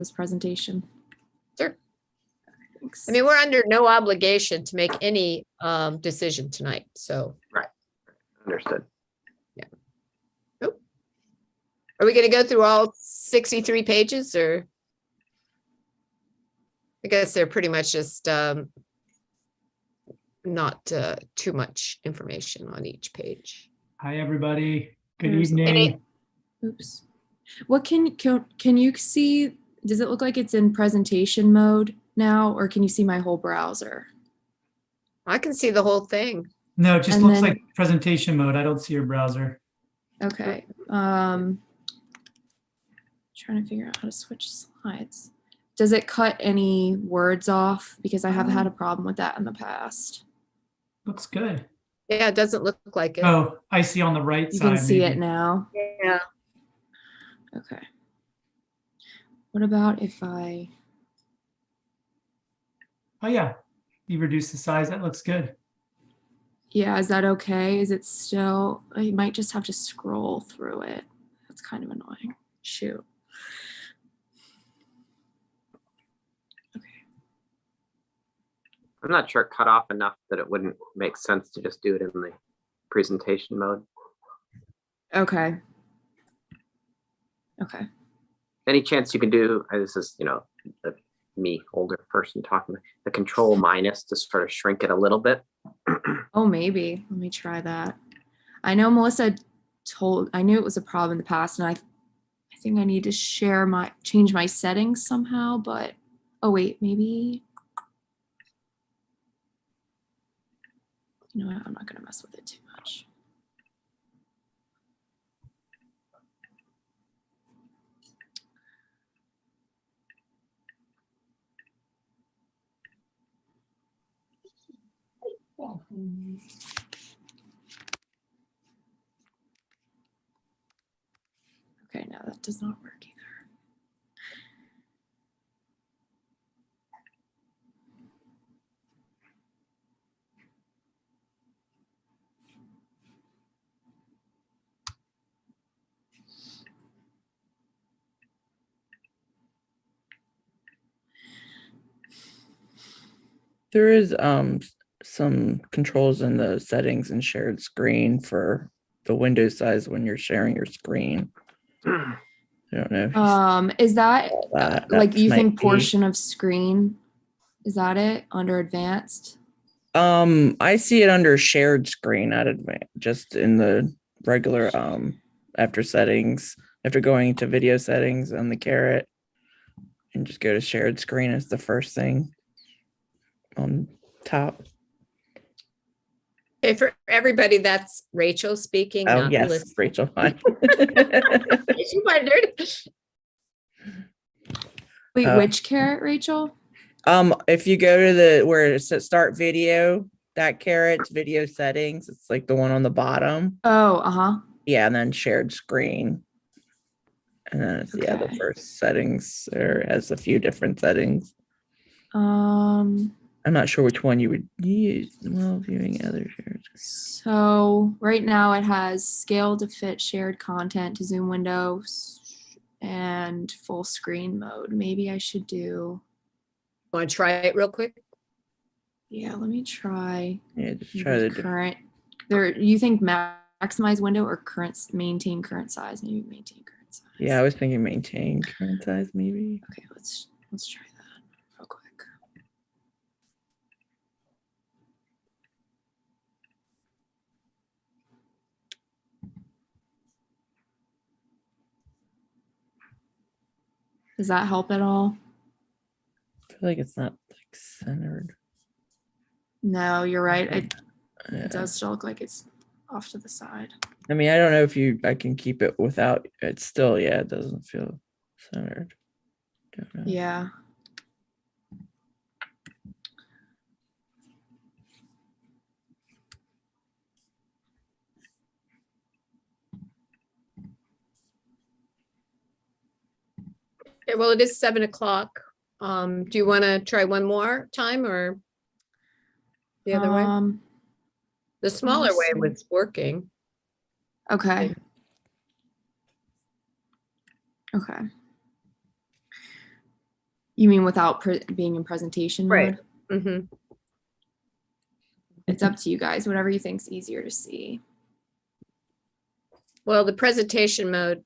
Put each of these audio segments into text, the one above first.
this presentation? Sure. Thanks. I mean, we're under no obligation to make any decision tonight, so. Right. Understood. Yeah. Oh. Are we going to go through all 63 pages, or? I guess they're pretty much just not too much information on each page. Hi, everybody. Good There's- evening. Oops. What can you see? Does it look like it's in presentation mode now, or can you see my whole browser? I can see the whole thing. No, it just And looks then- like presentation mode. I don't see your browser. Okay. Trying to figure out how to switch slides. Does it cut any words off? Because I have had a problem with that in the past. Looks good. Yeah, it doesn't look like it. Oh, I see on the right You side. can see maybe. it now. Yeah. Okay. What about if I? Oh, yeah. You reduce the size. That looks good. Yeah, is that okay? Is it still? I might just have to scroll through it. That's kind of annoying. Shoot. I'm not sure it cut off enough that it wouldn't make sense to just do it in the presentation mode. Okay. Okay. Any chance you can do, this is, the me, older person talking, the control minus to sort of shrink it a little bit. Oh, maybe. Let me try that. I know Melissa I knew it was a problem in the past, and I think I need to change my settings somehow, but, oh wait, maybe. You know what? I'm not going to mess with it too much. Okay, no, that does not work either. There is some controls in the settings and shared screen for the window size when you're sharing your screen. I don't know. If you Is that like you think might be. portion of screen? Is that it under advanced? I see it under shared screen, not advanced, just in the regular after settings, after going to video settings on the caret, and just go to shared screen as the first thing on top. Okay, for everybody, that's Rachel speaking. Oh not yes, Melissa. Rachel. Hi. She wondered. Wait, Oh. which caret, Rachel? If you go to where it says start video, that caret's video settings, it's like the one on the bottom. Oh, uh-huh. Yeah, and then shared screen. And then it's the Okay. first settings, or has a few different settings. I'm not sure which one you would use. Well, viewing other shared. So right now it has scale to fit shared content to Zoom windows and full screen mode. Maybe I should do, Want to try it real quick? yeah, let me try. Yeah, just try the current. You think maximize window or maintain current size? Maybe maintain current size. Yeah, I was thinking maintain current size, maybe. Okay, let's try that real quick. Does that help at all? I feel like it's not like centered. No, you're right. It Yeah. does still look like it's off to the side. I mean, I don't know if I can keep it without. It's still, yeah, it doesn't feel centered. Don't know. Yeah. Okay, well, it is 7 o'clock. Do you want to try one more time or the other way? The smaller way see. was working. Okay. Okay. You mean without being in presentation Right. mode? Mhm. It's up to you guys, whatever you think's easier to see. Well, the presentation mode,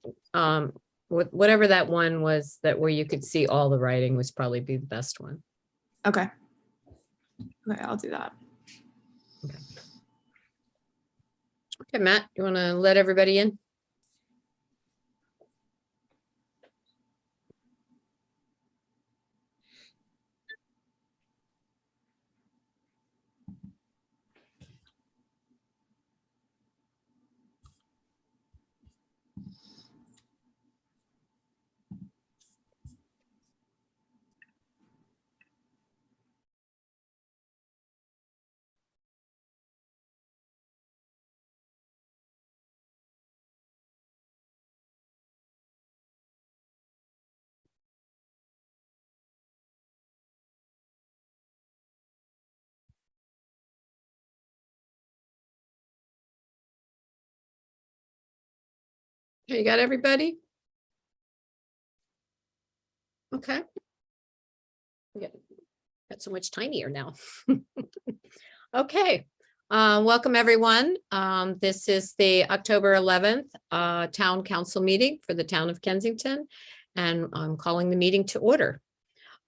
whatever that one was, that where you could see all the writing was probably be the best one. Okay. Okay, I'll do that. Okay, Matt, you want to let everybody in? Okay, you got everybody? Okay. Got so much tinier now. Okay. Welcome, everyone. This is the October 11th Town Council meeting for the Town of Kensington, and I'm calling the meeting to order.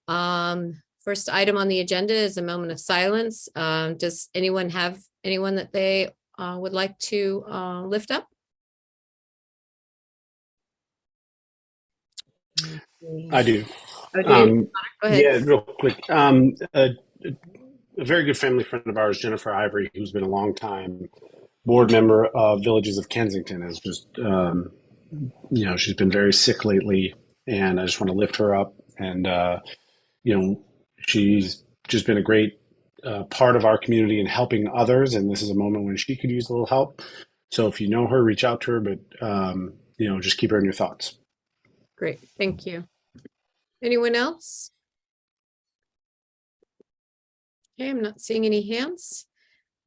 First item on the agenda is a moment of silence. Does anyone have anyone that they would like to lift up? I do. Oh, do you? Go ahead. Yeah, real quick. A very good family friend of ours, Jennifer Ivory, who's been a long time board member of Villages of Kensington, has just, she's been very sick lately, and I just want to lift her up. And, she's just been a great part of our community and helping others, and this is a moment when she could use a little help. So if you know her, reach out to her, but, just keep her in your thoughts. Great, thank you. Anyone else? Okay, I'm not seeing any hands.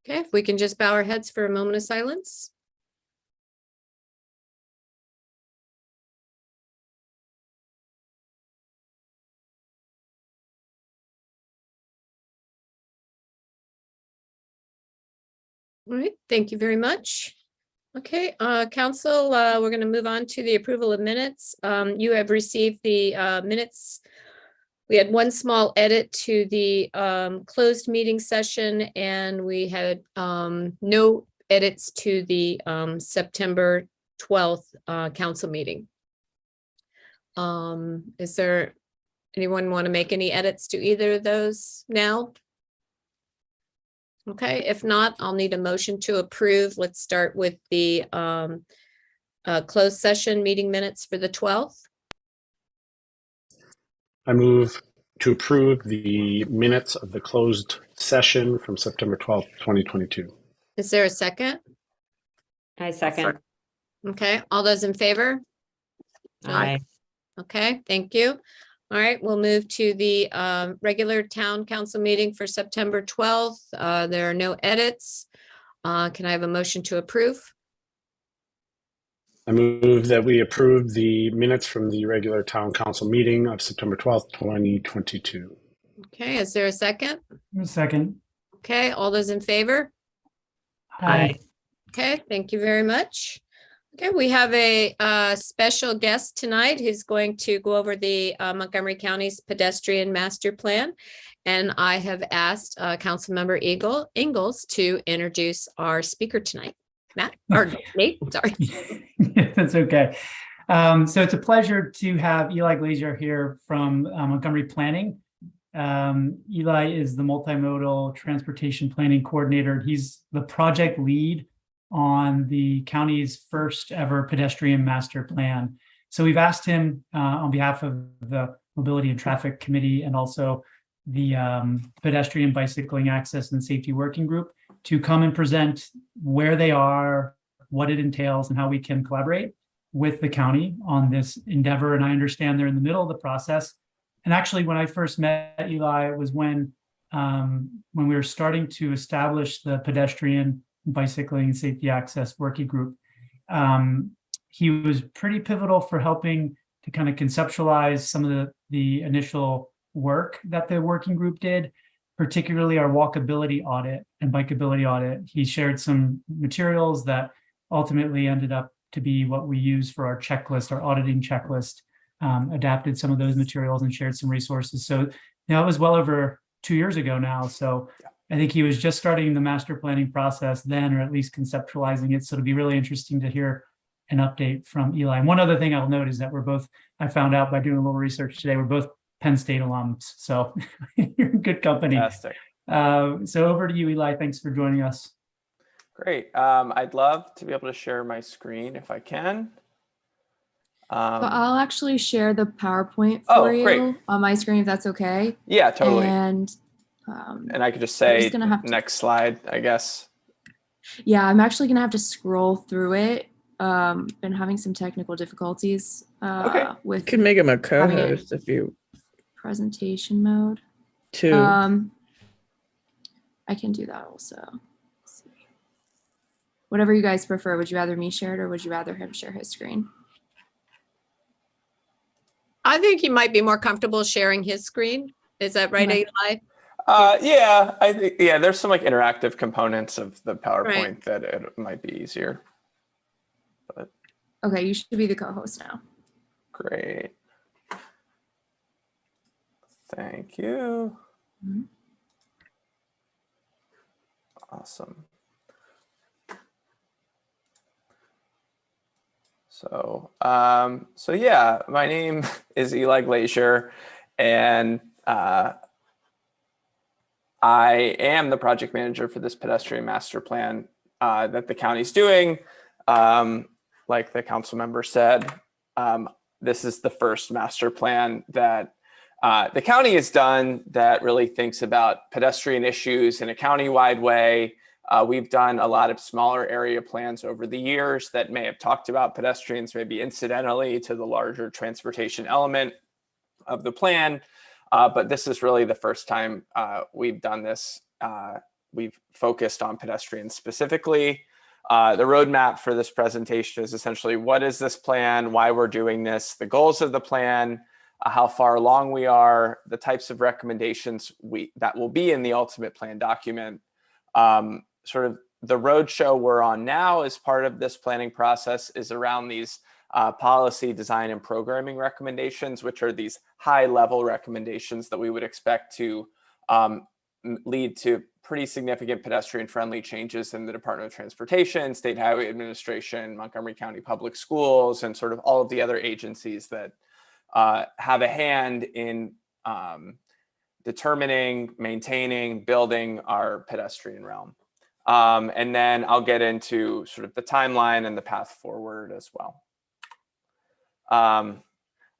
Okay, if we can just bow our heads for a moment of silence. All right, thank you very much. Okay, council, we're going to move on to the approval of minutes. You have received the minutes. We had one small edit to the closed meeting session, and we had no edits to the September 12th council meeting. Is there anyone want to make any edits to either of those now? Okay, if not, I'll need a motion to approve. Let's start with the closed session meeting minutes for the 12th. I move to approve the minutes of the closed session from September 12th, 2022. Is there a second? I second. Okay, all those in favor? Aye. Okay, thank you. All right, we'll move to the regular town council meeting for September 12th. There are no edits. Can I have a motion to approve? I move that we approve the minutes from the regular town council meeting of September 12th, 2022. Okay, is there a second? A second. Okay, all those in favor? Hi. Okay, thank you very much. Okay, we have a special guest tonight who's going to go over the Montgomery County's pedestrian master plan. And I have asked Councilmember Ingalls to introduce our speaker tonight. Matt, or Nate, sorry. That's okay. So it's a pleasure to have Eli Glazier here from Montgomery Planning. Eli is the multimodal transportation planning coordinator. He's the project lead on the county's first ever pedestrian master plan. So we've asked him on behalf of the Mobility and Traffic Committee and also the Pedestrian Bicycling Access and Safety Working Group to come and present where they are, what it entails, and how we can collaborate with the county on this endeavor. And I understand they're in the middle of the process. And actually, when I first met Eli, it was when we were starting to establish the Pedestrian Bicycling and Safety Access Working Group. He was pretty pivotal for helping to kind of conceptualize some of the initial work that the working group did, particularly our walkability audit and bikeability audit. He shared some materials that ultimately ended up to be what we use for our checklist, our auditing checklist, adapted some of those materials and shared some resources. So that was well over 2 years ago now. So I think he was just starting the master planning process then, or at least conceptualizing it. So it'll be really interesting to hear an update from Eli. And one other thing I'll note is that we're both, I found out by doing a little research today, we're both Penn State alums. So you're in good company. Fantastic. So over to you, Eli. Thanks for joining us. Great. I'd love to be able to share my screen if I can. So I'll actually share the PowerPoint Oh, for you great. on my screen if that's okay. Yeah, totally. And I could just say gonna have to- next slide, I guess. yeah, I'm actually gonna have to scroll through it. Been having some technical difficulties Okay. with You can make him a Having it. co-host if you presentation mode. too. I can do that also. Let's see. Whatever you guys prefer. Would you rather me share it or would you rather him share his screen? I think he might be more comfortable sharing his screen. Is that right, Okay. Eli? Yeah, I think, yeah, there's some like interactive components of the PowerPoint that it might be easier. Okay, you should be the co-host now. Great. Thank you. Mhm. Awesome. So yeah, my name is Eli Glazier, and I am the project manager for this pedestrian master plan that the county's doing. Like the council member said, this is the first master plan that the county has done that really thinks about pedestrian issues in a county-wide way. We've done a lot of smaller area plans over the years that may have talked about pedestrians maybe incidentally to the larger transportation element of the plan. But this is really the first time we've done this. We've focused on pedestrians specifically. The roadmap for this presentation is essentially what is this plan, why we're doing this, the goals of the plan, how far along we are, the types of recommendations that will be in the ultimate plan document. Sort of the roadshow we're on now as part of this planning process is around these policy, design, and programming recommendations, which are these high-level recommendations that we would expect to lead to pretty significant pedestrian-friendly changes in the Department of Transportation, State Highway Administration, Montgomery County Public Schools, and sort of all of the other agencies that have a hand in determining, maintaining, building our pedestrian realm. And then I'll get into sort of the timeline and the path forward as well.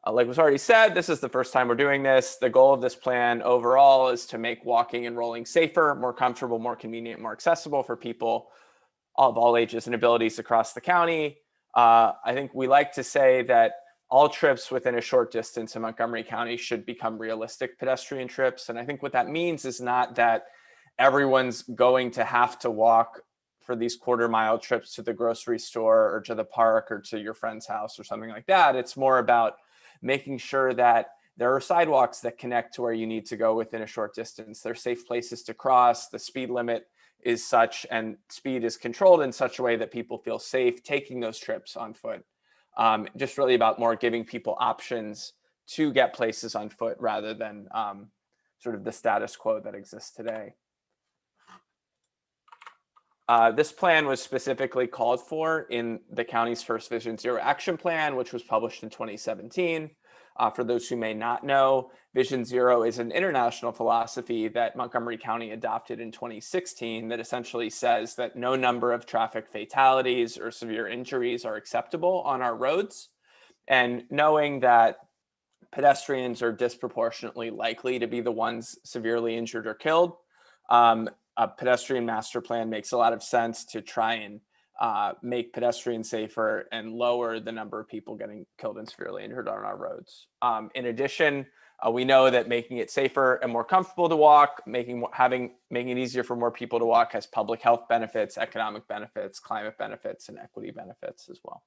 Like was already said, this is the first time we're doing this. The goal of this plan overall is to make walking and rolling safer, more comfortable, more convenient, more accessible for people of all ages and abilities across the county. I think we like to say that all trips within a short distance in Montgomery County should become realistic pedestrian trips. And I think what that means is not that everyone's going to have to walk for these quarter-mile trips to the grocery store or to the park or to your friend's house or something like that. It's more about making sure that there are sidewalks that connect to where you need to go within a short distance. There are safe places to cross. The speed limit is such, and speed is controlled in such a way that people feel safe taking those trips on foot. Just really about more giving people options to get places on foot rather than sort of the status quo that exists today. This plan was specifically called for in the county's first Vision Zero action plan, which was published in 2017. For those who may not know, Vision Zero is an international philosophy that Montgomery County adopted in 2016 that essentially says that no number of traffic fatalities or severe injuries are acceptable on our roads. And knowing that pedestrians are disproportionately likely to be the ones severely injured or killed, a pedestrian master plan makes a lot of sense to try and make pedestrians safer and lower the number of people getting killed and severely injured on our roads. In addition, we know that making it safer and more comfortable to walk, making it easier for more people to walk has public health benefits, economic benefits, climate benefits, and equity benefits as well.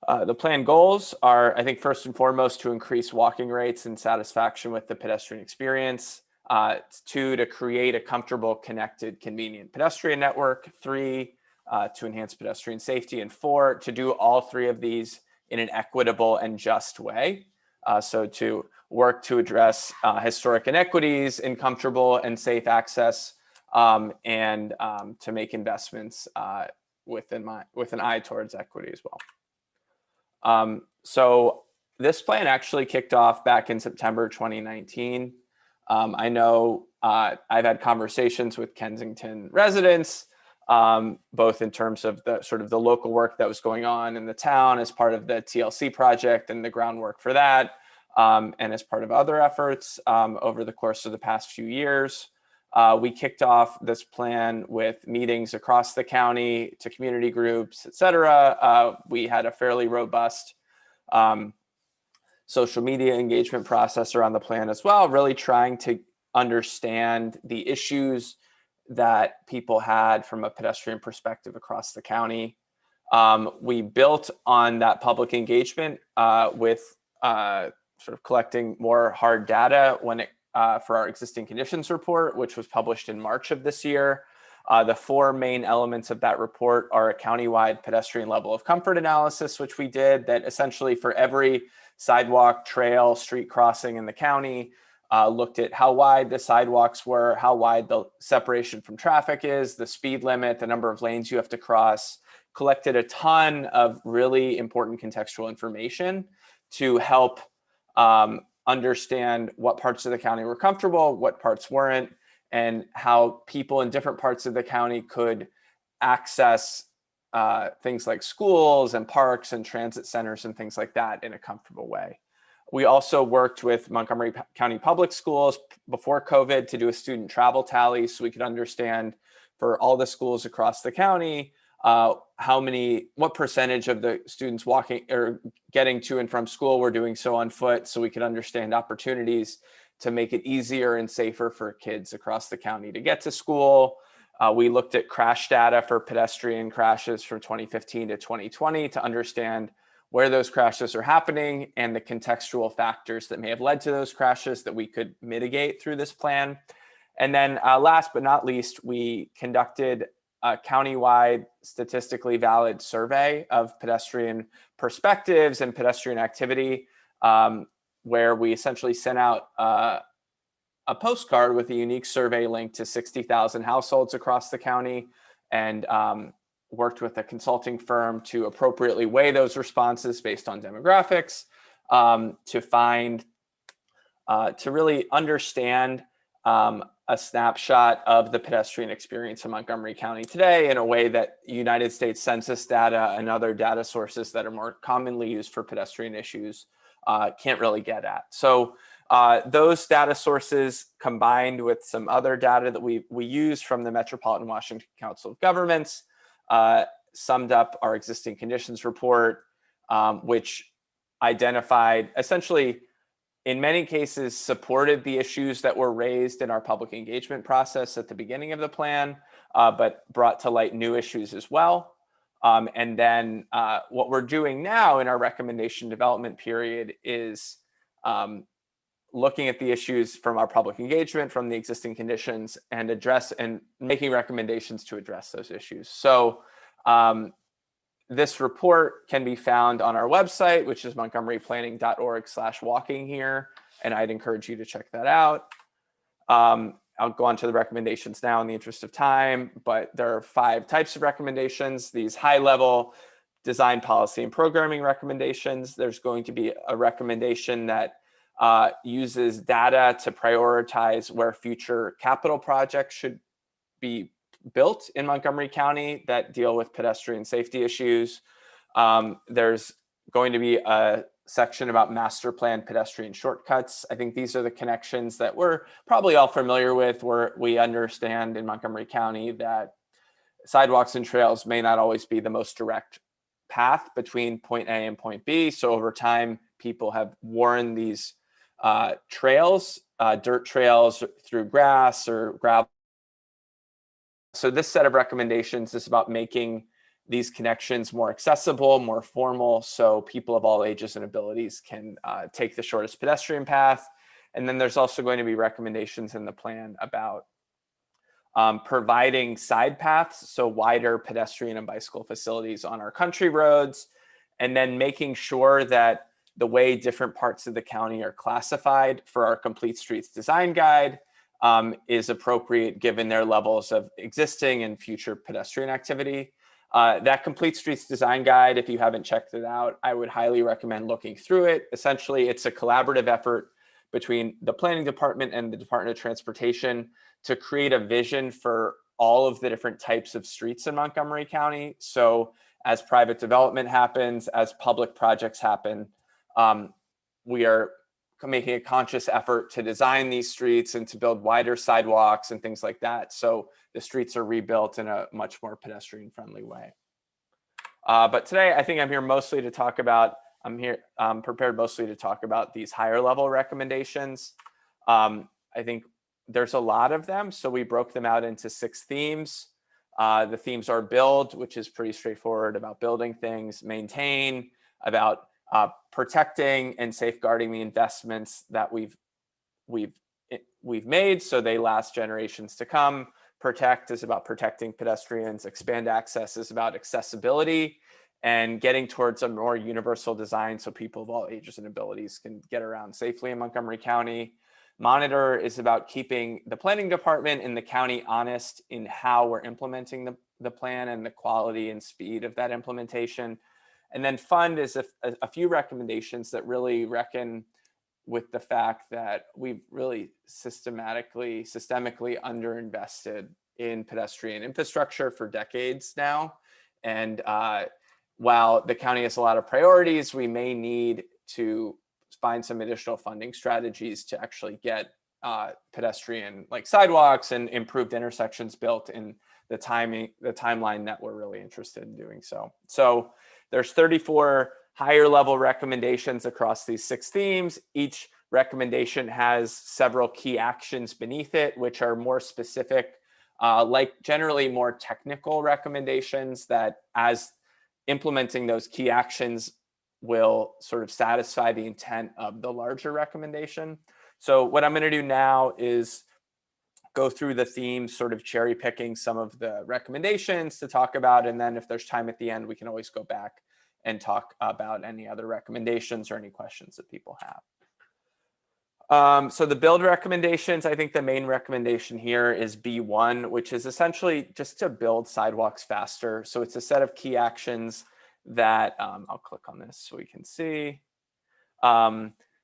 The plan goals are, I think, first and foremost, to increase walking rates and satisfaction with the pedestrian experience. 2, to create a comfortable, connected, convenient pedestrian network. 3, to enhance pedestrian safety. And 4, to do all 3 of these in an equitable and just way. So to work to address historic inequities in comfortable and safe access, and to make investments with an eye towards equity as well. So this plan actually kicked off back in September 2019. I know I've had conversations with Kensington residents, both in terms of the sort of the local work that was going on in the town as part of the TLC project and the groundwork for that, and as part of other efforts over the course of the past few years. We kicked off this plan with meetings across the county to community groups, et cetera. We had a fairly robust social media engagement process around the plan as well, really trying to understand the issues that people had from a pedestrian perspective across the county. We built on that public engagement with sort of collecting more hard data for our existing conditions report, which was published in March of this year. The 4 main elements of that report are a countywide pedestrian level of comfort analysis, which we did, that essentially for every sidewalk, trail, street crossing in the county, looked at how wide the sidewalks were, how wide the separation from traffic is, the speed limit, the number of lanes you have to cross, collected a ton of really important contextual information to help understand what parts of the county were comfortable, what parts weren't, and how people in different parts of the county could access things like schools and parks and transit centers and things like that in a comfortable way. We also worked with Montgomery County Public Schools before COVID to do a student travel tally so we could understand for all the schools across the county, what percentage of the students walking or getting to and from school were doing so on foot, so we could understand opportunities to make it easier and safer for kids across the county to get to school. We looked at crash data for pedestrian crashes from 2015 to 2020 to understand where those crashes are happening and the contextual factors that may have led to those crashes that we could mitigate through this plan. And then last but not least, we conducted a countywide statistically valid survey of pedestrian perspectives and pedestrian activity, where we essentially sent out a postcard with a unique survey link to 60,000 households across the county, and worked with a consulting firm to appropriately weigh those responses based on demographics, to really understand a snapshot of the pedestrian experience in Montgomery County today in a way that United States Census data and other data sources that are more commonly used for pedestrian issues can't really get at. So those data sources, combined with some other data that we use from the Metropolitan Washington Council of Governments, summed up our existing conditions report, which identified, essentially, in many cases, supported the issues that were raised in our public engagement process at the beginning of the plan, but brought to light new issues as well. And then what we're doing now in our recommendation development period is looking at the issues from our public engagement, from the existing conditions, and making recommendations to address those issues. So this report can be found on our website, which is montgomeryplanning.org/walking here, and I'd encourage you to check that out. I'll go on to the recommendations now in the interest of time, but there are 5 types of recommendations. These high-level design, policy, and programming recommendations. There's going to be a recommendation that uses data to prioritize where future capital projects should be built in Montgomery County that deal with pedestrian safety issues. There's going to be a section about master plan pedestrian shortcuts. I think these are the connections that we're probably all familiar with, where we understand in Montgomery County that sidewalks and trails may not always be the most direct path between point A and point B. So over time, people have worn these trails, dirt trails through grass or gravel. So this set of recommendations is about making these connections more accessible, more formal, so people of all ages and abilities can take the shortest pedestrian path. And then there's also going to be recommendations in the plan about providing side paths, so wider pedestrian and bicycle facilities on our country roads, and then making sure that the way different parts of the county are classified for our Complete Streets Design Guide is appropriate given their levels of existing and future pedestrian activity. That Complete Streets Design Guide, if you haven't checked it out, I would highly recommend looking through it. Essentially, it's a collaborative effort between the Planning Department and the Department of Transportation to create a vision for all of the different types of streets in Montgomery County. So as private development happens, as public projects happen, we are making a conscious effort to design these streets and to build wider sidewalks and things like that, so the streets are rebuilt in a much more pedestrian friendly way. But today I think I'm prepared mostly to talk about these higher level recommendations. I think there's a lot of them, so we broke them out into 6 themes. The themes are build, which is pretty straightforward, about building things; maintain, about protecting and safeguarding the investments that we've made so they last generations to come; protect is about protecting pedestrians; expand access is about accessibility and getting towards a more universal design so people of all ages and abilities can get around safely in Montgomery County; monitor is about keeping the planning department and the county honest in how we're implementing the plan and the quality and speed of that implementation; and then fund is a few recommendations that really reckon with the fact that we've really systemically underinvested in pedestrian infrastructure for decades now. And while the county has a lot of priorities, we may need to find some additional funding strategies to actually get pedestrian like sidewalks and improved intersections built in the timeline that we're really interested in doing so. So there's 34 higher level recommendations across these 6 themes. Each recommendation has several key actions beneath it, which are more specific, like generally more technical recommendations that, as implementing those key actions, will sort of satisfy the intent of the larger recommendation. So what I'm going to do now is go through the themes, sort of cherry picking some of the recommendations to talk about. And then if there's time at the end, we can always go back and talk about any other recommendations or any questions that people have. So the build recommendations, I think the main recommendation here is B1, which is essentially just to build sidewalks faster. So it's a set of key actions that I'll click on this so we can see.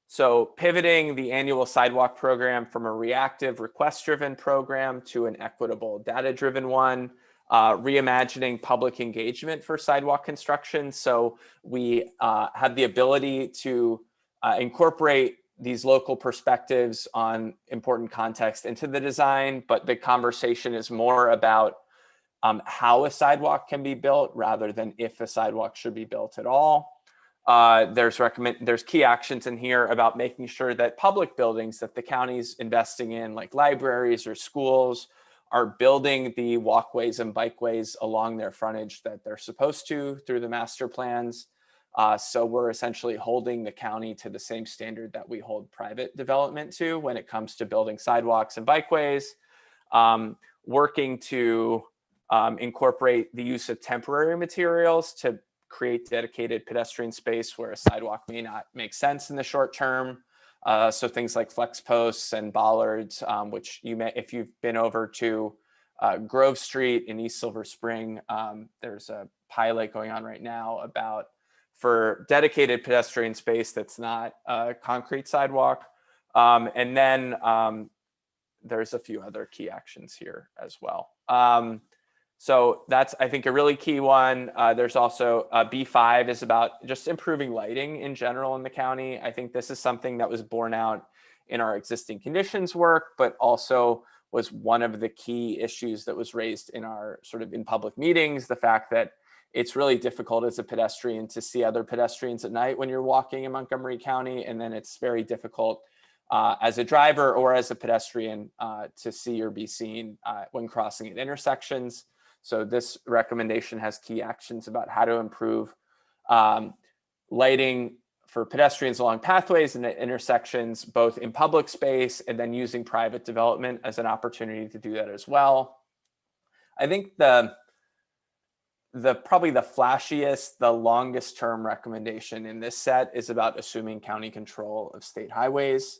So pivoting the annual sidewalk program from a reactive request-driven program to an equitable data-driven one. Reimagining public engagement for sidewalk construction. So we have the ability to incorporate these local perspectives on important context into the design, but the conversation is more about how a sidewalk can be built rather than if a sidewalk should be built at all. There's key actions in here about making sure that public buildings that the county's investing in, like libraries or schools, are building the walkways and bikeways along their frontage that they're supposed to through the master plans. So we're essentially holding the county to the same standard that we hold private development to when it comes to building sidewalks and bikeways. Working to incorporate the use of temporary materials to create dedicated pedestrian space where a sidewalk may not make sense in the short term. So things like flex posts and bollards, which you may, if you've been over to Grove Street in East Silver Spring, there's a pilot going on right now about for dedicated pedestrian space that's not a concrete sidewalk. And then there's a few other key actions here as well. So that's, I think, a really key one. There's also B5 is about just improving lighting in general in the county. I think this is something that was borne out in our existing conditions work, but also was one of the key issues that was raised in our sort of in public meetings, the fact that it's really difficult as a pedestrian to see other pedestrians at night when you're walking in Montgomery County. And then it's very difficult as a driver or as a pedestrian to see or be seen when crossing at intersections. So this recommendation has key actions about how to improve lighting for pedestrians along pathways and at intersections, both in public space and then using private development as an opportunity to do that as well. I think probably the flashiest, the longest term recommendation in this set is about assuming county control of state highways.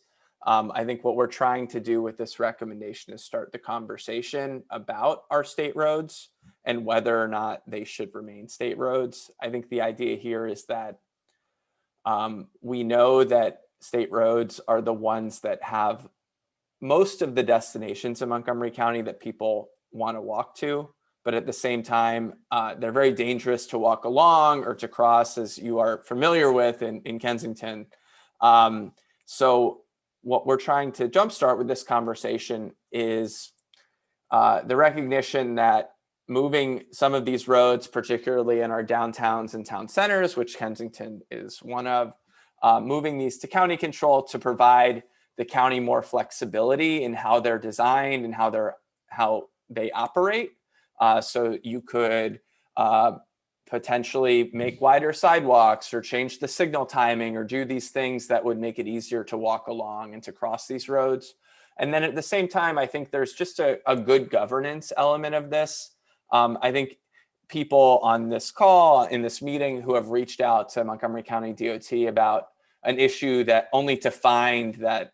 I think what we're trying to do with this recommendation is start the conversation about our state roads and whether or not they should remain state roads. I think the idea here is that we know that state roads are the ones that have most of the destinations in Montgomery County that people want to walk to, but at the same time, they're very dangerous to walk along or to cross, as you are familiar with in Kensington. So what we're trying to jumpstart with this conversation is the recognition that moving some of these roads, particularly in our downtowns and town centers, which Kensington is one of, moving these to county control to provide the county more flexibility in how they're designed and how they operate. So you could potentially make wider sidewalks or change the signal timing or do these things that would make it easier to walk along and to cross these roads. And then at the same time, I think there's just a good governance element of this. I think people on this call, in this meeting, who have reached out to Montgomery County DOT about an issue that only to find that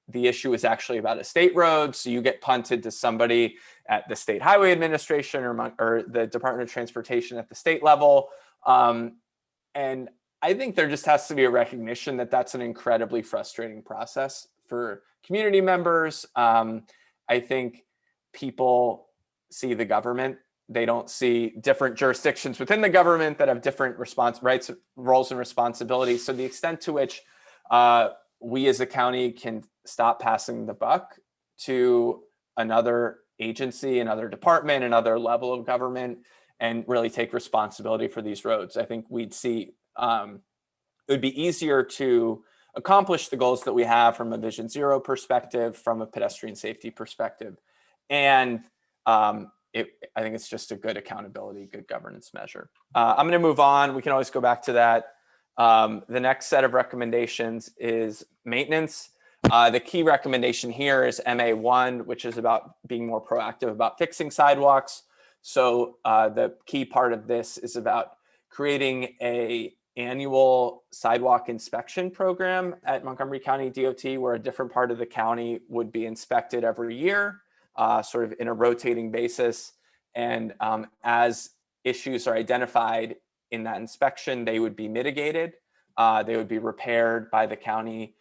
the issue is actually about a state road. So you get punted to somebody at the State Highway Administration or the Department of Transportation at the state level. And I think there just has to be a recognition that that's an incredibly frustrating process for community members. I think people see the government. They don't see different jurisdictions within the government that have different rights, roles, and responsibilities. So the extent to which we as a county can stop passing the buck to another agency, another department, another level of government, and really take responsibility for these roads, I think we'd see it would be easier to accomplish the goals that we have from a Vision Zero perspective, from a pedestrian safety perspective. And I think it's just a good accountability, good governance measure. I'm going to move on. We can always go back to that. The next set of recommendations is maintenance. The key recommendation here is MA1, which is about being more proactive about fixing sidewalks. So the key part of this is about creating an annual sidewalk inspection program at Montgomery County DOT, where a different part of the county would be inspected every year, sort of in a rotating basis. And as issues are identified in that inspection, they would be mitigated. They would be repaired by the county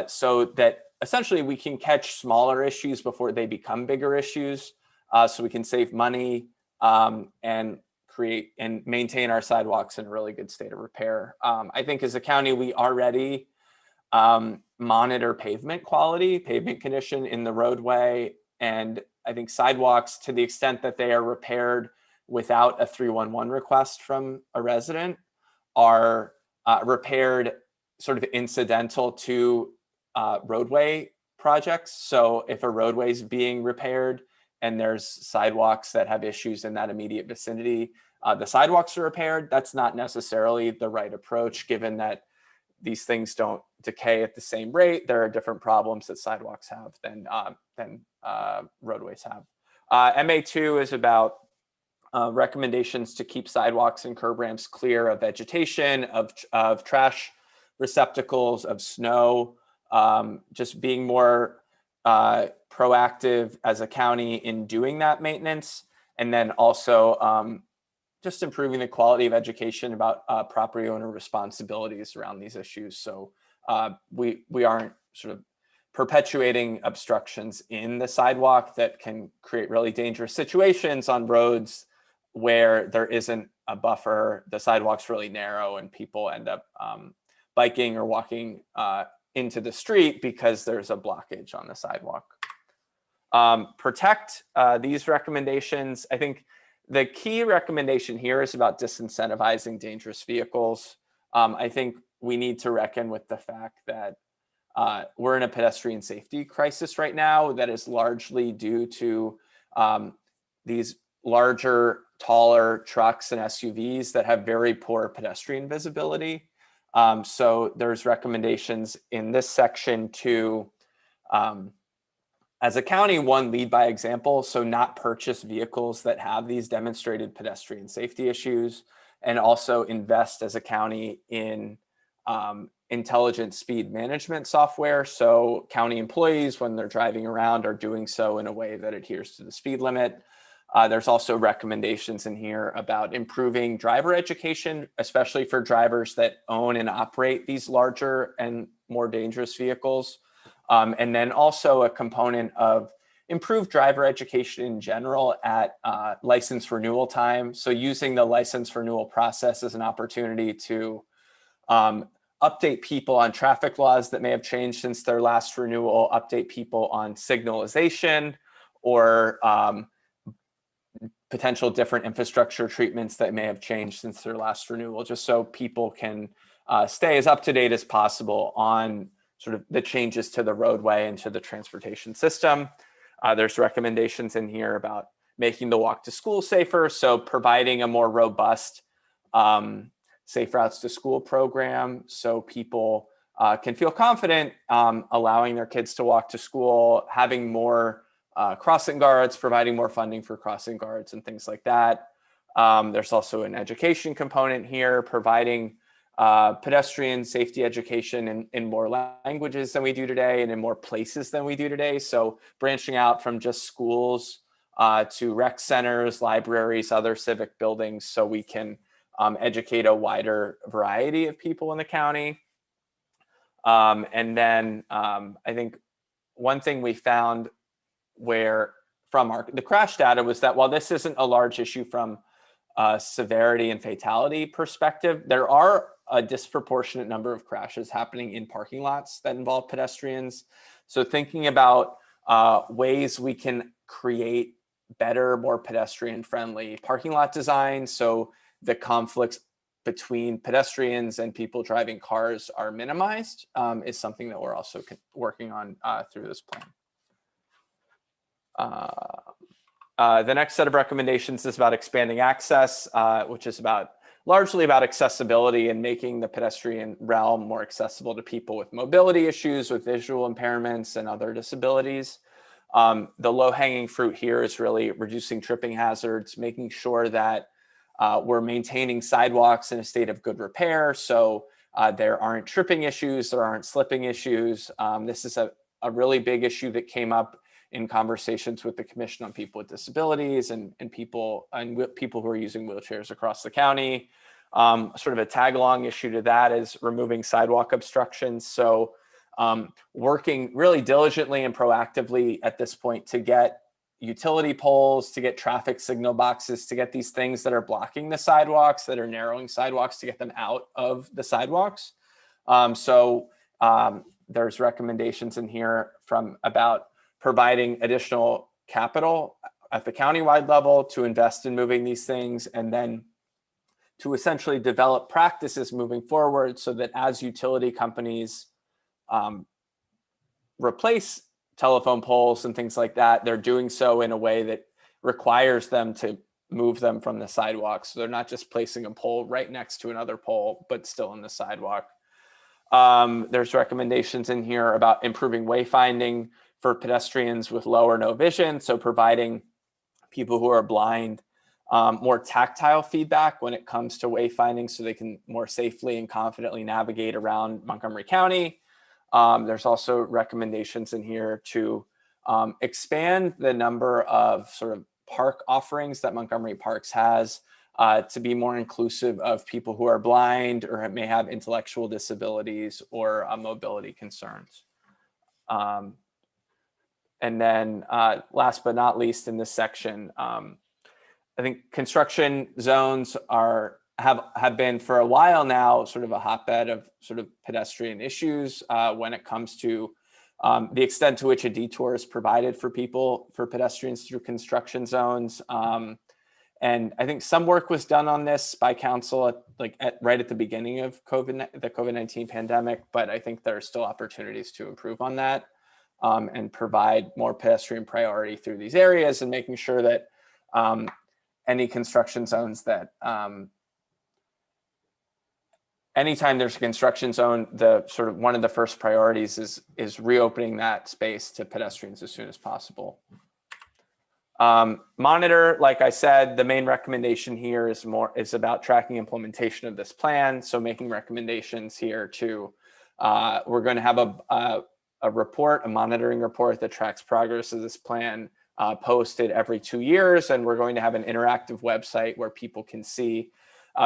so that essentially we can catch smaller issues before they become bigger issues. So we can save money and create and maintain our sidewalks in a really good state of repair. I think as a county, we already monitor pavement quality, pavement condition in the roadway. And I think sidewalks, to the extent that they are repaired without a 311 request from a resident, are repaired sort of incidental to roadway projects. So if a roadway is being repaired and there's sidewalks that have issues in that immediate vicinity, the sidewalks are repaired. That's not necessarily the right approach, given that these things don't decay at the same rate. There are different problems that sidewalks have than roadways have. MA2 is about recommendations to keep sidewalks and curb ramps clear of vegetation, of trash receptacles, of snow, just being more proactive as a county in doing that maintenance. And then also just improving the quality of education about property owner responsibilities around these issues. So we aren't sort of perpetuating obstructions in the sidewalk that can create really dangerous situations on roads where there isn't a buffer, the sidewalk's really narrow, and people end up biking or walking into the street because there's a blockage on the sidewalk. Protect these recommendations. I think the key recommendation here is about disincentivizing dangerous vehicles. I think we need to reckon with the fact that we're in a pedestrian safety crisis right now that is largely due to these larger, taller trucks and SUVs that have very poor pedestrian visibility. So there's recommendations in this section to, as a county, one, lead by example, so not purchase vehicles that have these demonstrated pedestrian safety issues, and also invest as a county in intelligent speed management software. So county employees, when they're driving around, are doing so in a way that adheres to the speed limit. There's also recommendations in here about improving driver education, especially for drivers that own and operate these larger and more dangerous vehicles. And then also a component of improved driver education in general at license renewal time. So using the license renewal process as an opportunity to update people on traffic laws that may have changed since their last renewal, update people on signalization or potential different infrastructure treatments that may have changed since their last renewal, just so people can stay as up to date as possible on sort of the changes to the roadway and to the transportation system. There's recommendations in here about making the walk to school safer, so providing a more robust safe routes to school program so people can feel confident allowing their kids to walk to school, having more crossing guards, providing more funding for crossing guards and things like that. There's also an education component here, providing pedestrian safety education in more languages than we do today and in more places than we do today. So branching out from just schools to rec centers, libraries, other civic buildings, so we can educate a wider variety of people in the county. And then I think one thing we found where from the crash data was that while this isn't a large issue from severity and fatality perspective, there are a disproportionate number of crashes happening in parking lots that involve pedestrians. So thinking about ways we can create better, more pedestrian friendly parking lot design, so the conflicts between pedestrians and people driving cars are minimized, is something that we're also working on through this plan. The next set of recommendations is about expanding access, which is largely about accessibility and making the pedestrian realm more accessible to people with mobility issues, with visual impairments and other disabilities. The low-hanging fruit here is really reducing tripping hazards, making sure that we're maintaining sidewalks in a state of good repair, so there aren't tripping issues, there aren't slipping issues. This is a really big issue that came up in conversations with the Commission on People with Disabilities and people who are using wheelchairs across the county. Sort of a tag-along issue to that is removing sidewalk obstructions. So working really diligently and proactively at this point to get utility poles, to get traffic signal boxes, to get these things that are blocking the sidewalks, that are narrowing sidewalks, to get them out of the sidewalks. There's recommendations in here about providing additional capital at the countywide level to invest in moving these things, and then to essentially develop practices moving forward so that as utility companies replace telephone poles and things like that, they're doing so in a way that requires them to move them from the sidewalk. So they're not just placing a pole right next to another pole, but still in the sidewalk. There's recommendations in here about improving wayfinding for pedestrians with low or no vision. So providing people who are blind more tactile feedback when it comes to wayfinding so they can more safely and confidently navigate around Montgomery County. There's also recommendations in here to expand the number of sort of park offerings that Montgomery Parks has to be more inclusive of people who are blind or may have intellectual disabilities or mobility concerns. And then last but not least in this section, I think construction zones have been for a while now sort of a hotbed of sort of pedestrian issues when it comes to the extent to which a detour is provided for pedestrians through construction zones. And I think some work was done on this by council right at the beginning of the COVID-19 pandemic, but I think there are still opportunities to improve on that and provide more pedestrian priority through these areas and making sure that any construction zones that anytime there's a construction zone, the sort of one of the first priorities is reopening that space to pedestrians as soon as possible. Monitor, like I said, the main recommendation here is about tracking implementation of this plan. So making recommendations here to, we're going to have a report, a monitoring report that tracks progress of this plan posted every 2 years. And we're going to have an interactive website where people can see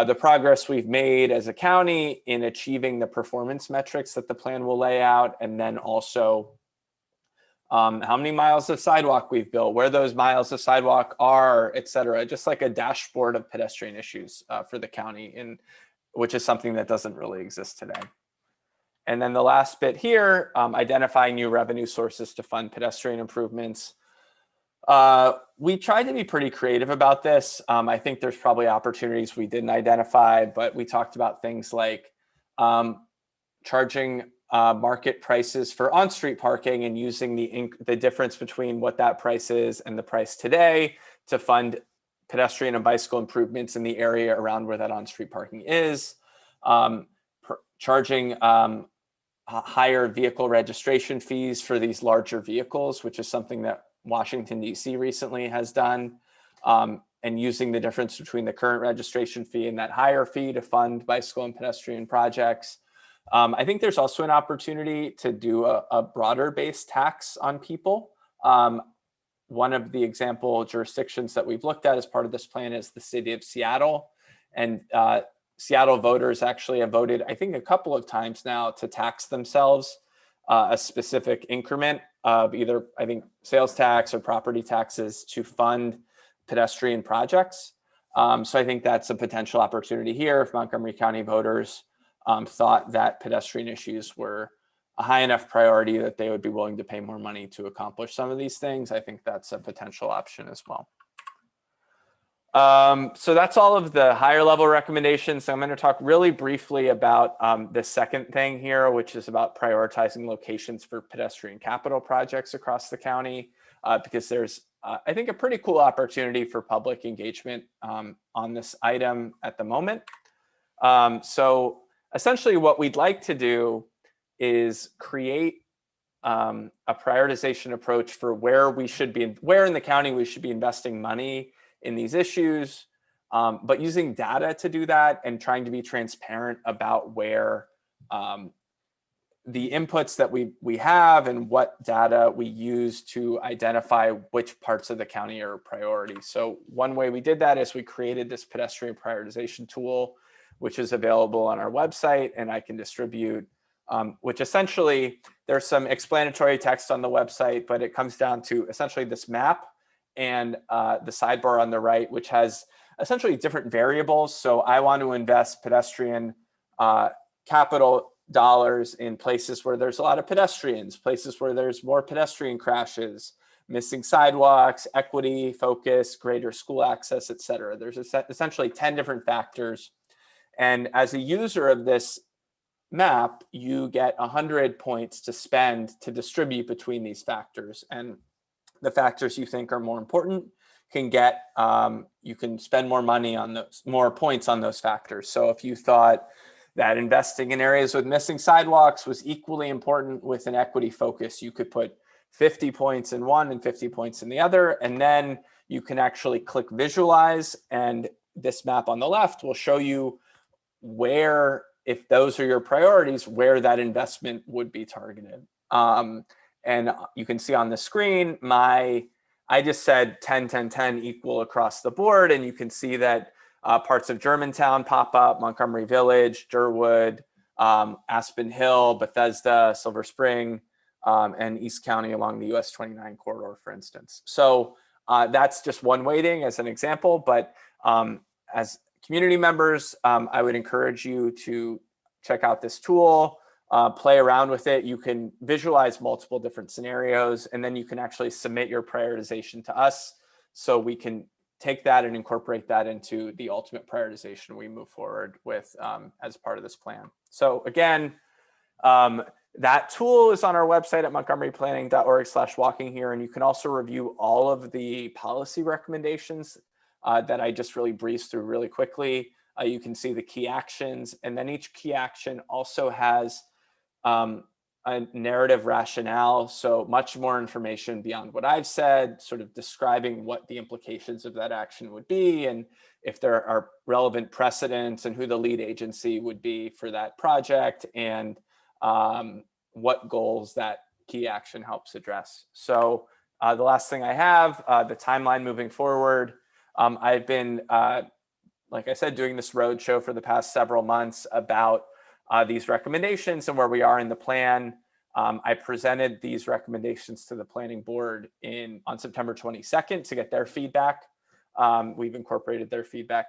the progress we've made as a county in achieving the performance metrics that the plan will lay out. And then also how many miles of sidewalk we've built, where those miles of sidewalk are, et cetera, just like a dashboard of pedestrian issues for the county, which is something that doesn't really exist today. And then the last bit here, identifying new revenue sources to fund pedestrian improvements. We tried to be pretty creative about this. I think there's probably opportunities we didn't identify, but we talked about things like charging market prices for on-street parking and using the difference between what that price is and the price today to fund pedestrian and bicycle improvements in the area around where that on-street parking is. Charging higher vehicle registration fees for these larger vehicles, which is something that Washington, D.C. recently has done, and using the difference between the current registration fee and that higher fee to fund bicycle and pedestrian projects. I think there's also an opportunity to do a broader based tax on people. One of the example jurisdictions that we've looked at as part of this plan is the city of Seattle. And Seattle voters actually have voted, I think, a couple of times now to tax themselves a specific increment of either, I think, sales tax or property taxes to fund pedestrian projects. So I think that's a potential opportunity here if Montgomery County voters thought that pedestrian issues were a high enough priority that they would be willing to pay more money to accomplish some of these things. I think that's a potential option as well. So that's all of the higher level recommendations. So I'm going to talk really briefly about the second thing here, which is about prioritizing locations for pedestrian capital projects across the county, because there's, I think, a pretty cool opportunity for public engagement on this item at the moment. So essentially what we'd like to do is create a prioritization approach for where in the county we should be investing money in these issues, but using data to do that and trying to be transparent about where the inputs that we have and what data we use to identify which parts of the county are a priority. So one way we did that is we created this pedestrian prioritization tool, which is available on our website and I can distribute, which essentially there's some explanatory text on the website, but it comes down to essentially this map and the sidebar on the right, which has essentially different variables. So I want to invest pedestrian capital dollars in places where there's a lot of pedestrians, places where there's more pedestrian crashes, missing sidewalks, equity, focus, greater school access, et cetera. There's essentially 10 different factors. And as a user of this map, you get 100 points to spend to distribute between these factors. And the factors you think are more important can get, you can spend more money on those, more points on those factors. So if you thought that investing in areas with missing sidewalks was equally important with an equity focus, you could put 50 points in one and 50 points in the other. And then you can actually click visualize. And this map on the left will show you where, if those are your priorities, where that investment would be targeted. And you can see on the screen, I just said 10, 10, 10 equal across the board. And you can see that parts of Germantown pop up, Montgomery Village, Durwood, Aspen Hill, Bethesda, Silver Spring, and East County along the US 29 corridor, for instance. So that's just one weighting as an example, but as community members, I would encourage you to check out this tool, play around with it. You can visualize multiple different scenarios, and then you can actually submit your prioritization to us so we can take that and incorporate that into the ultimate prioritization we move forward with as part of this plan. So again, that tool is on our website at montgomeryplanning.org/walking here, and you can also review all of the policy recommendations that I just really breezed through really quickly. You can see the key actions, and then each key action also has a narrative rationale. So much more information beyond what I've said, sort of describing what the implications of that action would be, and if there are relevant precedents and who the lead agency would be for that project, and what goals that key action helps address. So the last thing I have, the timeline moving forward. I've been, like I said, doing this roadshow for the past several months about these recommendations and where we are in the plan. I presented these recommendations to the planning board on September 22nd to get their feedback. We've incorporated their feedback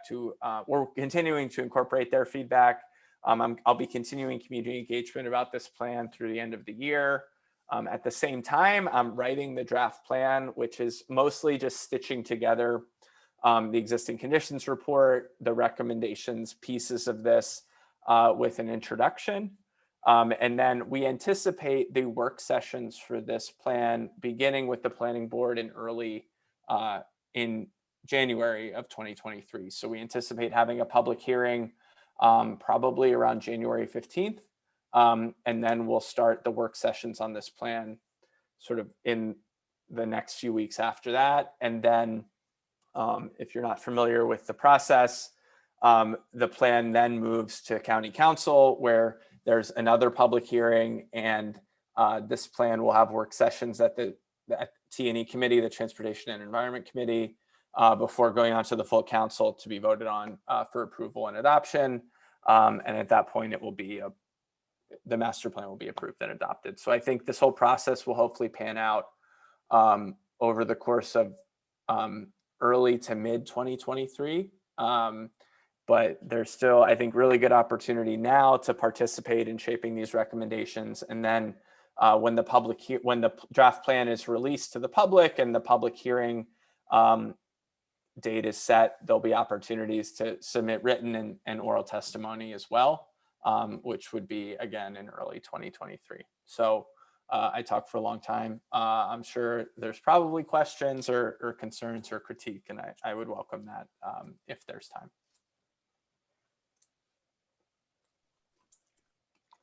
we're continuing to incorporate their feedback. I'll be continuing community engagement about this plan through the end of the year. At the same time, I'm writing the draft plan, which is mostly just stitching together the existing conditions report, the recommendations pieces of this with an introduction. And then we anticipate the work sessions for this plan beginning with the planning board in January of 2023. So we anticipate having a public hearing probably around January 15th. And then we'll start the work sessions on this plan sort of in the next few weeks after that. And then if you're not familiar with the process, the plan then moves to county council, where there's another public hearing, and this plan will have work sessions at the T&E committee, the Transportation and Environment Committee, before going on to the full council to be voted on for approval and adoption. And at that point, the master plan will be approved and adopted. So I think this whole process will hopefully pan out over the course of early to mid 2023. But there's still, I think, really good opportunity now to participate in shaping these recommendations. And then when the draft plan is released to the public and the public hearing date is set, there'll be opportunities to submit written and oral testimony as well, which would be, again, in early 2023. So I talked for a long time. I'm sure there's probably questions or concerns or critique, and I would welcome that if there's time.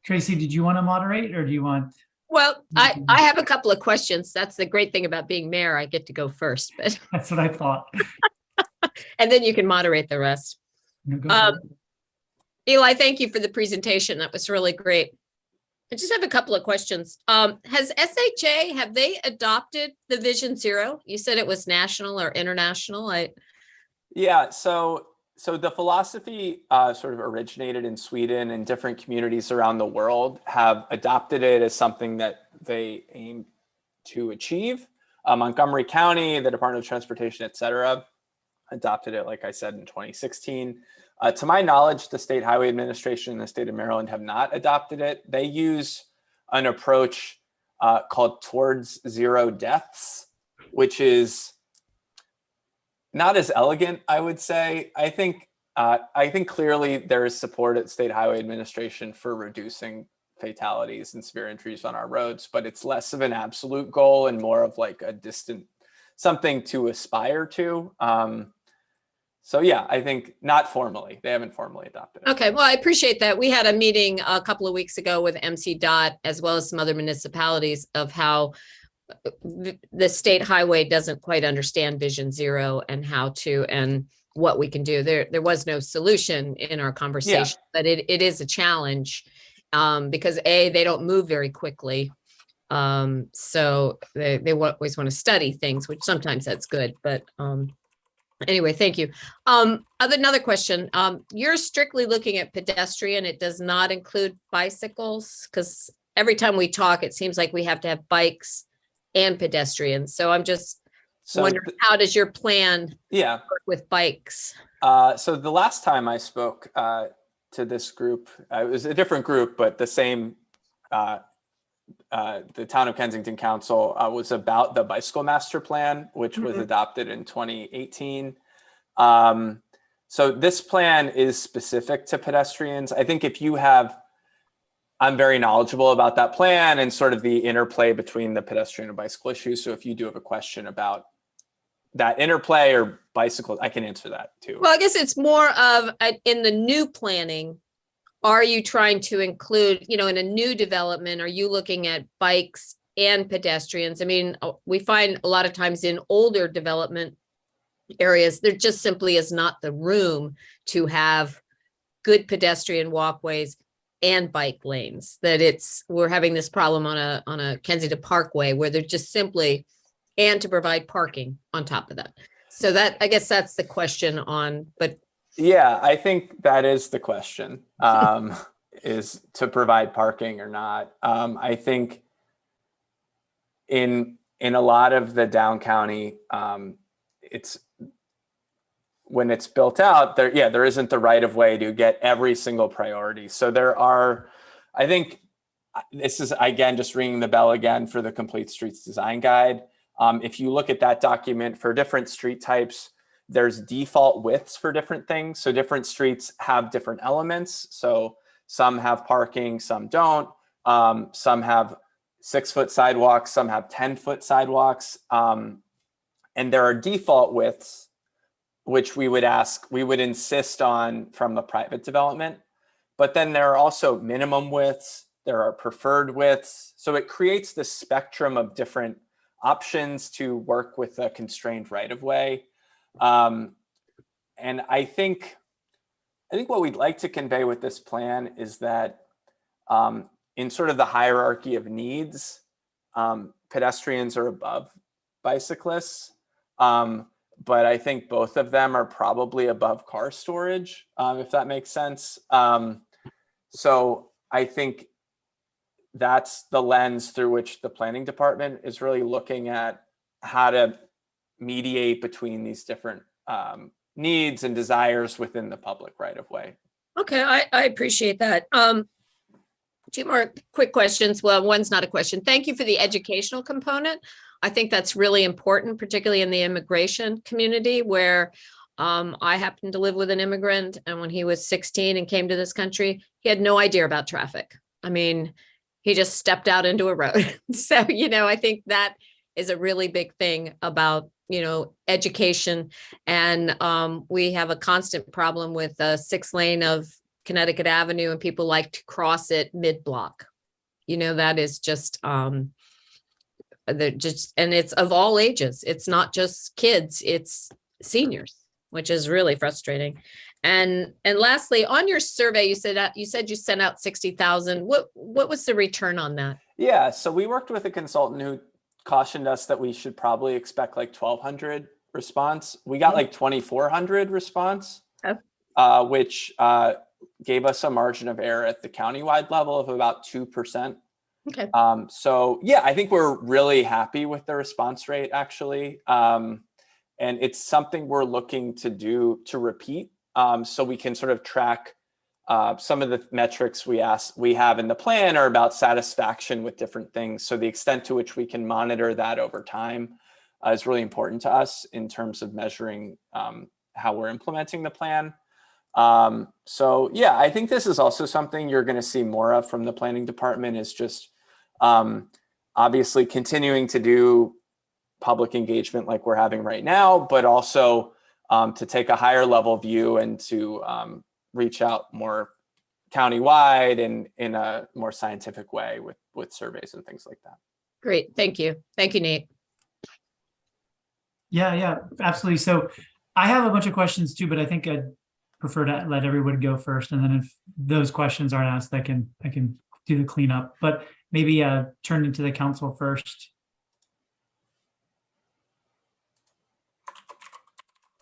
Tracy, did you want to moderate, or do you want? Well, I have a couple of questions. That's the great thing about being mayor. I get to go first, but That's what I thought. and then you can moderate the rest. No, go for it. Eli, thank you for the presentation. That was really great. I just have a couple of questions. Has SHA, have they adopted the Vision Zero? You said it was national or international. Yeah, so the philosophy sort of originated in Sweden, and different communities around the world have adopted it as something that they aim to achieve. Montgomery County, the Department of Transportation, et cetera, adopted it, like I said, in 2016. To my knowledge, the State Highway Administration and the state of Maryland have not adopted it. They use an approach called Towards Zero Deaths, which is not as elegant, I would say. I think clearly there is support at State Highway Administration for reducing fatalities and severe injuries on our roads, but it's less of an absolute goal and more of like a distant something to aspire to. So yeah, I think not formally. They haven't formally adopted it. Okay, well, I appreciate that. We had a meeting a couple of weeks ago with MCDOT as well as some other municipalities of how the state highway doesn't quite understand Vision Zero and what we can do. There was no solution in our conversation, but it is a challenge because they don't move very quickly. So they always want to study things, which sometimes that's good, but anyway, thank you. Another question. You're strictly looking at pedestrian. It does not include bicycles, because every time we talk, it seems like we have to have bikes and pedestrians. So I'm just wondering, how does your plan work with bikes? So the last time I spoke to this group, it was a different group, but the same, the Town of Kensington Council was about the bicycle master plan, which was adopted in 2018. So this plan is specific to pedestrians. I think I'm very knowledgeable about that plan and sort of the interplay between the pedestrian and bicycle issue. So if you do have a question about that interplay or bicycles, I can answer that too. Well, I guess it's more of in the new planning. Are you trying to include, in a new development, are you looking at bikes and pedestrians? I mean, we find a lot of times in older development areas, there just simply is not the room to have good pedestrian walkways and bike lanes. We're having this problem on a Kensington Parkway where they're just simply, and to provide parking on top of that. So I guess that's the question but yeah, I think that is the question, is to provide parking or not. I think in a lot of the down county, when it's built out, there isn't the right of way to get every single priority. So I think this is, again, just ringing the bell again for the Complete Streets Design Guide. If you look at that document for different street types, there's default widths for different things. So different streets have different elements. So some have parking, some don't. Some have 6-foot sidewalks, some have 10-foot sidewalks. And there are default widths, which we would insist on from a private development. But then there are also minimum widths, there are preferred widths. So it creates this spectrum of different options to work with a constrained right of way. And I think what we'd like to convey with this plan is that in sort of the hierarchy of needs, pedestrians are above bicyclists. But I think both of them are probably above car storage, if that makes sense. So I think that's the lens through which the planning department is really looking at how to mediate between these different needs and desires within the public right of way. Okay, I appreciate that. 2 more quick questions. Well, one's not a question. Thank you for the educational component. I think that's really important, particularly in the immigration community where I happened to live with an immigrant, and when he was 16 and came to this country, he had no idea about traffic. I mean, he just stepped out into a road. So, I think that is a really big thing about, education. And we have a constant problem with the 6-lane of Connecticut Avenue, and people like to cross it mid-block. That is just, and it's of all ages. It's not just kids, it's seniors, which is really frustrating. And lastly, on your survey, you said you sent out 60,000. What was the return on that? Yeah, so we worked with a consultant who cautioned us that we should probably expect like 1,200 response. We got like 2,400 response, which gave us a margin of error at the countywide level of about 2%. Okay. So yeah, I think we're really happy with the response rate actually. And it's something we're looking to do to repeat. So we can sort of track some of the metrics we have in the plan are about satisfaction with different things. So the extent to which we can monitor that over time is really important to us in terms of measuring how we're implementing the plan. So yeah, I think this is also something you're going to see more of from the planning department is just obviously continuing to do public engagement like we're having right now, but also to take a higher level view and to reach out more countywide and in a more scientific way with surveys and things like that. Great. Thank you. Thank you, Nate. Yeah, absolutely. So I have a bunch of questions too, but I think I'd prefer to let everyone go first. And then if those questions aren't asked, I can do the cleanup, but maybe turn into the council first.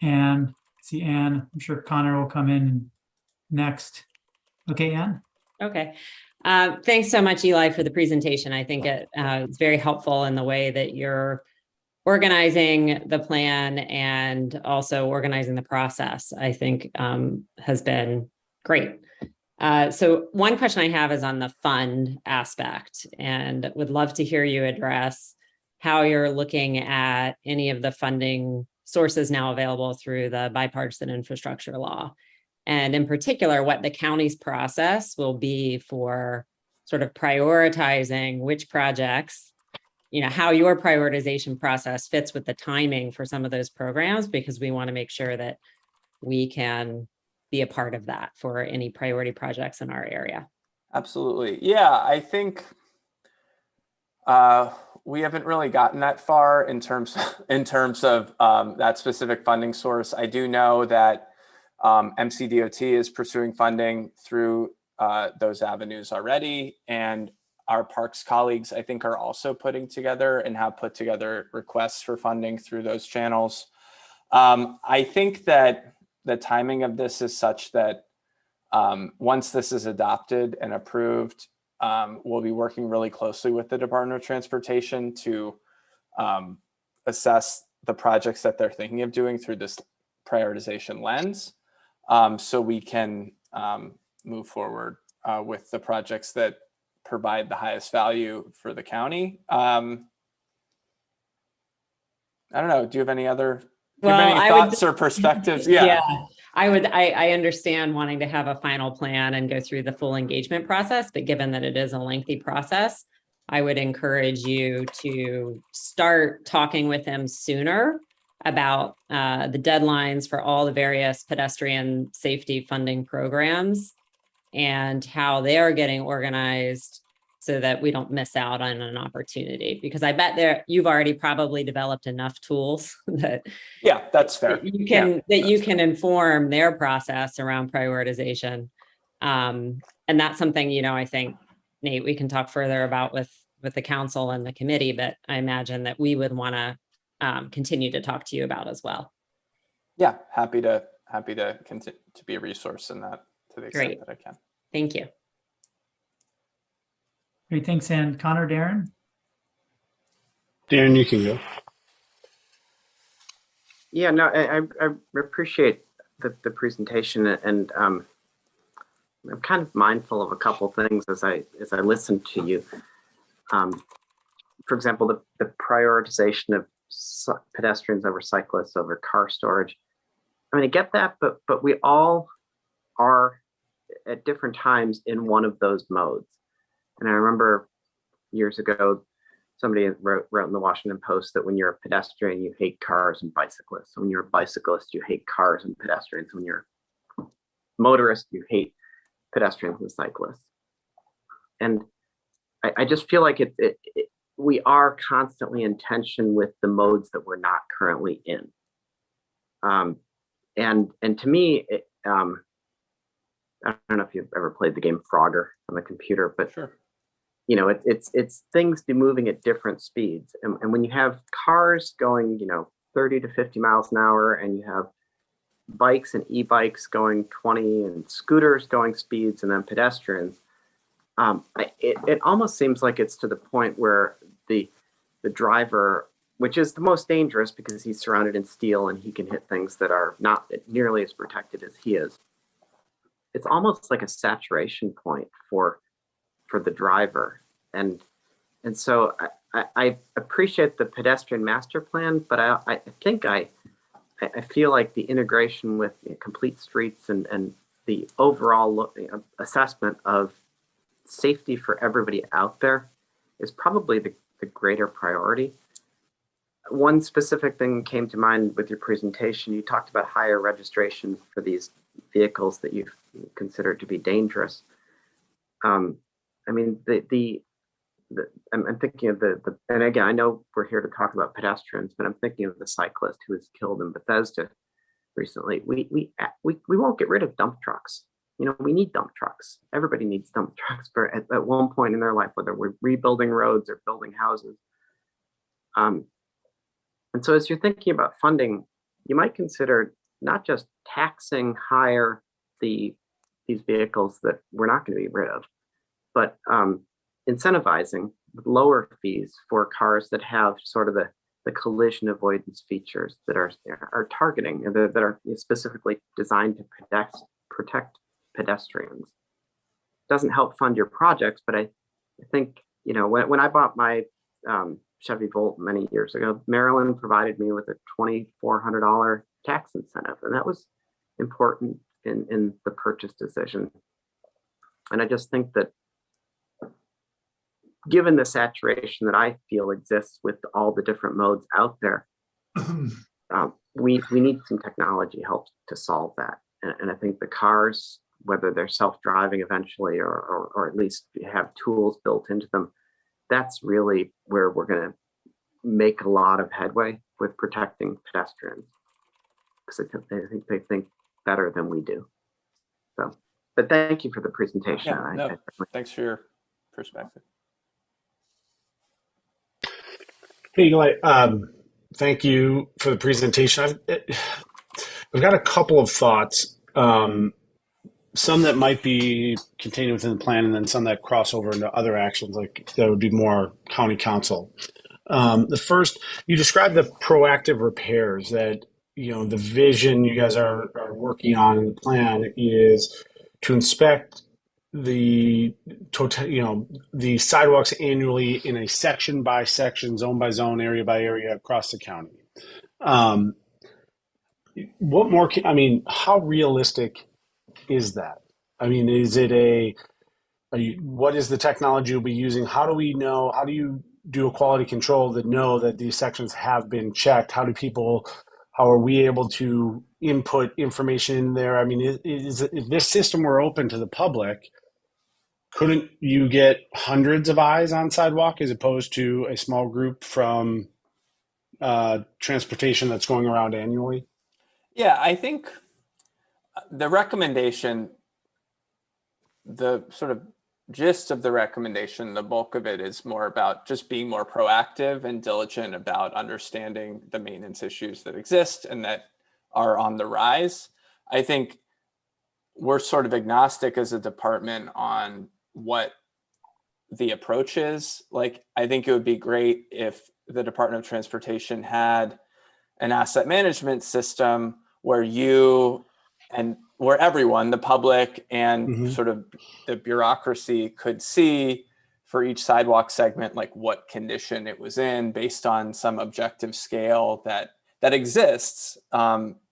And see Anne, I'm sure Connor will come in next. Okay, Anne? Okay. Thanks so much, Eli, for the presentation. I think it's very helpful in the way that you're organizing the plan and also organizing the process, I think has been great. So one question I have is on the fund aspect, and would love to hear you address how you're looking at any of the funding sources now available through the bipartisan infrastructure law. And in particular, what the county's process will be for sort of prioritizing which projects how your prioritization process fits with the timing for some of those programs, because we want to make sure that we can be a part of that for any priority projects in our area. Absolutely. Yeah, I think we haven't really gotten that far in terms of that specific funding source. I do know that MCDOT is pursuing funding through those avenues already, and our parks colleagues, I think, are also putting together and have put together requests for funding through those channels. I think that the timing of this is such that once this is adopted and approved, we'll be working really closely with the Department of Transportation to assess the projects that they're thinking of doing through this prioritization lens, so we can move forward with the projects that provide the highest value for the county. I don't know. Do you have any other thoughts or perspectives? Yeah. I understand wanting to have a final plan and go through the full engagement process, but given that it is a lengthy process, I would encourage you to start talking with them sooner about the deadlines for all the various pedestrian safety funding programs and how they are getting organized, so that we don't miss out on an opportunity. Because I bet you've already probably developed enough tools that that's fair. You can inform their process around prioritization. And that's something, I think, Nate, we can talk further about with the council and the committee, but I imagine that we would want to continue to talk to you about as well. Yeah, happy to continue to be a resource in that to the extent that I can. Thank you. Great, thanks. And Connor, Darren? Darren, you can go. Yeah, no, I appreciate the presentation, and I'm kind of mindful of a couple things as I listen to you. For example, the prioritization of pedestrians over cyclists over car storage. I mean, I get that, but we all are at different times in one of those modes. And I remember years ago, somebody wrote in the Washington Post that when you're a pedestrian, you hate cars and bicyclists. When you're a bicyclist, you hate cars and pedestrians. When you're a motorist, you hate pedestrians and cyclists. And I just feel like we are constantly in tension with the modes that we're not currently in. And to me, I don't know if you've ever played the game Frogger on the computer, but sure. It's things be moving at different speeds. And when you have cars going, 30 to 50 miles an hour, and you have bikes and e-bikes going 20 and scooters going speeds, and then pedestrians, it almost seems like it's to the point where the driver, which is the most dangerous because he's surrounded in steel and he can hit things that are not nearly as protected as he is. It's almost like a saturation point for the driver. And so I appreciate the pedestrian master plan, but I think I feel like the integration with complete streets and the overall assessment of safety for everybody out there is probably the greater priority. One specific thing came to mind with your presentation. You talked about higher registration for these vehicles that you've considered to be dangerous. I mean, I'm thinking of and again, I know we're here to talk about pedestrians, but I'm thinking of the cyclist who was killed in Bethesda recently. We won't get rid of dump trucks. We need dump trucks. Everybody needs dump trucks at one point in their life, whether we're rebuilding roads or building houses. And so as you're thinking about funding, you might consider not just taxing higher these vehicles that we're not going to be rid of, but incentivizing with lower fees for cars that have sort of the collision avoidance features that are targeting, that are specifically designed to protect pedestrians. Doesn't help fund your projects, but I think, when I bought my Chevy Volt many years ago, Maryland provided me with a $2,400 tax incentive, and that was important in the purchase decision. And I just think that given the saturation that I feel exists with all the different modes out there, we need some technology help to solve that. And I think the cars, whether they're self-driving eventually or at least have tools built into them, that's really where we're going to make a lot of headway with protecting pedestrians, because I think they think better than we do. So, but thank you for the presentation. Yeah, no, thanks for your perspective. Hey, Eli, thank you for the presentation. I've got a couple of thoughts, some that might be contained within the plan, and then some that cross over into other actions, like that would be more county council. The first, you described the proactive repairs that, the vision you guys are working on in the plan is to inspect the the sidewalks annually in a section by section, zone by zone, area by area across the county. What more how realistic is that? Is it what is the technology you'll be using? How do we know? How do you do a quality control that know that these sections have been checked? How are we able to input information in there? If this system were open to the public, couldn't you get hundreds of eyes on sidewalk as opposed to a small group from transportation that's going around annually? Yeah, I think the recommendation, the sort of gist of the recommendation, the bulk of it is more about just being more proactive and diligent about understanding the maintenance issues that exist and that are on the rise. I think we're sort of agnostic as a department on what the approach is. Like, I think it would be great if the Department of Transportation had an asset management system where where everyone, the public and sort of the bureaucracy, could see for each sidewalk segment, like what condition it was in based on some objective scale that exists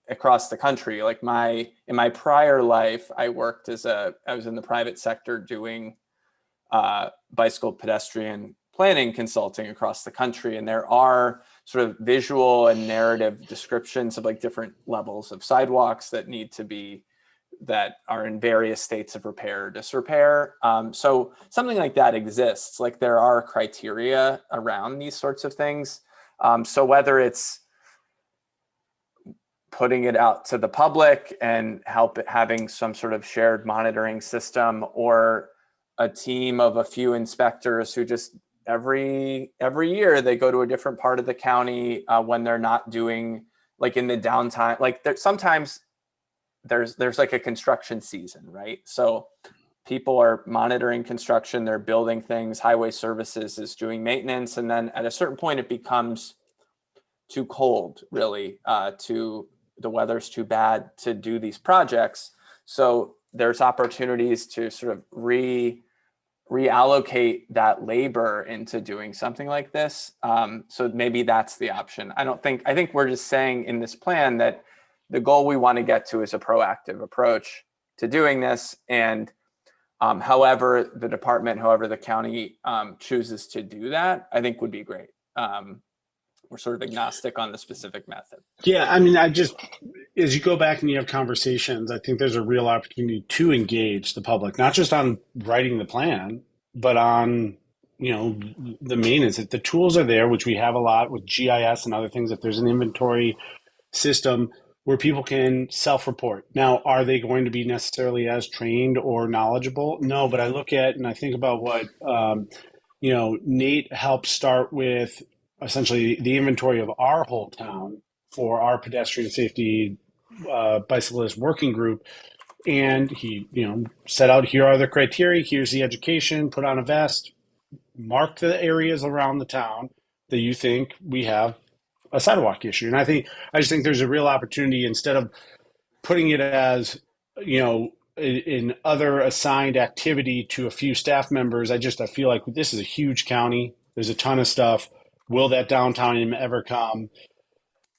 across the country. Like in my prior life, I worked I was in the private sector doing bicycle pedestrian planning consulting across the country. And there are sort of visual and narrative descriptions of like different levels of sidewalks that are in various states of repair or disrepair. So something like that exists. Like, there are criteria around these sorts of things. So whether it's putting it out to the public and having some sort of shared monitoring system, or a team of a few inspectors who just every year they go to a different part of the county when they're not doing, like, in the downtime, like sometimes there's like a construction season, right? So people are monitoring construction, they're building things, highway services is doing maintenance, and then at a certain point it becomes too cold, really, the weather's too bad to do these projects. So there's opportunities to sort of reallocate that labor into doing something like this. So maybe that's the option. I think we're just saying in this plan that the goal we want to get to is a proactive approach to doing this. And however the county chooses to do that, I think would be great. We're sort of agnostic on the specific method. Yeah, as you go back and you have conversations, I think there's a real opportunity to engage the public, not just on writing the plan, but on, the maintenance. If the tools are there, which we have a lot with GIS and other things, if there's an inventory system where people can self-report. Now, are they going to be necessarily as trained or knowledgeable? No, but I look at and I think about what, Nate helped start with essentially the inventory of our whole town for our pedestrian safety bicyclist working group. And he, set out, here are the criteria, here's the education, put on a vest, mark the areas around the town that you think we have a sidewalk issue. And I just think there's a real opportunity, instead of putting it as, an other assigned activity to a few staff members. I feel like this is a huge county. There's a ton of stuff. Will that downtime ever come?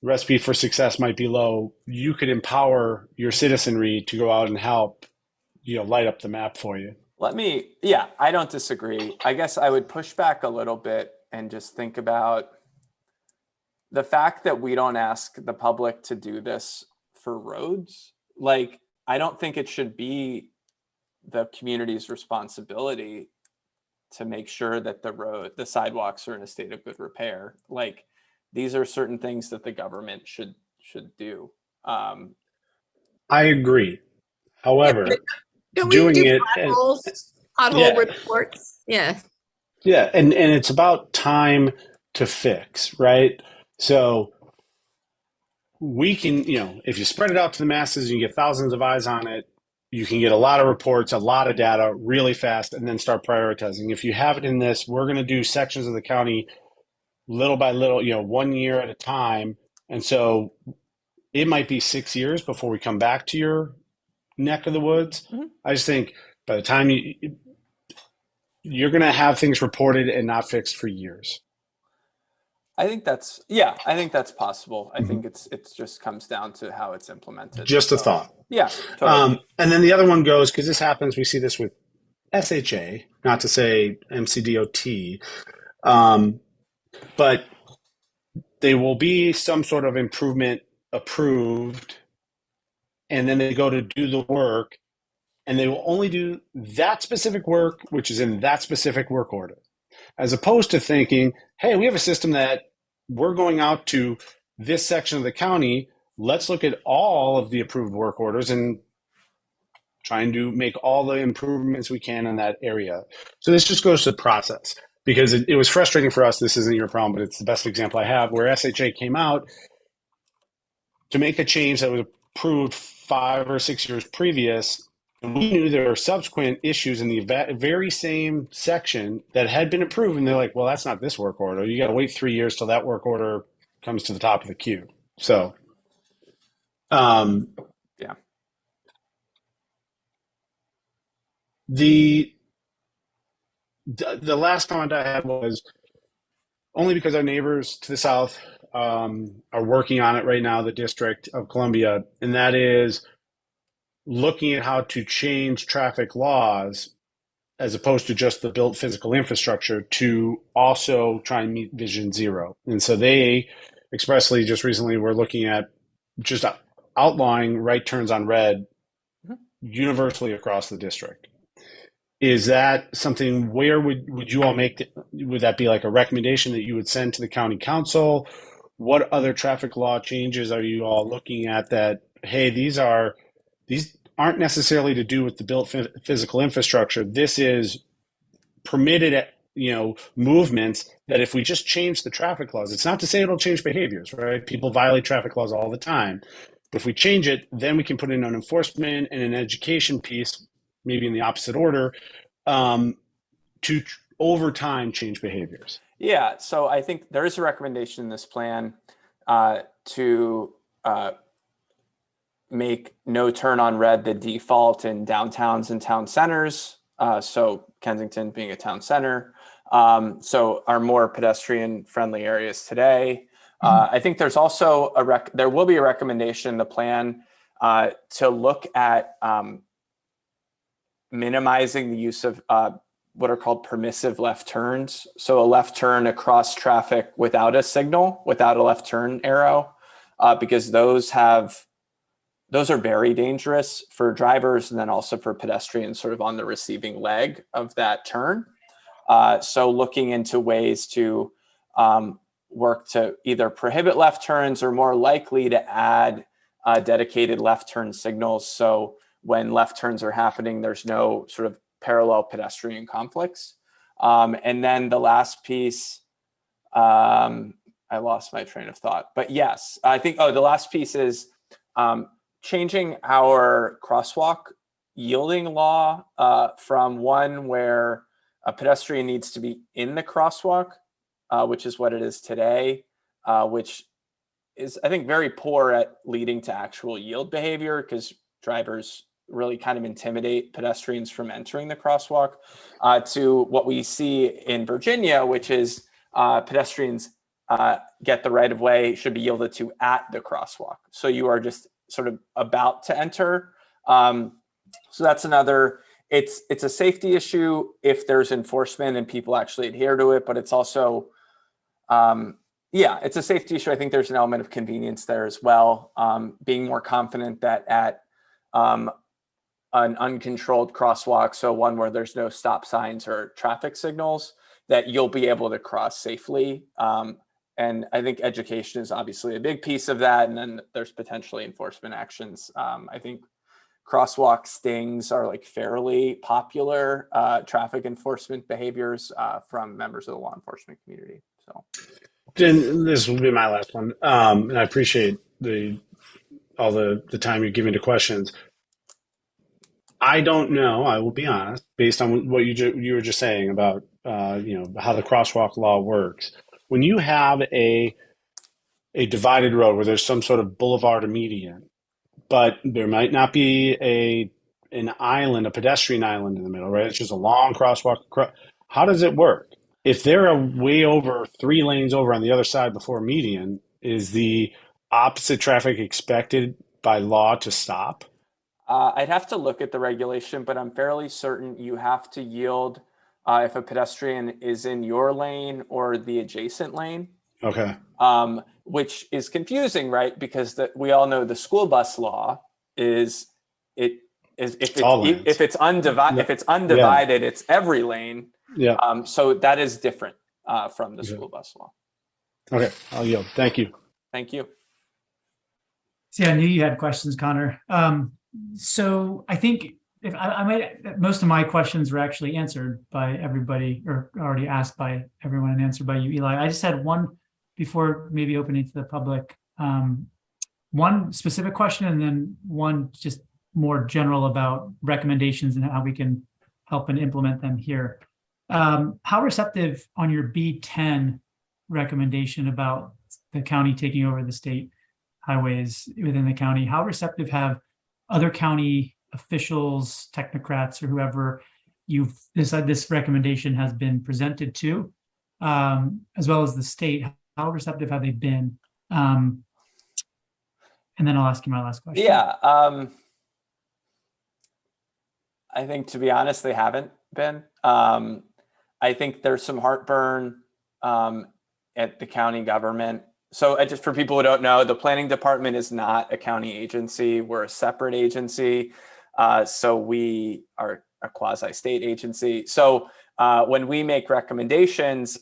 Recipe for success might be low. You could empower your citizenry to go out and help, light up the map for you. Yeah, I don't disagree. I guess I would push back a little bit and just think about the fact that we don't ask the public to do this for roads. Like, I don't think it should be the community's responsibility to make sure that the sidewalks are in a state of good repair. Like, these are certain things that the government should do. I agree. However, Don't we doing do it, pothole yeah. reports? Yeah. Yeah, and it's about time to fix, right? So we can, if you spread it out to the masses, you get thousands of eyes on it, you can get a lot of reports, a lot of data really fast, and then start prioritizing. If you have it in this, we're going to do sections of the county little by little, 1 year at a time. And so it might be 6 years before we come back to your neck of the woods. Mm-hmm. I just think by the time you're going to have things reported and not fixed for years. I think that's possible. I think it's just comes down to how it's implemented. Just a thought. Yeah. Totally. And then the other one goes, because this happens, we see this with SHA, not to say MCDOT, but there will be some sort of improvement approved, and then they go to do the work, and they will only do that specific work, which is in that specific work order, as opposed to thinking, hey, we have a system that we're going out to this section of the county. Let's look at all of the approved work orders and trying to make all the improvements we can in that area. So this just goes to the process, because it was frustrating for us. This isn't your problem, but it's the best example I have, where SHA came out to make a change that was approved 5 or 6 years previous. And we knew there were subsequent issues in the very same section that had been approved. And they're like, well, that's not this work order. You got to wait 3 years till that work order comes to the top of the queue. So, yeah. The last comment I had was only because our neighbors to the south are working on it right now, the District of Columbia, and that is looking at how to change traffic laws as opposed to just the built physical infrastructure to also try and meet Vision Zero. And so they expressly just recently were looking at just outlawing right turns on red universally across the district. Is that something, where would you all would that be like a recommendation that you would send to the county council? What other traffic law changes are you all looking at that, hey, these aren't necessarily to do with the built physical infrastructure. This is permitted, movements that if we just change the traffic laws, it's not to say it'll change behaviors, right? People violate traffic laws all the time. But if we change it, then we can put in an enforcement and an education piece, maybe in the opposite order, to over time change behaviors. Yeah, so I think there is a recommendation in this plan to make no turn on red the default in downtowns and town centers. So Kensington being a town center. So our more pedestrian friendly areas today. I think there's also there will be a recommendation in the plan to look at minimizing the use of what are called permissive left turns. So a left turn across traffic without a signal, without a left turn arrow, because those are very dangerous for drivers and then also for pedestrians sort of on the receiving leg of that turn. So looking into ways to work to either prohibit left turns or more likely to add dedicated left turn signals. So when left turns are happening, there's no sort of parallel pedestrian conflicts. And then the last piece, I lost my train of thought, but yes, I think, the last piece is changing our crosswalk yielding law from one where a pedestrian needs to be in the crosswalk, which is what it is today, which is, I think, very poor at leading to actual yield behavior because drivers really kind of intimidate pedestrians from entering the crosswalk, to what we see in Virginia, which is pedestrians get the right of way, should be yielded to at the crosswalk. So you are just sort of about to enter. So that's another it's a safety issue if there's enforcement and people actually adhere to it, but it's also, yeah, it's a safety issue. I think there's an element of convenience there as well. Being more confident that at an uncontrolled crosswalk, so one where there's no stop signs or traffic signals, that you'll be able to cross safely. And I think education is obviously a big piece of that. And then there's potentially enforcement actions. I think crosswalk stings are like fairly popular traffic enforcement behaviors from members of the law enforcement community. So then this will be my last one. And I appreciate all the time you're giving to questions. I don't know, I will be honest, based on what you were just saying about how the crosswalk law works. When you have a divided road where there's some sort of boulevard or median, but there might not be an island, a pedestrian island in the middle, right? It's just a long crosswalk. How does it work? If they're way over 3 lanes over on the other side before median, is the opposite traffic expected by law to stop? I'd have to look at the regulation, but I'm fairly certain you have to yield if a pedestrian is in your lane or the adjacent lane. Okay. Which is confusing, right? Because we all know the school bus law is if it's undivided, it's every lane. Yeah. So that is different from the school bus law. Okay, I'll yield. Thank you. Thank you. See, I knew you had questions, Connor. So I think if I might, most of my questions were actually answered by everybody, or already asked by everyone and answered by you, Eli. I just had one before maybe opening to the public. One specific question, and then one just more general about recommendations and how we can help and implement them here. How receptive on your B10 recommendation about the county taking over the state highways within the county? How receptive have other county officials, technocrats, or whoever this recommendation has been presented to, as well as the state? How receptive have they been? And then I'll ask you my last question. Yeah, I think, to be honest, they haven't been. I think there's some heartburn at the county government. So just for people who don't know, the planning department is not a county agency. We're a separate agency. So we are a quasi-state agency. So when we make recommendations,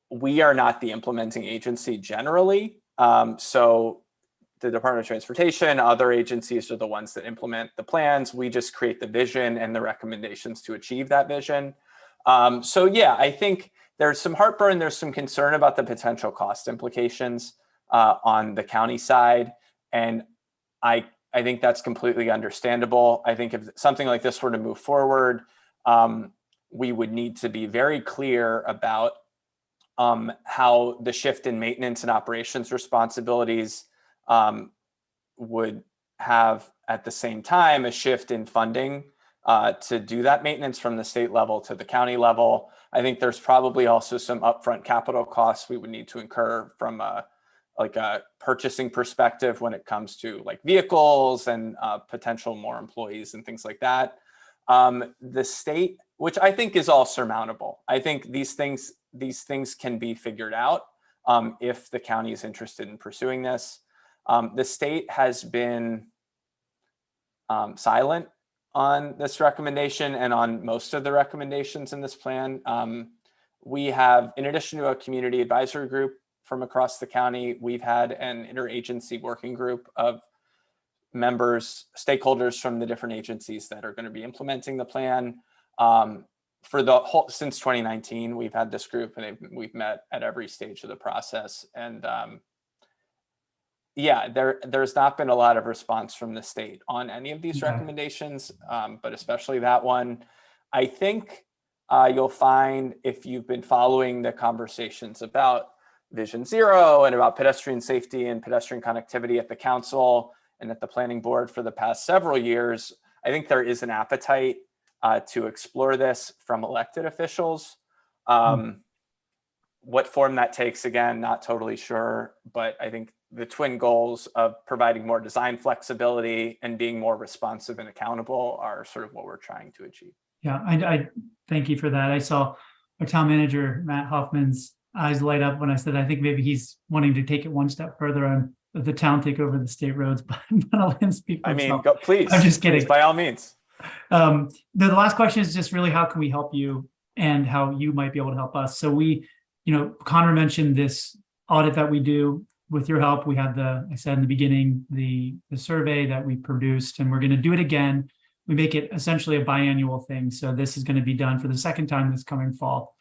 we are not the implementing agency generally. So the Department of Transportation, other agencies are the ones that implement the plans. We just create the vision and the recommendations to achieve that vision. So yeah, I think there's some heartburn, there's some concern about the potential cost implications on the county side. And I think that's completely understandable. I think if something like this were to move forward, we would need to be very clear about how the shift in maintenance and operations responsibilities would have at the same time a shift in funding to do that maintenance from the state level to the county level. I think there's probably also some upfront capital costs we would need to incur from a purchasing perspective when it comes to like vehicles and potential more employees and things like that. The state, which I think is all surmountable. I think these things can be figured out if the county is interested in pursuing this. The state has been silent on this recommendation and on most of the recommendations in this plan. We have, in addition to a community advisory group from across the county, we've had an interagency working group of members, stakeholders from the different agencies that are going to be implementing the plan. For the whole, since 2019, we've had this group and we've met at every stage of the process. And yeah, there's not been a lot of response from the state on any of these recommendations, but especially that one. I think you'll find, if you've been following the conversations about Vision Zero and about pedestrian safety and pedestrian connectivity at the council and at the planning board for the past several years, I think there is an appetite to explore this from elected officials. What form that takes, again, not totally sure, but I think the twin goals of providing more design flexibility and being more responsive and accountable are sort of what we're trying to achieve. Yeah, I thank you for that. I saw our town manager, Matt Hoffman's eyes light up when I said, I think maybe he's wanting to take it one step further and the town take over the state roads, but I'll let him speak for I mean, himself. please. I'm just kidding. Please, by all means. The last question is just really how can we help you and how you might be able to help us. So we, Connor mentioned this audit that we do. With your help, we had I said in the beginning, the survey that we produced, and we're going to do it again. We make it essentially a biannual thing. So this is going to be done for the second time this coming fall.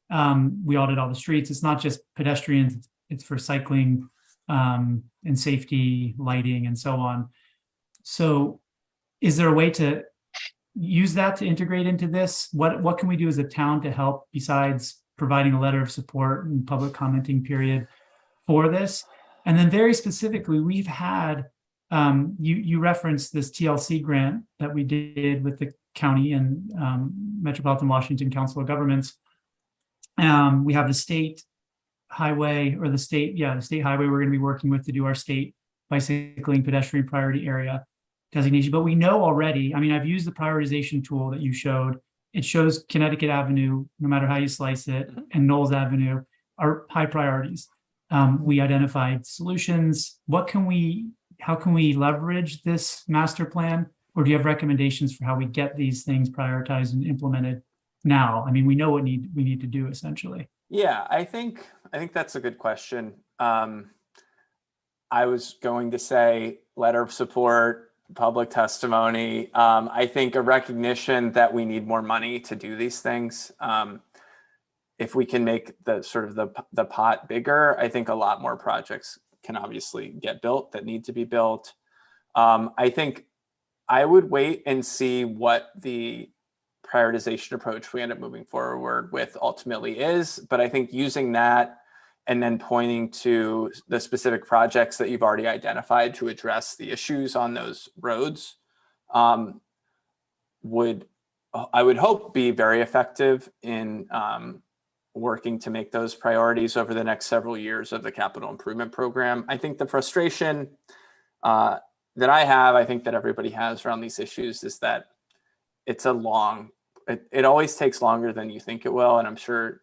We audit all the streets. It's not just pedestrians, it's for cycling and safety, lighting, and so on. So is there a way to use that to integrate into this? What can we do as a town to help besides providing a letter of support and public commenting period for this? And then very specifically, we've had, you referenced this TLC grant that we did with the county and Metropolitan Washington Council of Governments. We have the state highway or the state highway we're going to be working with to do our state bicycling pedestrian priority area designation. But we know already, I mean, I've used the prioritization tool that you showed. It shows Connecticut Avenue, no matter how you slice it, and Knowles Avenue are high priorities. We identified solutions. How can we leverage this master plan? Or do you have recommendations for how we get these things prioritized and implemented now? I mean, we know what we need to do essentially. Yeah, I think that's a good question. I was going to say letter of support, public testimony. I think a recognition that we need more money to do these things. If we can make the pot bigger, I think a lot more projects can obviously get built that need to be built. I think I would wait and see what the prioritization approach we end up moving forward with ultimately is. But I think using that and then pointing to the specific projects that you've already identified to address the issues on those roads would hope be very effective in working to make those priorities over the next several years of the capital improvement program. I think the frustration that I have, I think that everybody has around these issues is that it's it always takes longer than you think it will. And I'm sure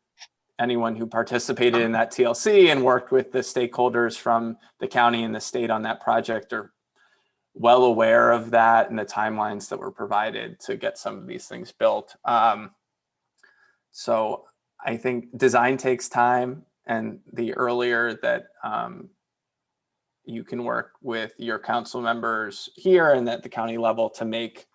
anyone who participated in that TLC and worked with the stakeholders from the county and the state on that project are well aware of that and the timelines that were provided to get some of these things built. So I think design takes time, and the earlier that you can work with your council members here and at the county level to make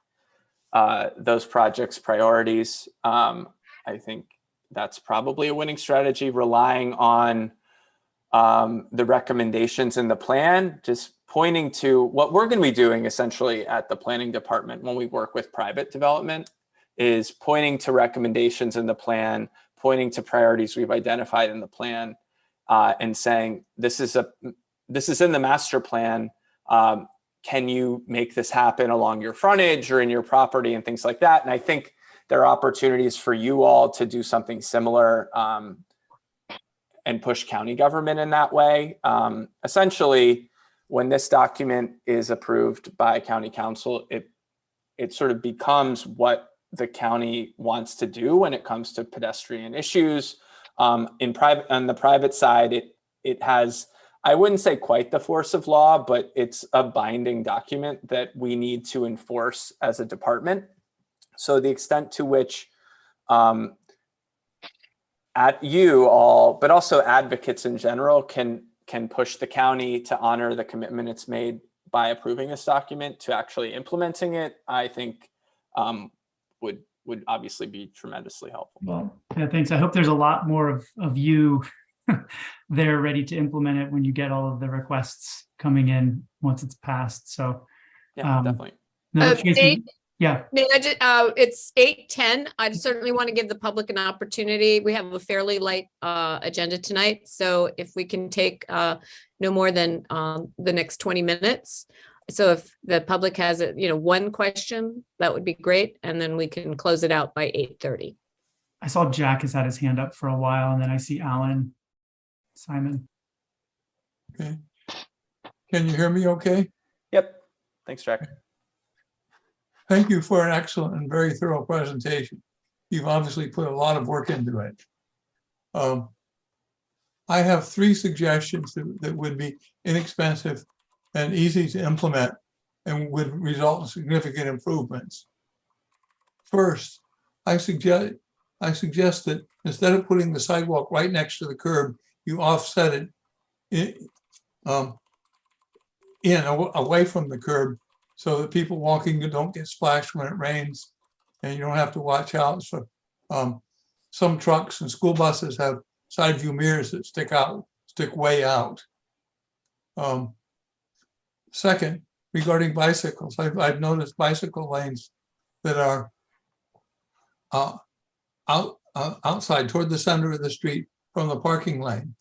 those projects priorities, I think that's probably a winning strategy. Relying on the recommendations in the plan, just pointing to what we're going to be doing essentially at the planning department when we work with private development, is pointing to recommendations in the plan, pointing to priorities we've identified in the plan, and saying, this is in the master plan. Can you make this happen along your frontage or in your property and things like that? And I think there are opportunities for you all to do something similar and push county government in that way. Essentially, when this document is approved by county council, it sort of becomes what the county wants to do when it comes to pedestrian issues. On the private side, it has, I wouldn't say quite the force of law, but it's a binding document that we need to enforce as a department. So the extent to which you all, but also advocates in general, can push the county to honor the commitment it's made by approving this document to actually implementing it, I think would obviously be tremendously helpful. Well, yeah, thanks. I hope there's a lot more of you there ready to implement it when you get all of the requests coming in once it's passed. So yeah, definitely. Yeah. May I just, it's 8:10. I certainly want to give the public an opportunity. We have a fairly light agenda tonight. So if we can take no more than the next 20 minutes. So if the public has one question, that would be great. And then we can close it out by 8:30. I saw Jack has had his hand up for a while, and then I see Alan, Simon. Okay. Can you hear me okay? Yep. Thanks, Jack. Thank you for an excellent and very thorough presentation. You've obviously put a lot of work into it. I have 3 suggestions that would be inexpensive and easy to implement and would result in significant improvements. First, I suggest that instead of putting the sidewalk right next to the curb, you offset it away from the curb so that people walking don't get splashed when it rains, and you don't have to watch out. So some trucks and school buses have side view mirrors that stick way out. Second, regarding bicycles, I've noticed bicycle lanes that are outside toward the center of the street from the parking lane.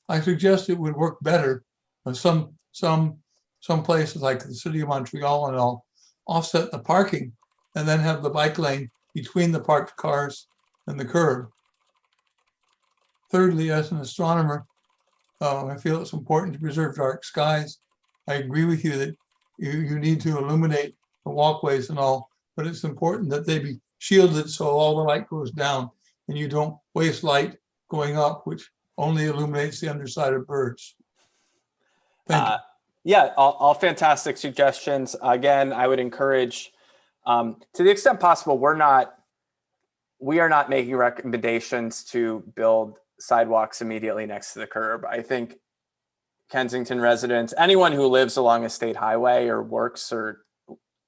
I suggest it would work better with some places like the city of Montreal and all, offset the parking and then have the bike lane between the parked cars and the curb. Thirdly, as an astronomer, I feel it's important to preserve dark skies. I agree with you that you need to illuminate the walkways and all, but it's important that they be shielded so all the light goes down and you don't waste light going up, which only illuminates the underside of birds. Thank you. Yeah, all fantastic suggestions. Again, I would encourage, to the extent possible, we are not making recommendations to build sidewalks immediately next to the curb. I think Kensington residents, anyone who lives along a state highway or works or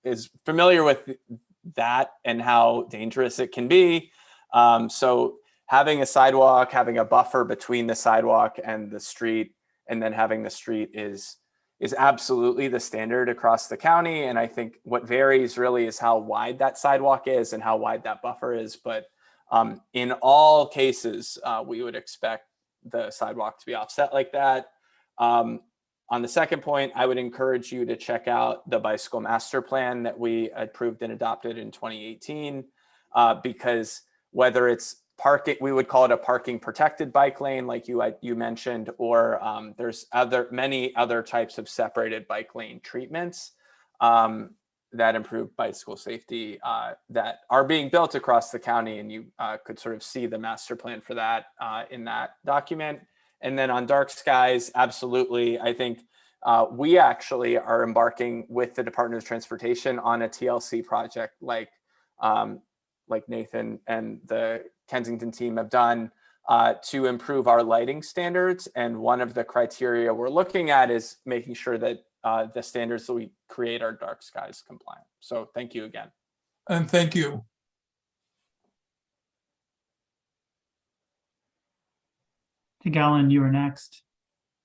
is familiar with that and how dangerous it can be. So having a sidewalk, having a buffer between the sidewalk and the street, and then having the street is absolutely the standard across the county. And I think what varies really is how wide that sidewalk is and how wide that buffer is. But in all cases, we would expect the sidewalk to be offset like that. On the second point, I would encourage you to check out the bicycle master plan that we approved and adopted in 2018, because whether it's parking, we would call it a parking protected bike lane, like you mentioned, or there's many other types of separated bike lane treatments that improve bicycle safety that are being built across the county, and you could sort of see the master plan for that in that document. And then on dark skies, absolutely, I think we actually are embarking with the Department of Transportation on a TLC project like Nathan and the Kensington team have done to improve our lighting standards. And one of the criteria we're looking at is making sure that the standards that we create are dark skies compliant. So thank you again. And thank you. I think Alan, you were next.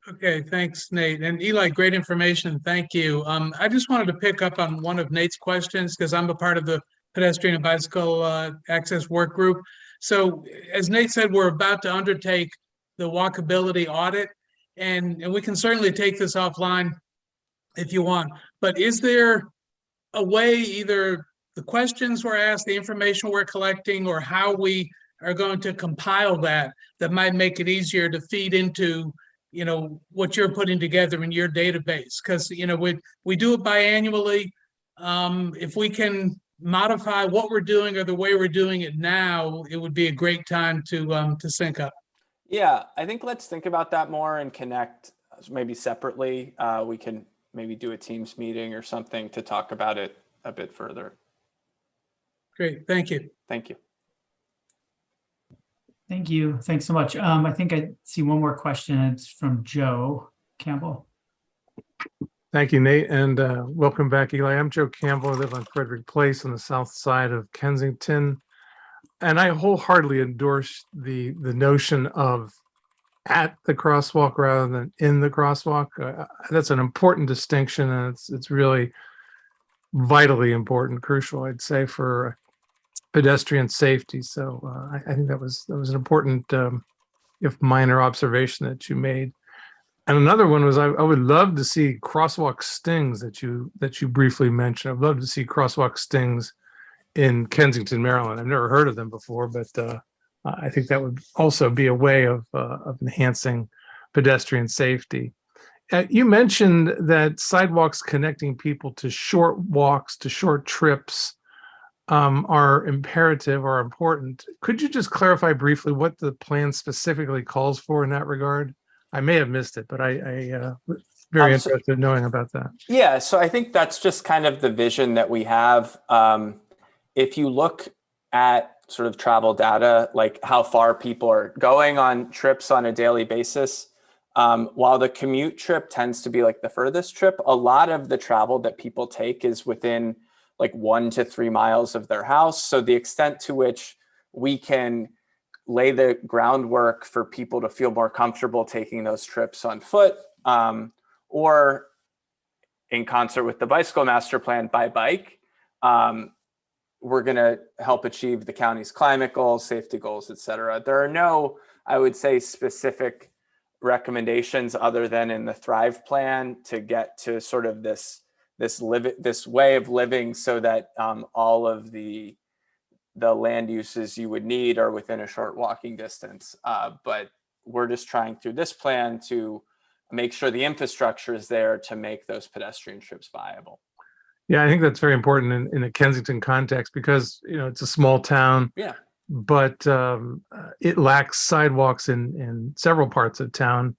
Okay, thanks, Nate. And Eli, great information. Thank you. I just wanted to pick up on one of Nate's questions because I'm a part of the pedestrian and bicycle access work group. So as Nate said, we're about to undertake the walkability audit, and we can certainly take this offline if you want. But is there a way, either the questions we're asked, the information we're collecting, or how we are going to compile that might make it easier to feed into, you know, what you're putting together in your database? Because, you know, we do it biannually. If we can modify what we're doing or the way we're doing it now, it would be a great time to sync up. Yeah, I think let's think about that more and connect maybe separately. We can maybe do a Teams meeting or something to talk about it a bit further. Great, thank you. Thank you. Thank you. Thanks so much. I think I see one more question. It's from Joe Campbell. Thank you, Nate, and welcome back, Eli. I'm Joe Campbell. I live on Frederick Place on the south side of Kensington, and I wholeheartedly endorse the notion of at the crosswalk rather than in the crosswalk. That's an important distinction, and it's really vitally important, crucial, I'd say, for pedestrian safety. So I think that was an important, if minor, observation that you made. And another one was I would love to see crosswalk stings that you briefly mentioned. I'd love to see crosswalk stings in Kensington, Maryland. I've never heard of them before, but I think that would also be a way of enhancing pedestrian safety. You mentioned that sidewalks connecting people to short walks, to short trips are imperative or important. Could you just clarify briefly what the plan specifically calls for in that regard? I may have missed it, but I very interested in knowing about that. Yeah, so I think that's just kind of the vision that we have. If you look at sort of travel data, like how far people are going on trips on a daily basis, while the commute trip tends to be like the furthest trip, a lot of the travel that people take is within like 1 to 3 miles of their house. So the extent to which we can lay the groundwork for people to feel more comfortable taking those trips on foot, or in concert with the bicycle master plan by bike, we're going to help achieve the county's climate goals, safety goals, et cetera. There are no, I would say, specific recommendations other than in the Thrive plan to get to sort of this way of living so that all of the land uses you would need are within a short walking distance. But we're just trying through this plan to make sure the infrastructure is there to make those pedestrian trips viable. Yeah, I think that's very important in the Kensington context because, you know, it's a small town. Yeah. But it lacks sidewalks in several parts of town,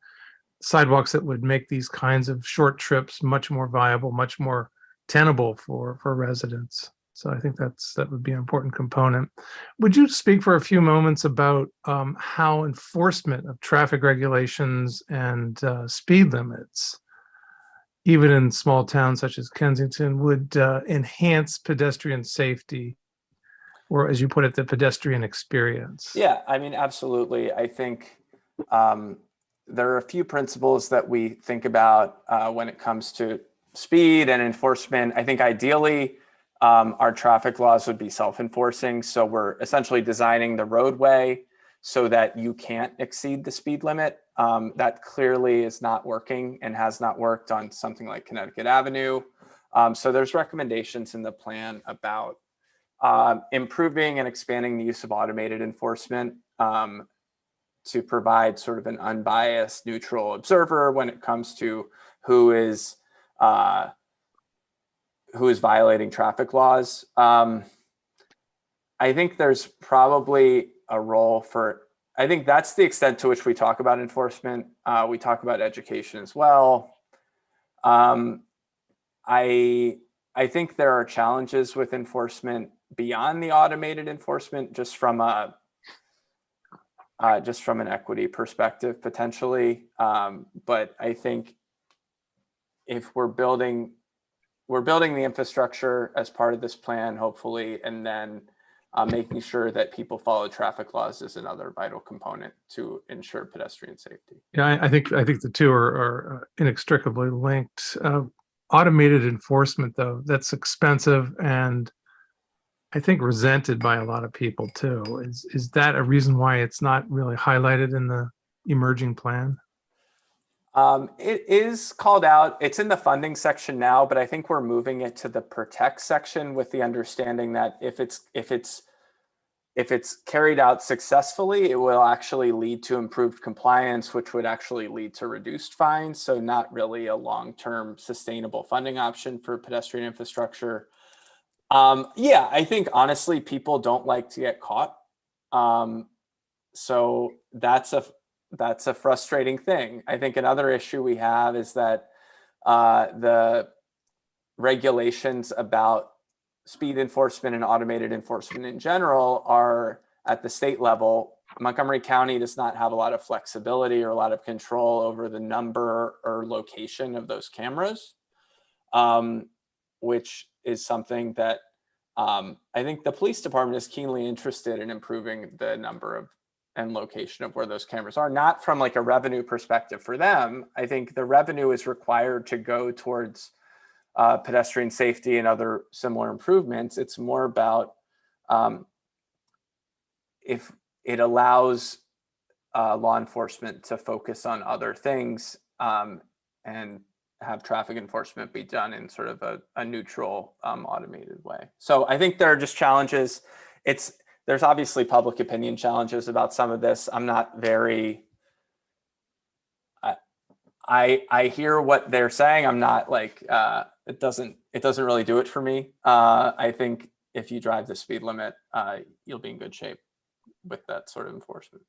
sidewalks that would make these kinds of short trips much more viable, much more tenable for residents. So I think that would be an important component. Would you speak for a few moments about how enforcement of traffic regulations and speed limits, even in small towns such as Kensington, would enhance pedestrian safety, or as you put it, the pedestrian experience? Yeah, I mean, absolutely. I think there are a few principles that we think about when it comes to speed and enforcement. I think ideally, our traffic laws would be self-enforcing. So we're essentially designing the roadway so that you can't exceed the speed limit. That clearly is not working and has not worked on something like Connecticut Avenue. So there's recommendations in the plan about improving and expanding the use of automated enforcement to provide sort of an unbiased, neutral observer when it comes to who is violating traffic laws. I think there's probably a role for, I think that's the extent to which we talk about enforcement. We talk about education as well. I think there are challenges with enforcement beyond the automated enforcement, just from an equity perspective, potentially. But I think if we're building the infrastructure as part of this plan, hopefully, and then making sure that people follow traffic laws is another vital component to ensure pedestrian safety. Yeah, I think the two are inextricably linked. Automated enforcement, though, that's expensive and I think resented by a lot of people too. Is that a reason why it's not really highlighted in the emerging plan? It is called out. It's in the funding section now, but I think we're moving it to the protect section with the understanding that if it's carried out successfully, it will actually lead to improved compliance, which would actually lead to reduced fines. So not really a long-term sustainable funding option for pedestrian infrastructure. Yeah, I think honestly, people don't like to get caught. So that's a frustrating thing. I think another issue we have is that the regulations about speed enforcement and automated enforcement in general are at the state level. Montgomery County does not have a lot of flexibility or a lot of control over the number or location of those cameras, which is something that I think the police department is keenly interested in improving the number of and location of where those cameras are, not from like a revenue perspective for them. I think the revenue is required to go towards pedestrian safety and other similar improvements. It's more about if it allows law enforcement to focus on other things and have traffic enforcement be done in sort of a neutral, automated way. So I think there are just challenges. There's obviously public opinion challenges about some of this. I'm not very, I hear what they're saying. I'm not like, it doesn't really do it for me. I think if you drive the speed limit, you'll be in good shape with that sort of enforcement.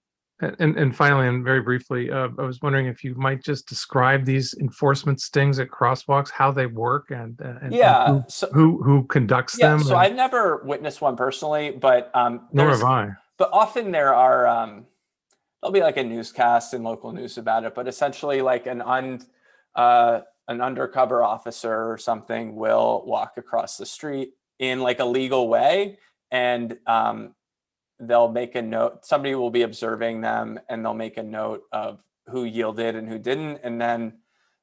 And finally, and very briefly, I was wondering if you might just describe these enforcement stings at crosswalks, how they work, and Yeah, who conducts yeah. them. So I've never witnessed one personally, but Nor have I. But often there are there'll be like a newscast in local news about it. But essentially, like an undercover officer or something will walk across the street in like a legal way, and they'll make a note. Somebody will be observing them, and they'll make a note of who yielded and who didn't, and then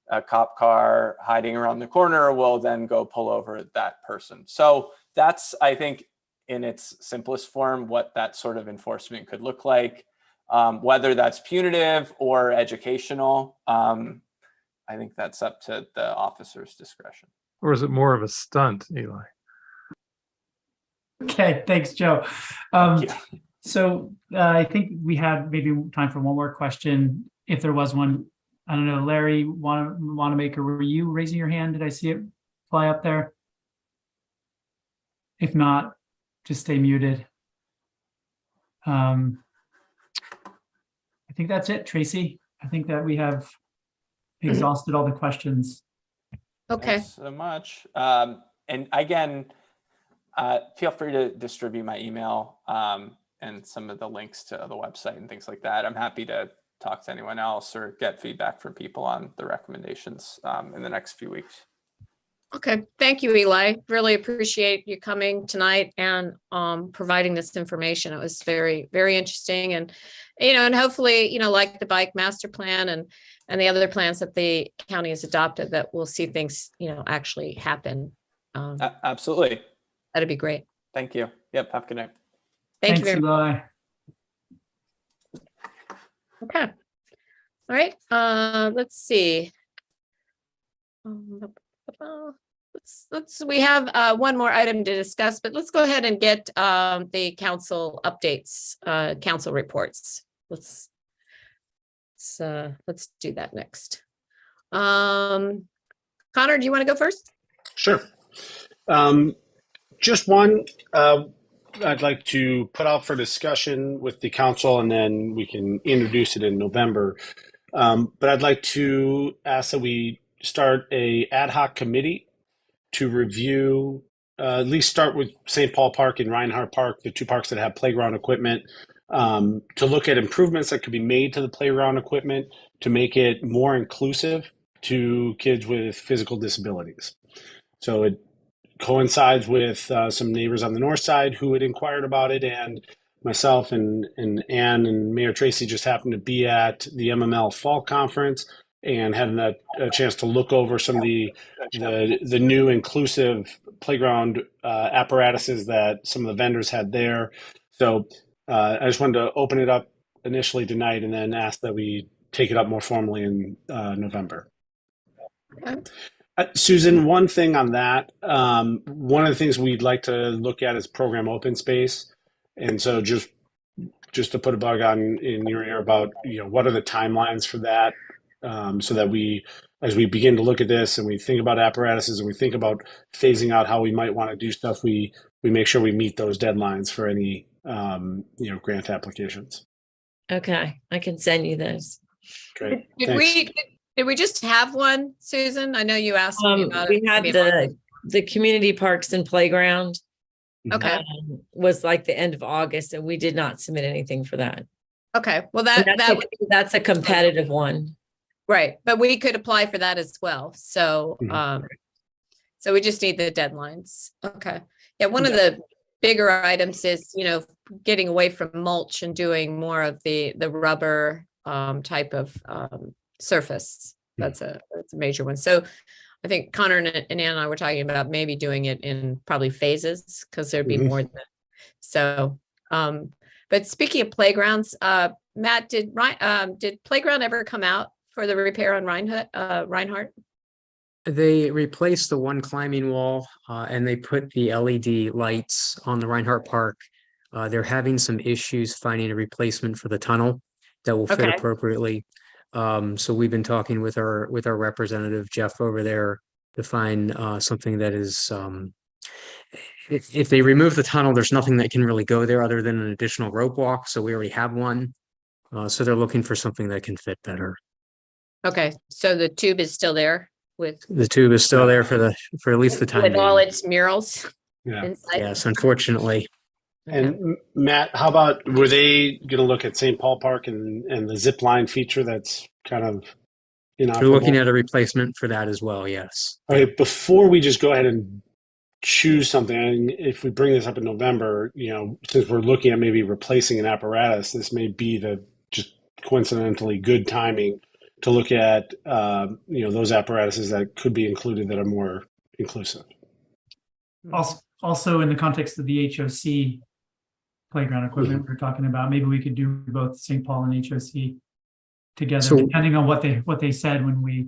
a cop car hiding around the corner will then go pull over that person. So that's, I think, in its simplest form, what that sort of enforcement could look like, whether that's punitive or educational. I think that's up to the officer's discretion. Or is it more of a stunt, Eli? Okay, thanks, Joe. So I think we had maybe time for one more question, if there was one. I don't know, Larry Wanamaker, were you raising your hand? Did I see it fly up there? If not, just stay muted. I think that's it, Tracy. I think that we have exhausted all the questions. Okay. Thanks so much. And again, feel free to distribute my email and some of the links to the website and things like that. I'm happy to talk to anyone else or get feedback from people on the recommendations in the next few weeks. Okay, thank you, Eli. Really appreciate you coming tonight and providing this information. It was very, very interesting, and and hopefully, like the bike master plan and the other plans that the county has adopted, that we'll see things, actually happen. Absolutely. That'd be great. Thank you. Yep. Have a good night. Thank you Thanks, very much. Eli. Okay. All right. Let's see. We have one more item to discuss, but let's go ahead and get the council updates, council reports. Let's do that next. Connor, do you want to go first? Sure. Just one I'd like to put out for discussion with the council, and then we can introduce it in November. But I'd like to ask that we start a ad hoc committee to review, at least start with St. Paul Park and Reinhardt Park, the two parks that have playground equipment, to look at improvements that could be made to the playground equipment to make it more inclusive to kids with physical disabilities. So it coincides with some neighbors on the north side who had inquired about it, and myself and Ann and Mayor Tracy just happened to be at the MML Fall Conference and had a chance to look over some of the new inclusive playground apparatuses that some of the vendors had there. So I just wanted to open it up initially tonight and then ask that we take it up more formally in November. Okay. Susan, one thing on that, one of the things we'd like to look at is program open space. And so just to put a bug in your ear about, what are the timelines for that, so that we, as we begin to look at this and we think about apparatuses and we think about phasing out how we might want to do stuff, we make sure we meet those deadlines for any, grant applications. Okay, I can send you those. Great. Did we just have one, Susan? I know you asked me about it. We had the community parks and playground. Okay. Was like the end of August, and we did not submit anything for that. Okay. Well, that's a competitive one. Right. But we could apply for that as well. So, so we just need the deadlines. Okay. Yeah. One of the bigger items is, getting away from mulch and doing more of the rubber type of surface. That's a major one. So I think Connor and Ann and I were talking about maybe doing it in probably phases, because there'd be more than so. But speaking of playgrounds, Matt, did playground ever come out for the repair on Reinhardt? They replaced the one climbing wall and they put the LED lights on the Reinhardt Park. They're having some issues finding a replacement for the tunnel that will fit appropriately. So we've been talking with our representative Jeff over there to find something that is if they remove the tunnel, there's nothing that can really go there other than an additional rope walk. So we already have one. So they're looking for something that can fit better. Okay, so the tube is still there with The tube is still there for at least the time with all being. its murals Yeah. inside? Yes, unfortunately. Okay. And Matt, how about, were they going to look at St. Paul Park and the zip line feature that's kind of inoperable? We're looking at a replacement for that as well, yes. All right, before we just go ahead and choose something, and if we bring this up in November, since we're looking at maybe replacing an apparatus, this may be the just coincidentally good timing to look at, those apparatuses that could be included that are more inclusive. Also in the context of the HOC playground equipment we're talking about, maybe we could do both St. Paul and HOC together, So- depending on what they said when we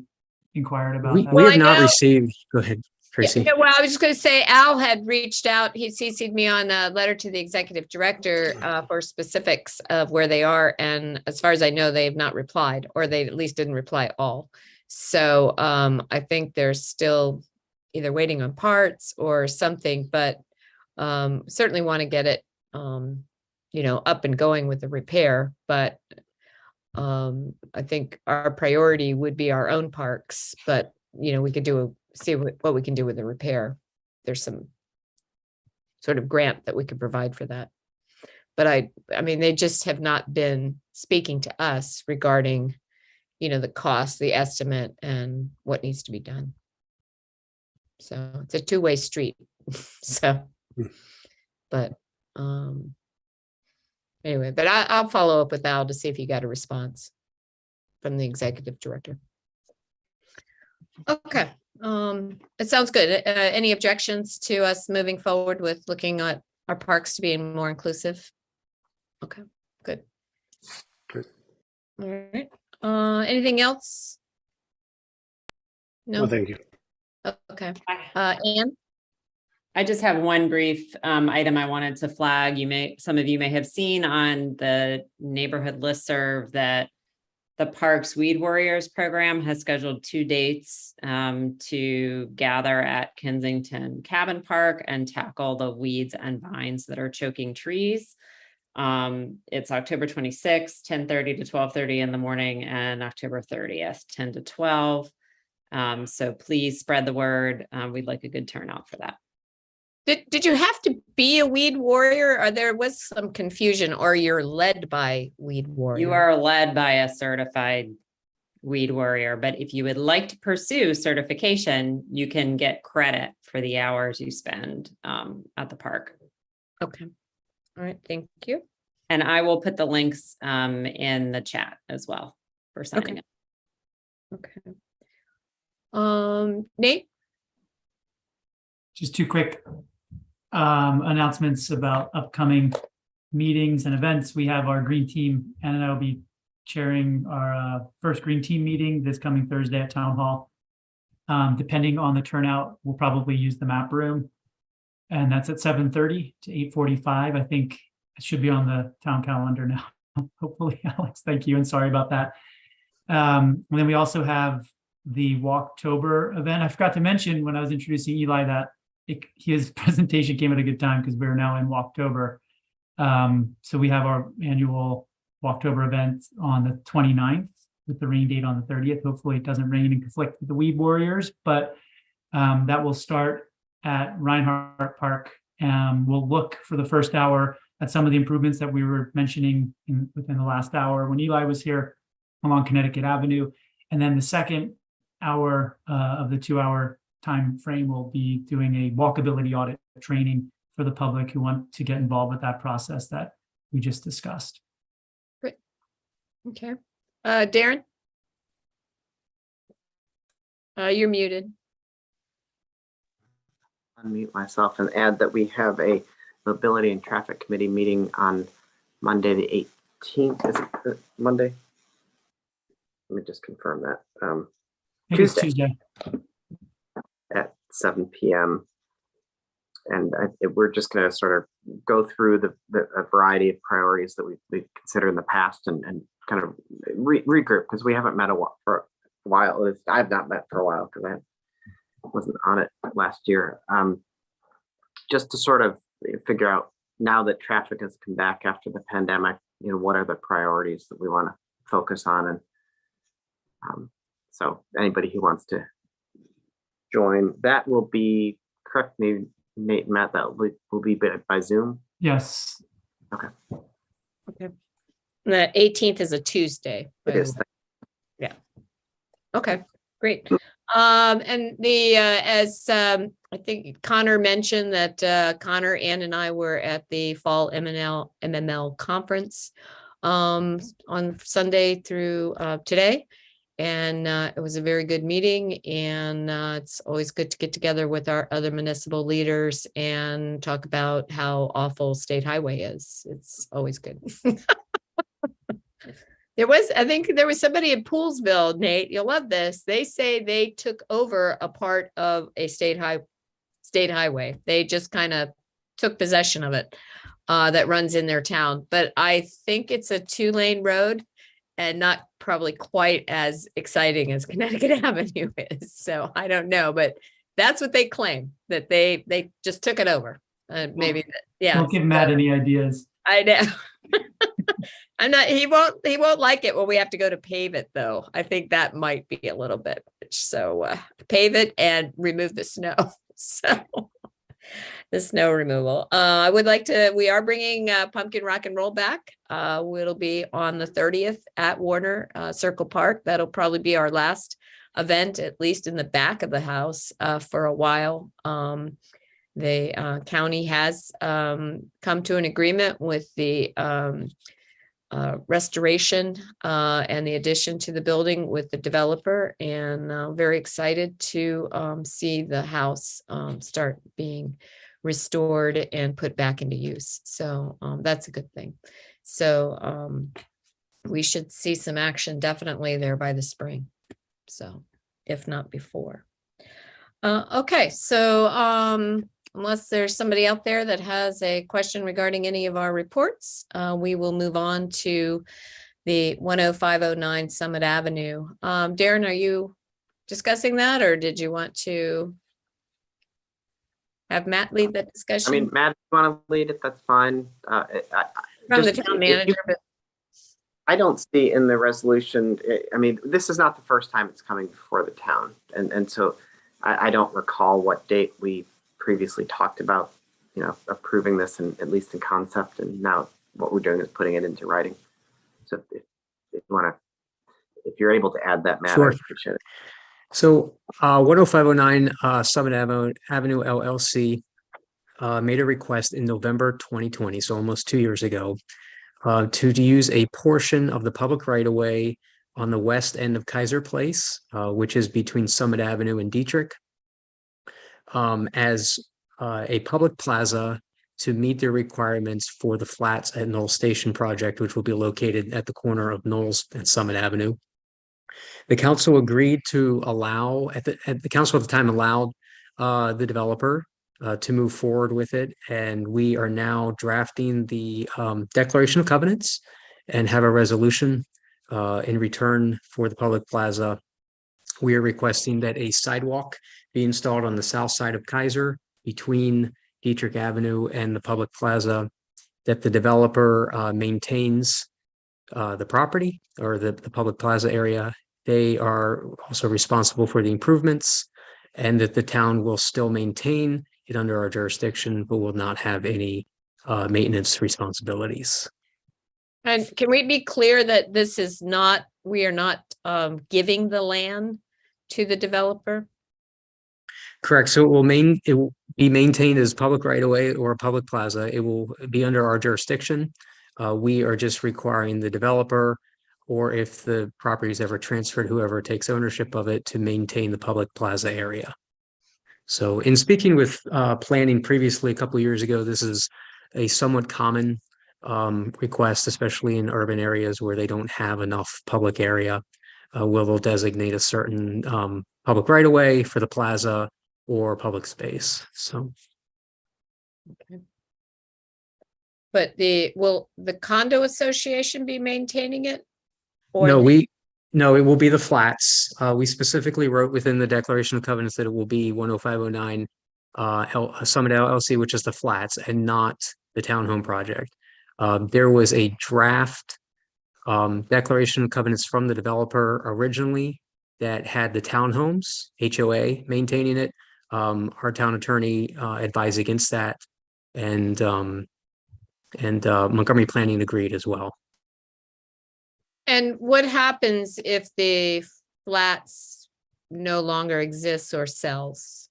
inquired about We that. have Well, I not know- received, go ahead, Tracy. Yeah, well, I was just going to say Al had reached out. He CC'd me on a letter to the executive director for specifics of where they are. And as far as I know, they have not replied, or they at least didn't reply all. So I think they're still either waiting on parts or something, but certainly want to get it, up and going with the repair. But I think our priority would be our own parks, but we could see what we can do with the repair. There's some sort of grant that we could provide for that. But I mean, they just have not been speaking to us regarding, the cost, the estimate, and what needs to be done. So it's a two-way street. So, but anyway, but I'll follow up with Al to see if he got a response from the executive director. Okay, it sounds good. Any objections to us moving forward with looking at our parks to be more inclusive? Okay, good. Good. All right. Anything else? No, thank you. Okay. Anne? I just have one brief item I wanted to flag. Some of you may have seen on the neighborhood listserv that the Parks Weed Warriors program has scheduled 2 dates to gather at Kensington Cabin Park and tackle the weeds and vines that are choking trees. It's October 26th, 10:30 to 12:30 in the morning, and October 30th, 10 to 12. So please spread the word. We'd like a good turnout for that. Did you have to be a weed warrior, or there was some confusion, or you're led by weed warrior? You are led by a certified weed warrior, but if you would like to pursue certification, you can get credit for the hours you spend at the park. Okay. All right. Thank you. And I will put the links in the chat as well for signing up. Okay. Nate? Just two quick announcements about upcoming meetings and events. We have our green team, and I will be chairing our first green team meeting this coming Thursday at Town Hall. Depending on the turnout, we'll probably use the map room, and that's at 7:30 to 8:45. I think it should be on the town calendar now. Hopefully, Alex, thank you, and sorry about that. And then we also have the Walktober event. I forgot to mention when I was introducing Eli that his presentation came at a good time because we're now in Walktober. So we have our annual Walktober event on the 29th with the rain date on the 30th. Hopefully it doesn't rain and conflict with the Weed Warriors, but that will start at Reinhardt Park. We'll look for the first hour at some of the improvements that we were mentioning within the last hour when Eli was here along Connecticut Avenue. And then the second hour of the 2-hour time frame will be doing a walkability audit training for the public who want to get involved with that process that we just discussed. Great. Okay. Darren? You're muted. Unmute myself and add that we have a mobility and traffic committee meeting on Monday the 18th. Is it Monday? Let me just confirm that. Tuesday at 7 p.m. And we're just going to sort of go through a variety of priorities that we considered in the past and kind of regroup, because we haven't met for a while. I've not met for a while because I wasn't on it last year. Just to sort of figure out, now that traffic has come back after the pandemic, what are the priorities that we want to focus on? And so anybody who wants to join, that will be, correct me, Nate and Matt, that will be by Zoom. Yes. Okay. Okay. The 18th is a Tuesday. It is. Yeah. Okay, great. And the as I think Connor mentioned that Connor, Ann, and I were at the fall MML conference on Sunday through today. And it was a very good meeting, and it's always good to get together with our other municipal leaders and talk about how awful State Highway is. It's always good. I think there was somebody in Poolsville, Nate, you'll love this. They say they took over a part of a state highway. They just kind of took possession of it that runs in their town. But I think it's a 2-lane road and not probably quite as exciting as Connecticut Avenue is. So I don't know, but that's what they claim, that they just took it over. Maybe, yeah. Don't give Matt any ideas. I know. He won't like it when we have to go to pave it, though. I think that might be a little bit. So pave it and remove the snow. So the snow removal. We are bringing Pumpkin Rock and Roll back. It'll be on the 30th at Warner Circle Park. That'll probably be our last event, at least in the back of the house for a while. The county has come to an agreement with the restoration and the addition to the building with the developer, and very excited to see the house start being restored and put back into use. So that's a good thing. So we should see some action definitely there by the spring. So if not before. Okay, so unless there's somebody out there that has a question regarding any of our reports, we will move on to the 10509 Summit Avenue. Darren, are you discussing that, or did you want to have Matt lead the discussion? I mean, Matt, if you want to lead it, that's fine. From the town manager, but I don't see in the resolution, I mean, this is not the first time it's coming before the town. And so I don't recall what date we previously talked about, approving this, and at least in concept. And now what we're doing is putting it into writing. So if you want to, if you're able to add that, Matt, Sure. I appreciate it. So 10509 Summit Avenue LLC made a request in November 2020, so almost 2 years ago, to use a portion of the public right-of-way on the west end of Kaiser Place, which is between Summit Avenue and Dietrich, as a public plaza to meet their requirements for the flats at Knoll Station project, which will be located at the corner of Knowles and Summit Avenue. The council agreed to allow, the council at the time allowed the developer to move forward with it. And we are now drafting the declaration of covenants and have a resolution in return for the public plaza. We are requesting that a sidewalk be installed on the south side of Kaiser between Dietrich Avenue and the public plaza, that the developer maintains the property or the public plaza area. They are also responsible for the improvements, and that the town will still maintain it under our jurisdiction, but will not have any maintenance responsibilities. and can we be clear that this is not, we are not giving the land to the developer? Correct. So it will be maintained as public right of way or a public plaza. It will be under our jurisdiction. We are just requiring the developer, or if the property is ever transferred, whoever takes ownership of it, to maintain the public plaza area. So in speaking with planning previously a couple of years ago, this is a somewhat common request, especially in urban areas where they don't have enough public area, where they'll designate a certain public right of way for the plaza or public space. So, Okay. But will the condo association be maintaining it? Or No, no, it will be the flats. We specifically wrote within the Declaration of Covenants that it will be 10509 Summit LLC, which is the flats, and not the townhome project. There was a draft Declaration of Covenants from the developer originally that had the townhomes, HOA maintaining it. Our town attorney advised against that, and Montgomery Planning agreed as well. And what happens if the flats no longer exists or sells?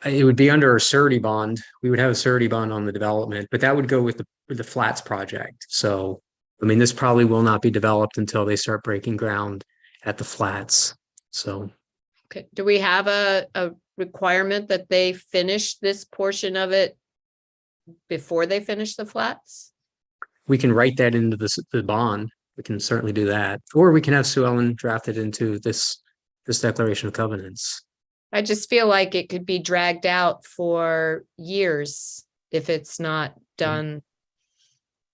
It would be under a surety bond. We would have a surety bond on the development, but that would go with the flats project. So, I mean, this probably will not be developed until they start breaking ground at the flats. So, Okay, do we have a requirement that they finish this portion of it before they finish the flats? we can write that into the bond. We can certainly do that, or we can have Sue Ellen draft it into this Declaration of Covenants. I just feel like it could be dragged out for years if it's not done.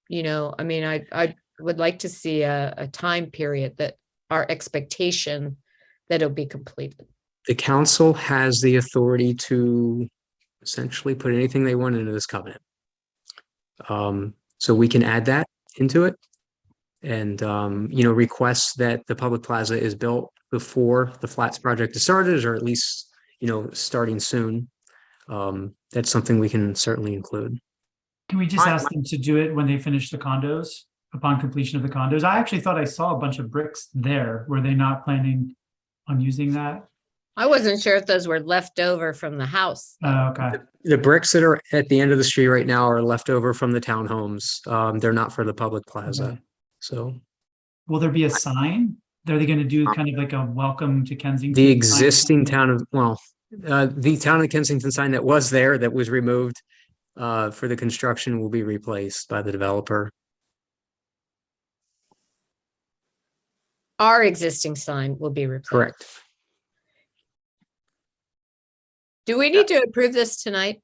You know, I mean, I would like to see a time period that our expectation that it'll be completed. The council has the authority to essentially put anything they want into this covenant. So we can add that into it and, you know, request that the public plaza is built before the flats project is started, or at least, you know, starting soon. That's something we can certainly include. Can we just ask them to do it when they finish the condos, upon completion of the condos? I actually thought I saw a bunch of bricks there. Were they not planning on using that? I wasn't sure if those were left over from the house. Okay. The bricks that are at the end of the street right now are left over from the townhomes. They're not for the public plaza. Okay. So Will there be a sign? Are they going to do kind of like a welcome to Kensington? the sign? existing the town of Kensington sign that was there, that was removed for the construction, will be replaced by the developer. Our existing sign will be replaced. Correct. Do we need to approve this tonight?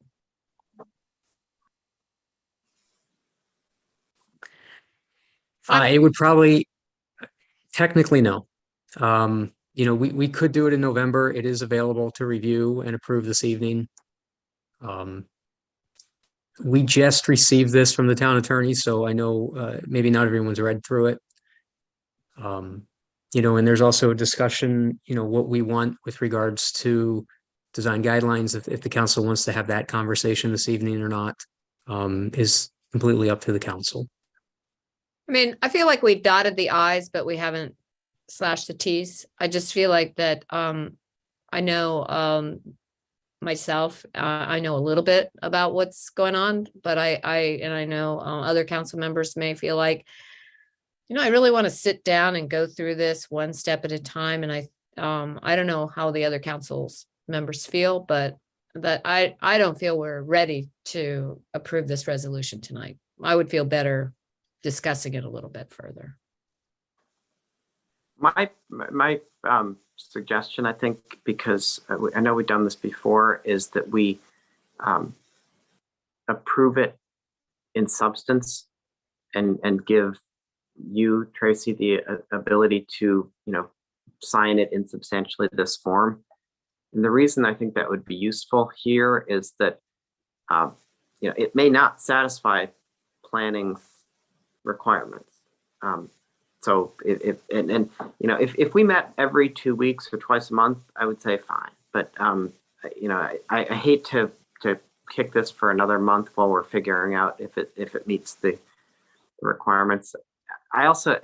It would probably, technically, no. You know, we could do it in November. It is available to review and approve this evening. We just received this from the town attorney, so I know maybe not everyone's read through it. You know, and there's also a discussion, you know, what we want with regards to design guidelines, if the council wants to have that conversation this evening or not, is completely up to the council. I mean, I feel like we dotted the i's, but we haven't slashed the t's. I just feel like that, I know, myself, I know a little bit about what's going on, but I know other council members may feel like, you know, I really want to sit down and go through this one step at a time. And I don't know how the other council's members feel, but that I don't feel we're ready to approve this resolution tonight. I would feel better discussing it a little bit further. My suggestion, I think, because I know we've done this before, is that we approve it in substance and give you, Tracy, the ability to, you know, sign it in substantially this form. And the reason I think that would be useful here is that, you know, it may not satisfy planning requirements. So if you know, if we met every 2 weeks or twice a month, I would say fine. But you know, I hate to kick this for another month while we're figuring out if it meets the requirements. I also,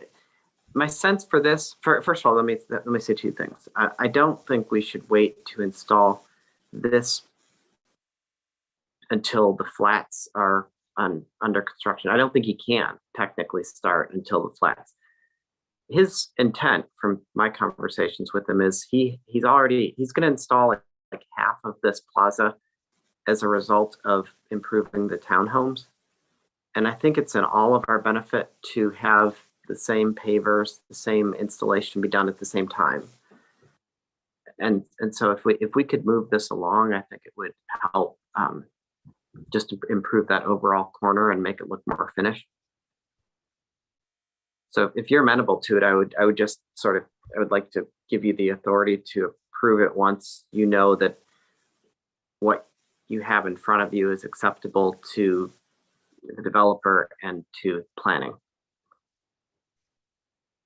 my sense for this, first of all, let me say two things. I don't think we should wait to install this until the flats are under construction. I don't think he can technically start until the flats. His intent, from my conversations with him, is he's going to install like half of this plaza as a result of improving the townhomes. And I think it's in all of our benefit to have the same pavers, the same installation be done at the same time. And so if we could move this along, I think it would help just to improve that overall corner and make it look more finished. So if you're amenable to it, I would just sort of, I would like to give you the authority to approve it once you know that what you have in front of you is acceptable to the developer and to planning.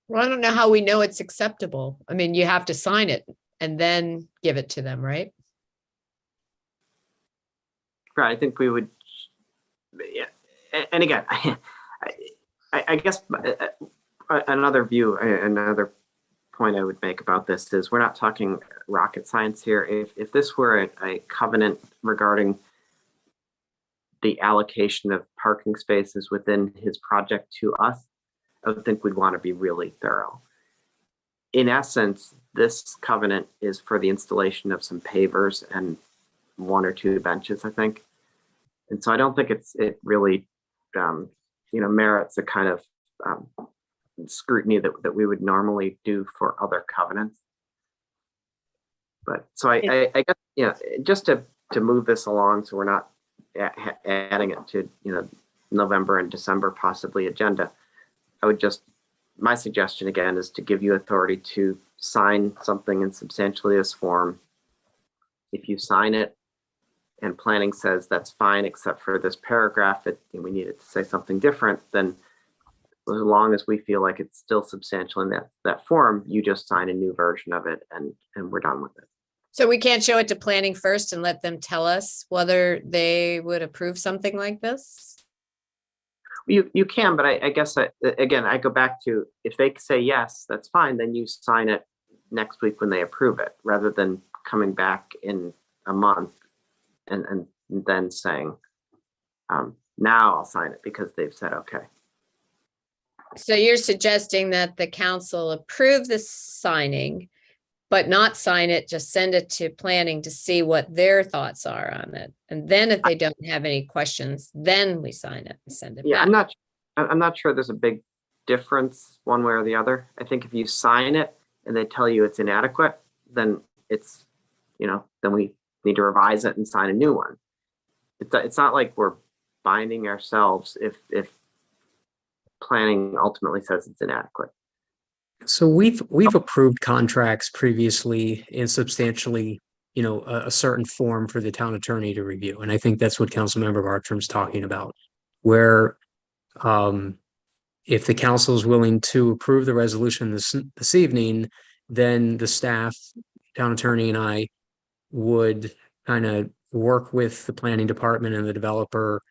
Well, I don't know how we know it's acceptable. I mean, you have to sign it and then give it to them, right? Right, I think we would, yeah. And again, I guess another point I would make about this is we're not talking rocket science here. If this were a covenant regarding the allocation of parking spaces within his project to us, I would think we'd want to be really thorough. In essence, this covenant is for the installation of some pavers and 1 or 2 benches, I think. And so I don't think it really merits the kind of scrutiny that we would normally do for other covenants. But so I guess, just to move this along so we're not adding it to November and December possibly agenda, I would just, my suggestion again is to give you authority to sign something in substantially this form. If you sign it and planning says that's fine except for this paragraph, we need it to say something different, then as long as we feel like it's still substantial in that form, you just sign a new version of it and we're done with it. So we can't show it to planning first and let them tell us whether they would approve something like this? You can, but I guess again, I go back to, if they say yes, that's fine, then you sign it next week when they approve it, rather than coming back in a month and then saying, now I'll sign it because they've said okay. So you're suggesting that the council approve the signing, but not sign it, just send it to planning to see what their thoughts are on it. And then if they don't have any questions, then we sign it and send it back. I'm not sure there's a big difference one way or the other. I think if you sign it and they tell you it's inadequate, then it's, then we need to revise it and sign a new one. It's not like we're binding ourselves if planning ultimately says it's inadequate. So we've approved contracts previously in substantially, a certain form for the town attorney to review. And I think that's what Councilmember Bartram's talking about, where if the council is willing to approve the resolution this evening, then the staff, town attorney and I would kind of work with the planning department and the developer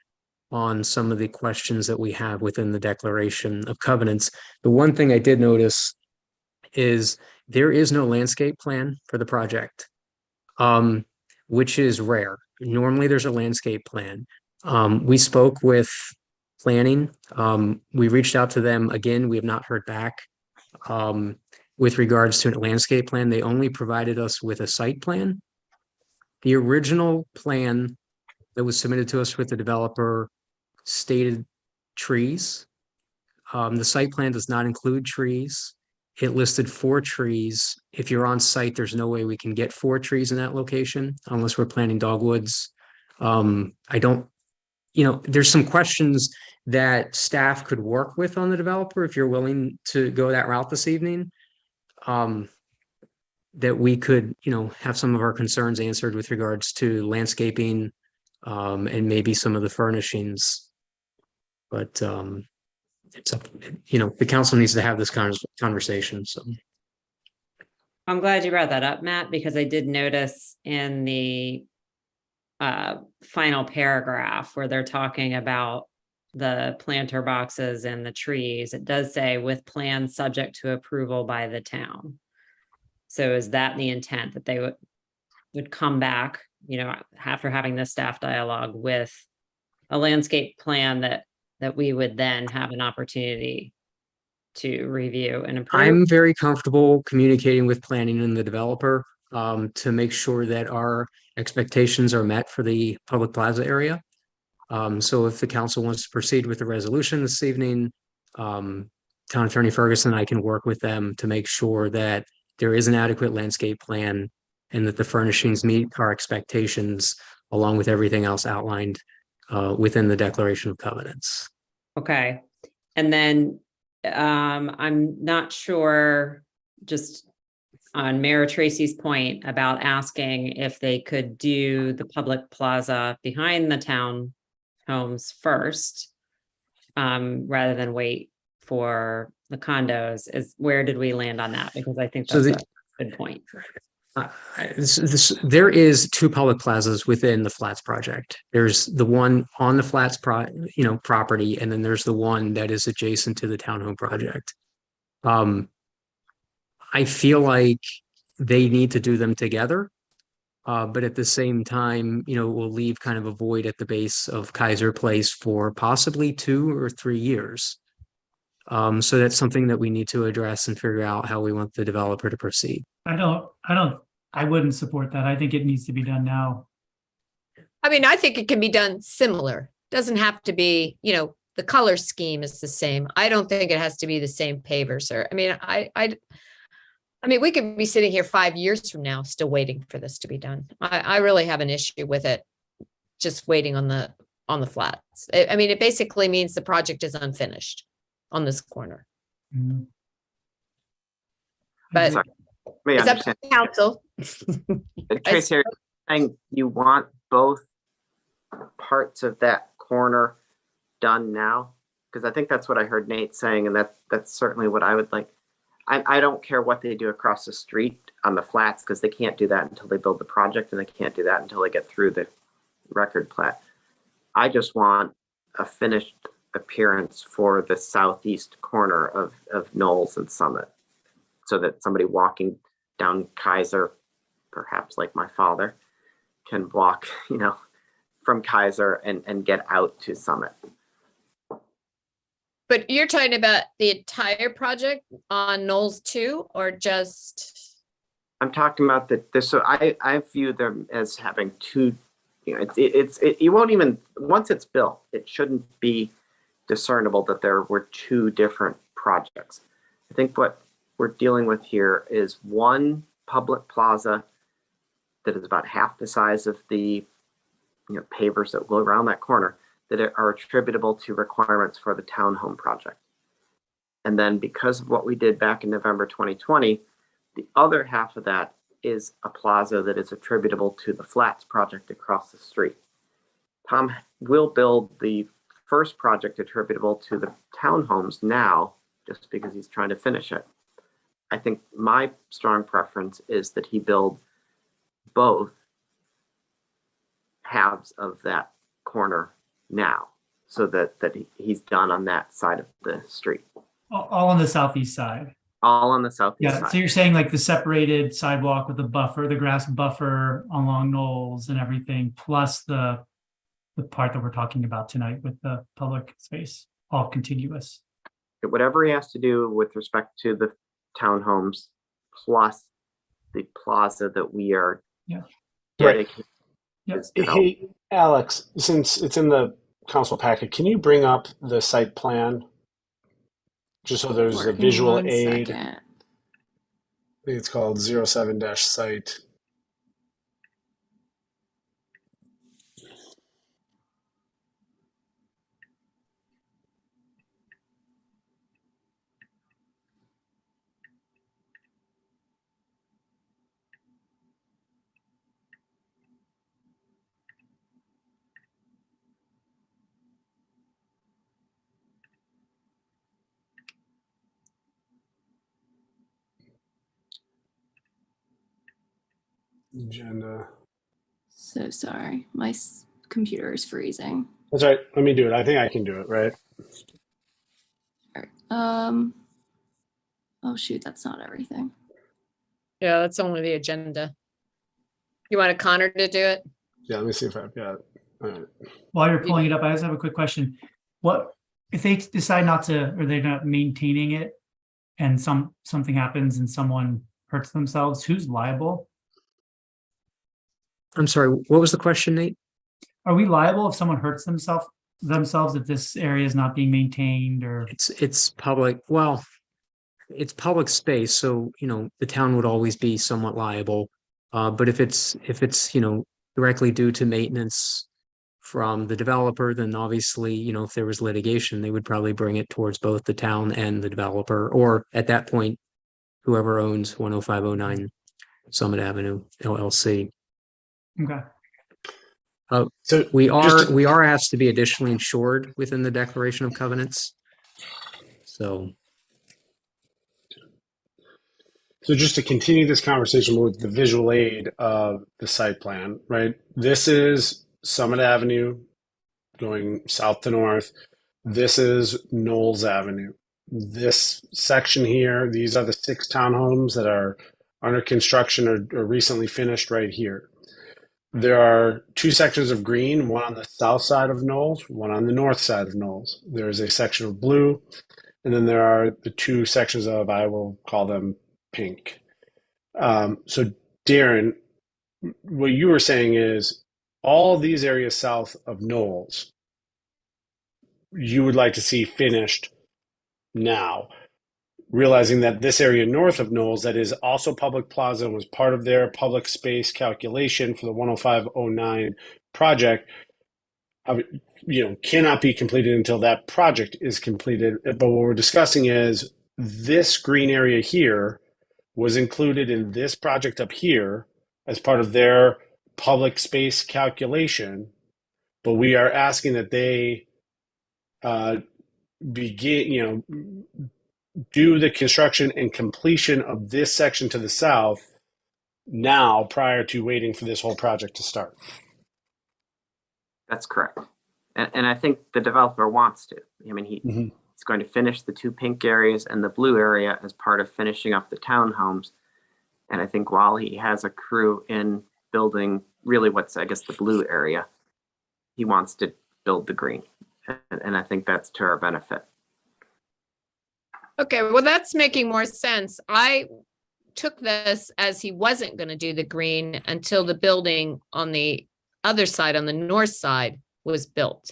on some of the questions that we have within the declaration of covenants. The one thing I did notice is there is no landscape plan for the project, which is rare. Normally there's a landscape plan. We spoke with planning. We reached out to them again. We have not heard back with regards to a landscape plan. They only provided us with a site plan. The original plan that was submitted to us with the developer stated trees. The site plan does not include trees. It listed 4 trees. If you're on site, there's no way we can get 4 trees in that location unless we're planting dogwoods. There's some questions that staff could work with on the developer if you're willing to go that route this evening. That we could, have some of our concerns answered with regards to landscaping and maybe some of the furnishings. But it's up, the council needs to have this conversation. So I'm glad you brought that up, Matt, because I did notice in the final paragraph where they're talking about the planter boxes and the trees, it does say with plans subject to approval by the town. So is that the intent, that they would come back, after having this staff dialogue with a landscape plan that we would then have an opportunity to review and approve? I'm very comfortable communicating with planning and the developer to make sure that our expectations are met for the public plaza area. So if the council wants to proceed with the resolution this evening, Town Attorney Ferguson and I can work with them to make sure that there is an adequate landscape plan and that the furnishings meet our expectations along with everything else outlined within the Declaration of Covenants. Okay. And then I'm not sure, just on Mayor Tracy's point about asking if they could do the public plaza behind the town homes first, rather than wait for the condos, is where did we land on that? Because I think So that's a good point. There is two public plazas within the Flats project. There's the one on the Flats property, and then there's the one that is adjacent to the townhome project. I feel like they need to do them together. But at the same time, we'll leave kind of a void at the base of Kaiser Place for possibly 2 or 3 years. So that's something that we need to address and figure out how we want the developer to proceed. I wouldn't support that. I think it needs to be done now. I mean, I think it can be done similar. Doesn't have to be, the color scheme is the same. I don't think it has to be the same paver, sir. I mean, I mean, we could be sitting here 5 years from now, still waiting for this to be done. I really have an issue with it. Just waiting on the flats. I mean, it basically means the project is unfinished on this corner. Mhm. But Sorry. May I it's up understand. to council. Tracy, are you saying you want both parts of that corner done now? Because I think that's what I heard Nate saying, and that's certainly what I would like. I don't care what they do across the street on the flats, because they can't do that until they build the project, and they can't do that until they get through the record plat. I just want a finished appearance for the southeast corner of Knowles and Summit, so that somebody walking down Kaiser, perhaps like my father, can walk, from Kaiser and get out to Summit. But you're talking about the entire project on Knowles too, or just? I'm talking about this. So I view them as having two. You won't even, once it's built, it shouldn't be discernible that there were two different projects. I think what we're dealing with here is one public plaza that is about half the size of the pavers that go around that corner, that are attributable to requirements for the townhome project. And then because of what we did back in November 2020, the other half of that is a plaza that is attributable to the Flats project across the street. Tom will build the first project attributable to the townhomes now, just because he's trying to finish it. I think my strong preference is that he build both halves of that corner now, so that he's done on that side of the street. All on the southeast side. All on the southeast Yeah. side. So you're saying like the separated sidewalk with the buffer, the grass buffer along Knowles and everything, plus the part that we're talking about tonight with the public space, all contiguous. Whatever he has to do with respect to the townhomes, plus the plaza that we are dedicated. Hey, Alex, since it's in the council packet, can you bring up the site plan? Just so there's a Working visual one aid. second. I think it's called 07-site. Agenda. So sorry, my computer is freezing. That's right. Let me do it. I think I can do it, right? Oh shoot, that's not everything. Yeah, that's only the agenda. You want Connor to do it? Yeah, let me see if I've got it. All right. While you're pulling it up, I just have a quick question. What if they decide not to, or they're not maintaining it, and something happens and someone hurts themselves? Who's liable? I'm sorry, what was the question, Nate? Are we liable if someone hurts themselves if this area is not being maintained, or? It's public, well, it's public space, so the town would always be somewhat liable. But if it's directly due to maintenance from the developer, then obviously, you know, if there was litigation, they would probably bring it towards both the town and the developer, or at that point, whoever owns 10509 Summit Avenue LLC. Okay. So We just are asked to be additionally insured within the declaration of covenants. So just to continue this conversation with the visual aid of the site plan, right? This is Summit Avenue going south to north. This is Knowles Avenue. This section here, these are the 6 townhomes that are under construction or recently finished right here. There are 2 sections of green, one on the south side of Knowles, one on the north side of Knowles. There is a section of blue, and then there are the 2 sections of, I will call them pink. So Darren, what you were saying is all these areas south of Knowles, you would like to see finished now, realizing that this area north of Knowles, that is also public plaza and was part of their public space calculation for the 10509 project, cannot be completed until that project is completed. But what we're discussing is this green area here was included in this project up here as part of their public space calculation, but we are asking that they begin, do the construction and completion of this section to the south now prior to waiting for this whole project to start. That's correct. And I think the developer wants to. I mean, he's going to finish the 2 pink areas and the blue area as part of finishing up the townhomes. And I think while he has a crew in building really what's, I guess, the blue area, he wants to build the green. And I think that's to our benefit. Okay, well, that's making more sense. I took this as he wasn't going to do the green until the building on the other side, on the north side, was built.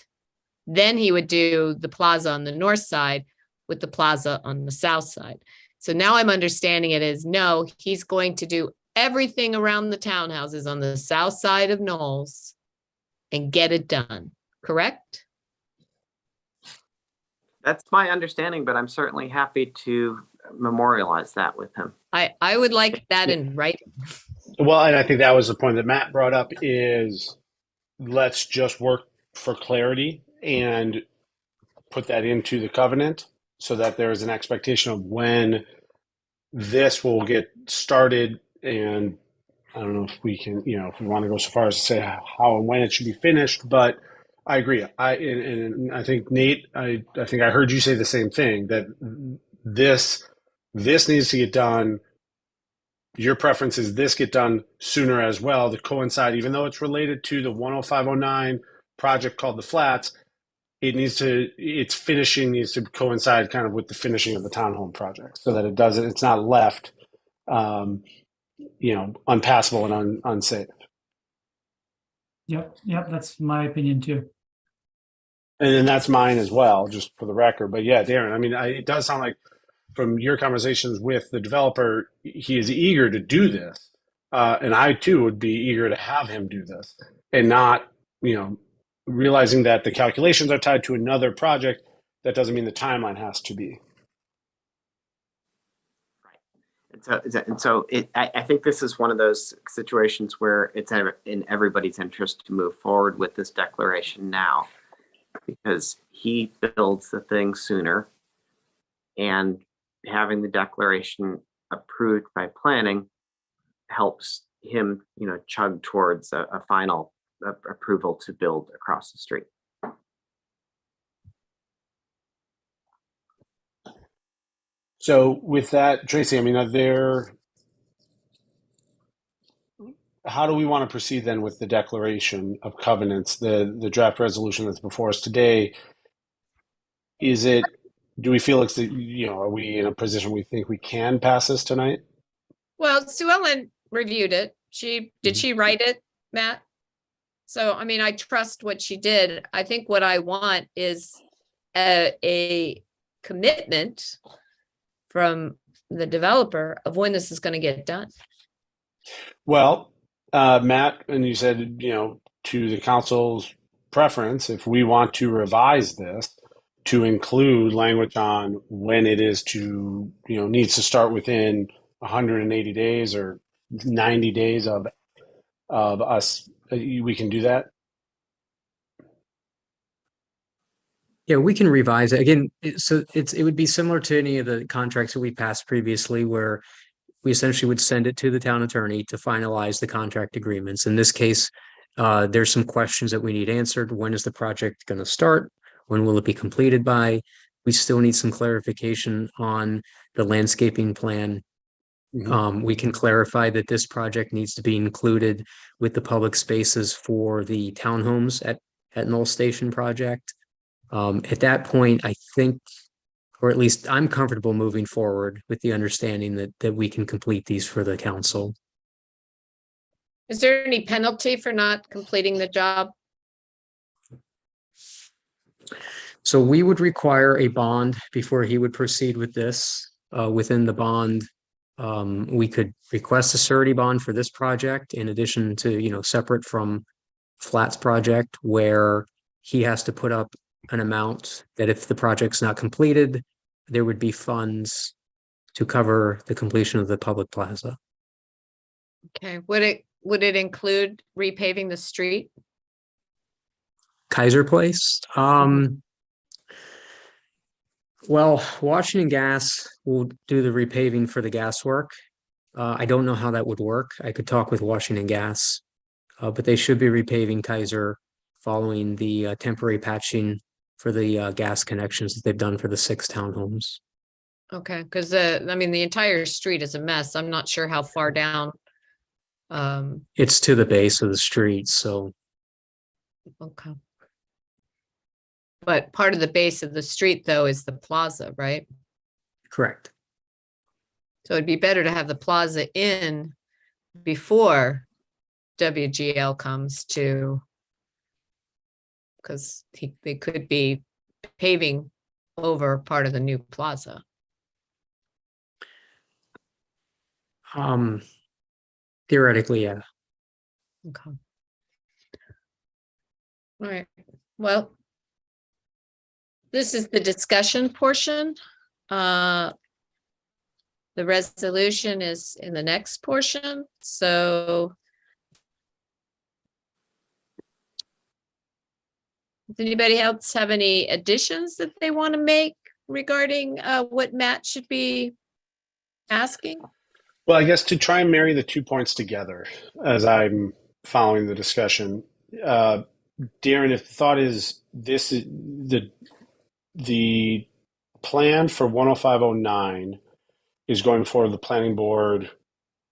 Then he would do the plaza on the north side with the plaza on the south side. So now I'm understanding it as no, he's going to do everything around the townhouses on the south side of Knowles and get it done, correct? That's my understanding, but I'm certainly happy to memorialize that with him. I would like that in writing. Well, and I think that was the point that Matt brought up is let's just work for clarity and put that into the covenant so that there is an expectation of when this will get started. And I don't know if we can, if we want to go so far as to say how and when it should be finished, but I agree. And I think Nate, I think I heard you say the same thing, that this needs to get done. Your preference is this get done sooner as well to coincide, even though it's related to the 10509 project called the Flats. Its finishing needs to coincide kind of with the finishing of the townhome project, so that it's not left, unpassable and unsafe. Yep, that's my opinion too. And then that's mine as well, just for the record. But yeah, Darren, I mean, it does sound like from your conversations with the developer, he is eager to do this. And I too would be eager to have him do this and not, realizing that the calculations are tied to another project. That doesn't mean the timeline has to be. I think this is one of those situations where it's in everybody's interest to move forward with this declaration now, because he builds the thing sooner, and having the declaration approved by planning helps him, chug towards a final approval to build across the street. So with that, Tracy, I mean, how do we want to proceed then with the declaration of covenants, the draft resolution that's before us today? Do we feel it's, are we in a position we think we can pass this tonight? Well, Sue Ellen reviewed it. Did she write it, Matt? So, I mean, I trust what she did. I think what I want is a commitment from the developer of when this is going to get done. Well, Matt, and you said, to the council's preference, if we want to revise this to include language on when it is to, needs to start within 180 days or 90 days of us, we can do that. Yeah, we can revise it again. It would be similar to any of the contracts that we passed previously, where we essentially would send it to the town attorney to finalize the contract agreements. In this case, there's some questions that we need answered. When is the project going to start? When will it be completed by? We still need some clarification on the landscaping plan. We can clarify that this project needs to be included with the public spaces for the townhomes at Knoll Station project. At that point, I think, or at least I'm comfortable moving forward with the understanding that we can complete these for the council. Is there any penalty for not completing the job? So we would require a bond before he would proceed with this. Within the bond, we could request a surety bond for this project in addition to, separate from Flat's project, where he has to put up an amount that if the project's not completed, there would be funds to cover the completion of the public plaza. Okay, would it include repaving the street? Kaiser Place. Well, Washington Gas will do the repaving for the gas work. I don't know how that would work. I could talk with Washington Gas, but they should be repaving Kaiser following the temporary patching for the gas connections that they've done for the 6 townhomes. Okay, because the entire street is a mess. I'm not sure how far down. It's to the base of the street, so. Okay. But part of the base of the street, though, is the plaza, right? Correct. So it'd be better to have the plaza in before WGL comes to, because they could be paving over part of the new plaza. Theoretically, yeah. Okay. All right. Well, this is the discussion portion. The resolution is in the next portion. So does anybody else have any additions that they want to make regarding what Matt should be asking? Well, I guess to try and marry the 2 points together as I'm following the discussion, Darren, if the thought is this is the plan for 10509 is going for the planning board,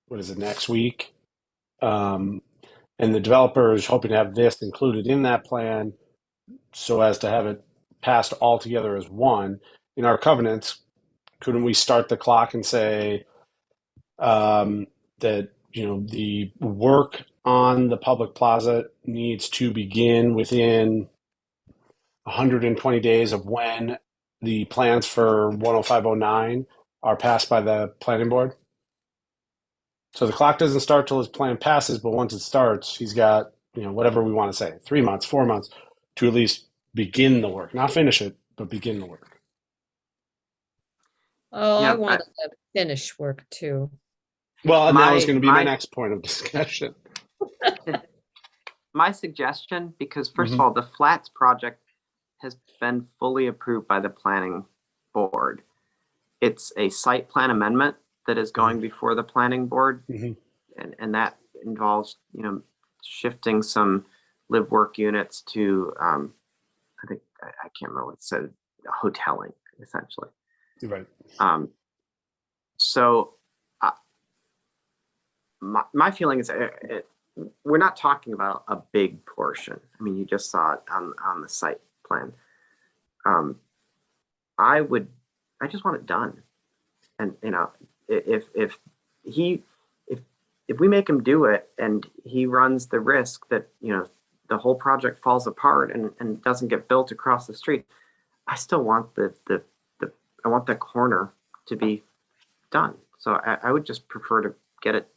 what is it, next week? And the developer is hoping to have this included in that plan so as to have it passed all together as one. In our covenants, couldn't we start the clock and say that, the work on the public plaza needs to begin within 120 days of when the plans for 10509 are passed by the planning board? So the clock doesn't start till his plan passes, but once it starts, he's got, whatever we want to say, 3 months, 4 months to at least begin the work, not finish it, but begin the work. Oh, Yeah, I wanted to finish work too. Well, and that was going to be my my- next point of discussion. My suggestion, because first of all, the Flats project has been fully approved by the planning board. It's a site plan amendment that is going before the planning board. And that involves, shifting some live work units to, I can't remember what it said, hoteling, essentially. Right. So my feeling is we're not talking about a big portion. I mean, you just saw it on the site plan. I just want it done. And, if we make him do it and he runs the risk that, the whole project falls apart and doesn't get built across the street, I still want I want that corner to be done. So I would just prefer to get it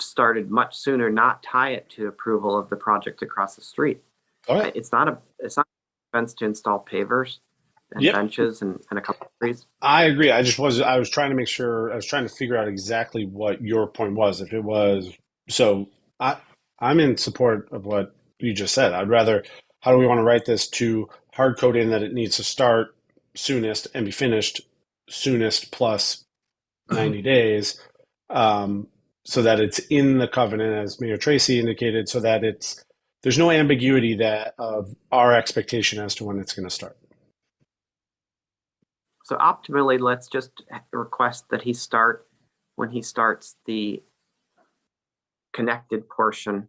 started much sooner, not tie it to approval of the project across the street. Go ahead. It's not expense to install pavers and Yep. benches and a couple of trees. I agree. I was trying to make sure, I was trying to figure out exactly what your point was. If it was, so I'm in support of what you just said. I'd rather, how do we want to write this to hard code in that it needs to start soonest and be finished soonest plus 90 days, so that it's in the covenant, as Mayor Tracy indicated, so that there's no ambiguity that of our expectation as to when it's going to start. So optimally, let's just request that he start when he starts the connected portion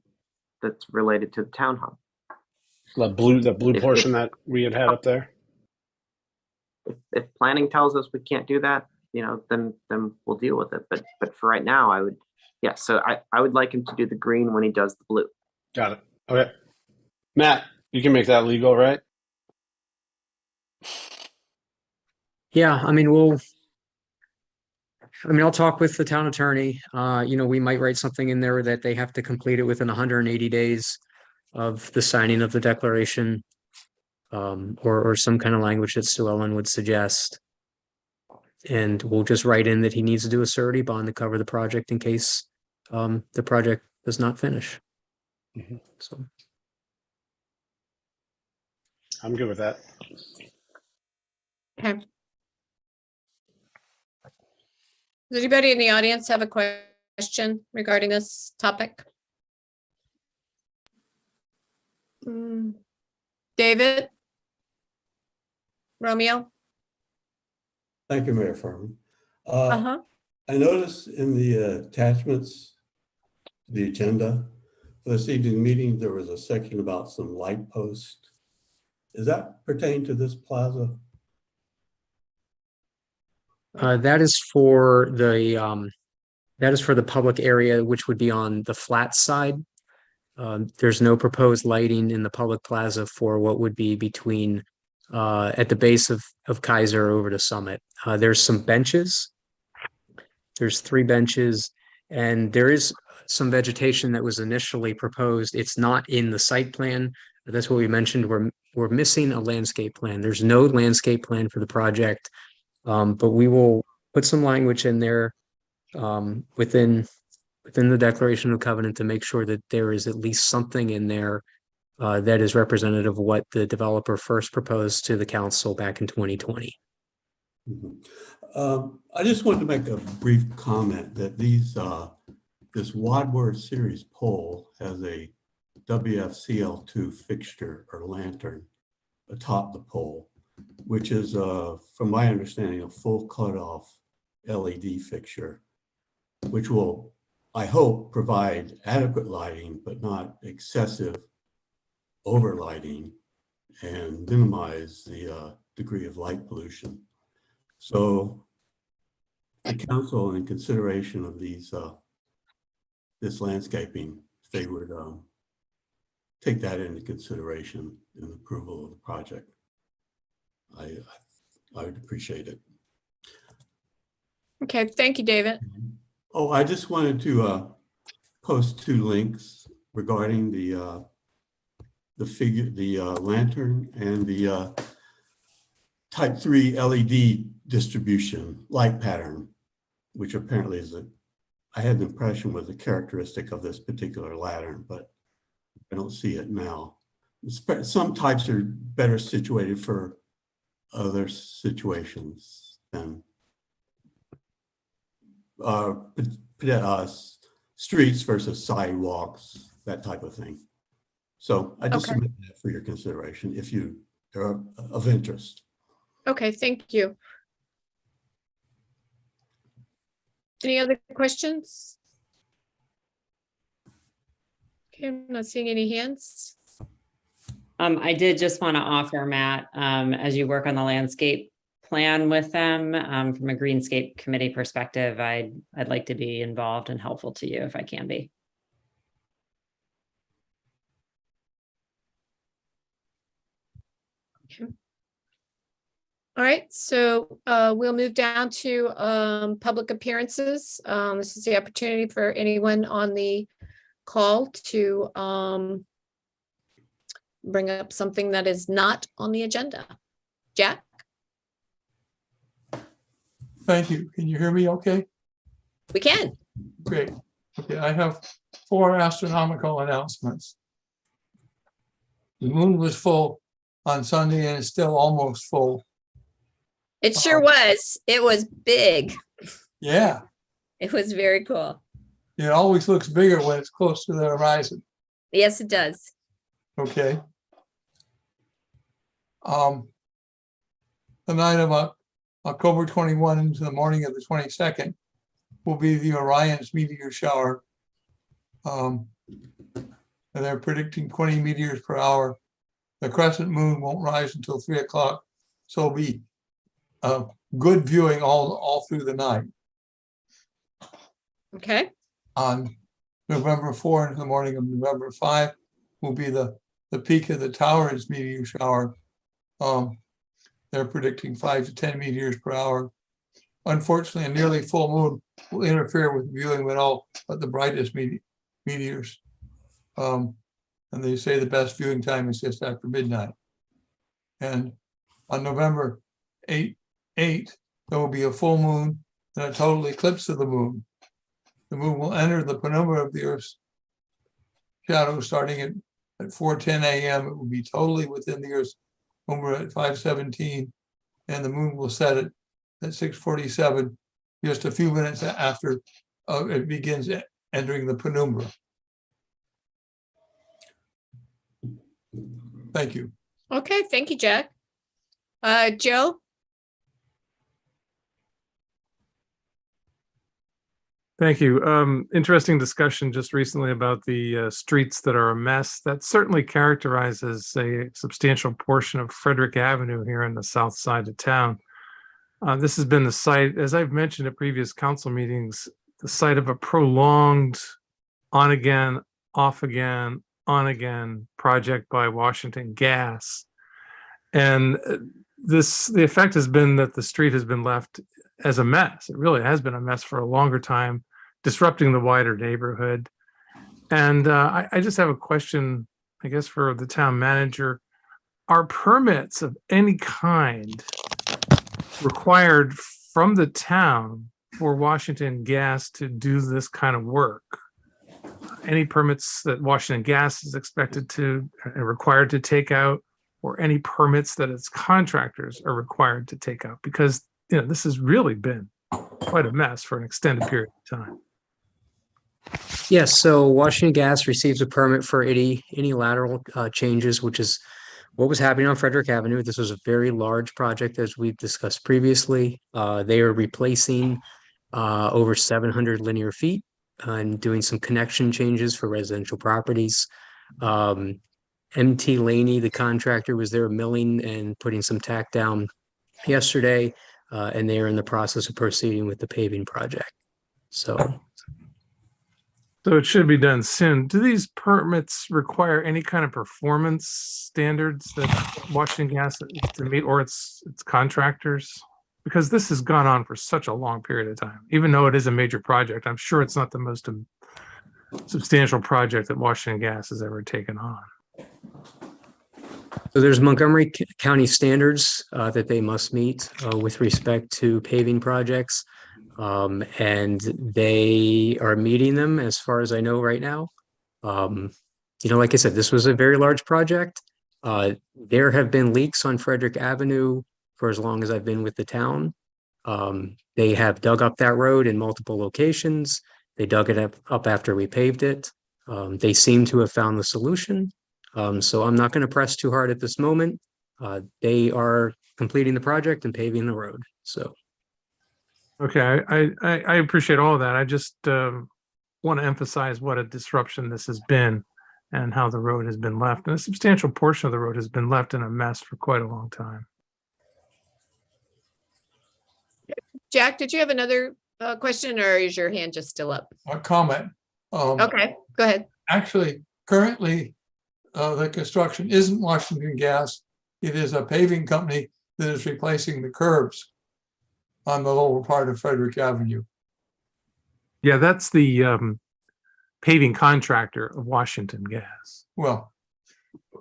that's related to the town hall. The blue If- portion that we had up there. If planning tells us we can't do that, then we'll deal with it. But for right now, I would, yeah. So I would like him to do the green when he does the blue. Got it. Okay. Matt, you can make that legal, right? Yeah, I'll talk with the town attorney. We might write something in there that they have to complete it within 180 days of the signing of the declaration, or some kind of language that Sue Ellen would suggest. And we'll just write in that he needs to do a surety bond to cover the project in case the project does not finish. Mhm. So I'm good with that. Okay. Does anybody in the audience have a question regarding this topic? David? Romeo? Thank you, Mayor Furman. Uh-huh. I noticed in the attachments to the agenda for this evening's meeting, there was a section about some light posts. Does that pertain to this plaza? that is for the public area, which would be on the flat side. There's no proposed lighting in the public plaza for what would be between at the base of Kaiser over to Summit. There's some benches. There's 3 benches, and there is some vegetation that was initially proposed. It's not in the site plan. That's what we mentioned. We're missing a landscape plan. There's no landscape plan for the project, but we will put some language in there within the declaration of covenant to make sure that there is at least something in there that is representative of what the developer first proposed to the council back in 2020. I just wanted to make a brief comment that this Wadworth series pole has a WFCL2 fixture or lantern atop the pole, which is, from my understanding, a full cutoff LED fixture, which will, I hope, provide adequate lighting, but not excessive overlighting, and minimize the degree of light pollution. So the council, in consideration of this landscaping, if they would take that into consideration in approval of the project, I would appreciate it. Okay, thank you, David. Oh, I just wanted to post 2 links regarding the lantern and the type 3 LED distribution light pattern, which apparently is I had the impression was a characteristic of this particular lantern, but I don't see it now. Some types are better situated for other situations than streets versus sidewalks, that type of thing. So I just submit that for your consideration if you are of interest. Okay, thank you. Any other questions? Okay, I'm not seeing any hands. I did just want to offer, Matt, as you work on the landscape plan with them, from a greenscape committee perspective, I'd like to be involved and helpful to you if I can be. Okay. All right, so we'll move down to public appearances. This is the opportunity for anyone on the call to bring up something that is not on the agenda. Jack? Thank you. Can you hear me okay? We can. Great. Okay, I have 4 astronomical announcements. The moon was full on Sunday and it's still almost full. It sure was. It was big. Yeah, It was very cool. it always looks bigger when it's close to the horizon. Yes, it does. Okay. The night of October 21 into the morning of the 22nd will be the Orion's meteor shower. And they're predicting 20 meteors per hour. The crescent moon won't rise until 3 o'clock, so it'll be good viewing all through the night. Okay. On November 4 into the morning of November 5 will be the peak of the Towers meteor shower. They're predicting 5 to 10 meteors per hour. Unfortunately, a nearly full moon will interfere with viewing with all but the brightest meteors. And they say the best viewing time is just after midnight. And on November 8, there will be a full moon and a total eclipse of the moon. The moon will enter the penumbra of the Earth's shadow starting at 4:10 a.m. It will be totally within the Earth's penumbra at 5:17, and the moon will set at 6:47, just a few minutes after it begins entering the penumbra. Thank you. Okay, thank you, Jack. Joe? Thank you. Interesting discussion just recently about the streets that are a mess. That certainly characterizes a substantial portion of Frederick Avenue here in the south side of town. This has been the site, as I've mentioned at previous council meetings, the site of a prolonged on again, off again, on again project by Washington Gas. And the effect has been that the street has been left as a mess. It really has been a mess for a longer time, disrupting the wider neighborhood. And I just have a question, I guess, for the town manager. Are permits of any kind required from the town for Washington Gas to do this kind of work? Any permits that Washington Gas is expected to, required to take out, or any permits that its contractors are required to take out? Because, this has really been quite a mess for an extended period of time. Yes, so Washington Gas receives a permit for any lateral changes, which is what was happening on Frederick Avenue. This was a very large project, as we've discussed previously. They are replacing over 700 linear feet and doing some connection changes for residential properties. MT Laney, the contractor, was there milling and putting some tack down yesterday, and they are in the process of proceeding with the paving project. So it should be done soon. Do these permits require any kind of performance standards that Washington Gas is to meet, or its contractors? Because this has gone on for such a long period of time. Even though it is a major project, I'm sure it's not the most substantial project that Washington Gas has ever taken on. So there's Montgomery County standards that they must meet with respect to paving projects. And they are meeting them as far as I know right now. Like I said, this was a very large project. There have been leaks on Frederick Avenue for as long as I've been with the town. They have dug up that road in multiple locations. They dug it up after we paved it. They seem to have found the solution. So I'm not going to press too hard at this moment. They are completing the project and paving the road. So. Okay, I appreciate all of that. I just want to emphasize what a disruption this has been and how the road has been left. And a substantial portion of the road has been left in a mess for quite a long time. Jack, did you have another question, or is your hand just still up? A comment. Okay, go ahead. Actually, currently, the construction isn't Washington Gas. It is a paving company that is replacing the curbs on the lower part of Frederick Avenue. Yeah, that's the paving contractor of Washington Gas. Well,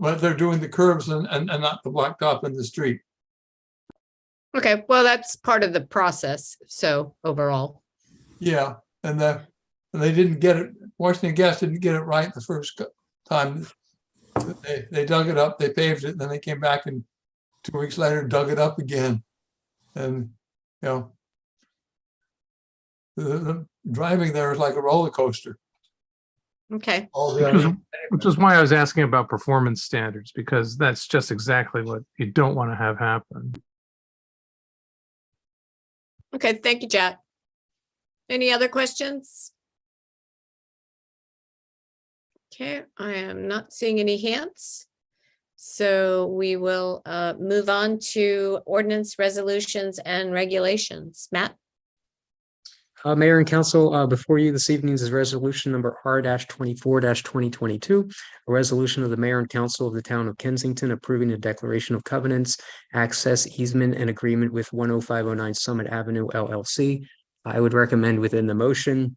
but they're doing the curbs and not the blacktop in the street. Okay, well, that's part of the process. So overall, Yeah, and they didn't get it. Washington Gas didn't get it right the first time. They dug it up, they paved it, and then they came back and 2 weeks later dug it up again. And the driving there is like a roller coaster. okay. All the Which is why I was asking about performance standards, because that's just exactly what you don't want to have happen. Okay, thank you, Jack. Any other questions? Okay, I am not seeing any hands. So we will move on to ordinance, resolutions, and regulations. Matt? Mayor and Council, before you this evening is resolution number R-24-2022, a resolution of the Mayor and Council of the Town of Kensington approving a declaration of covenants, access, easement, and agreement with 10509 Summit Avenue LLC. I would recommend within the motion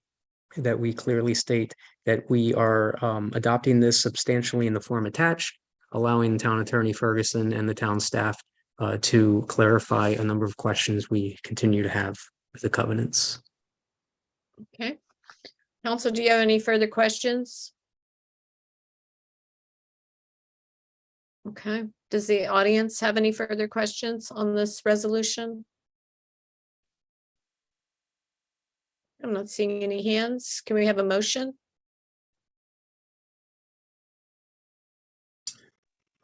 that we clearly state that we are adopting this substantially in the form attached, allowing Town Attorney Ferguson and the town staff to clarify a number of questions we continue to have with the covenants. Okay. Council, do you have any further questions? Okay. Does the audience have any further questions on this resolution? I'm not seeing any hands. Can we have a motion?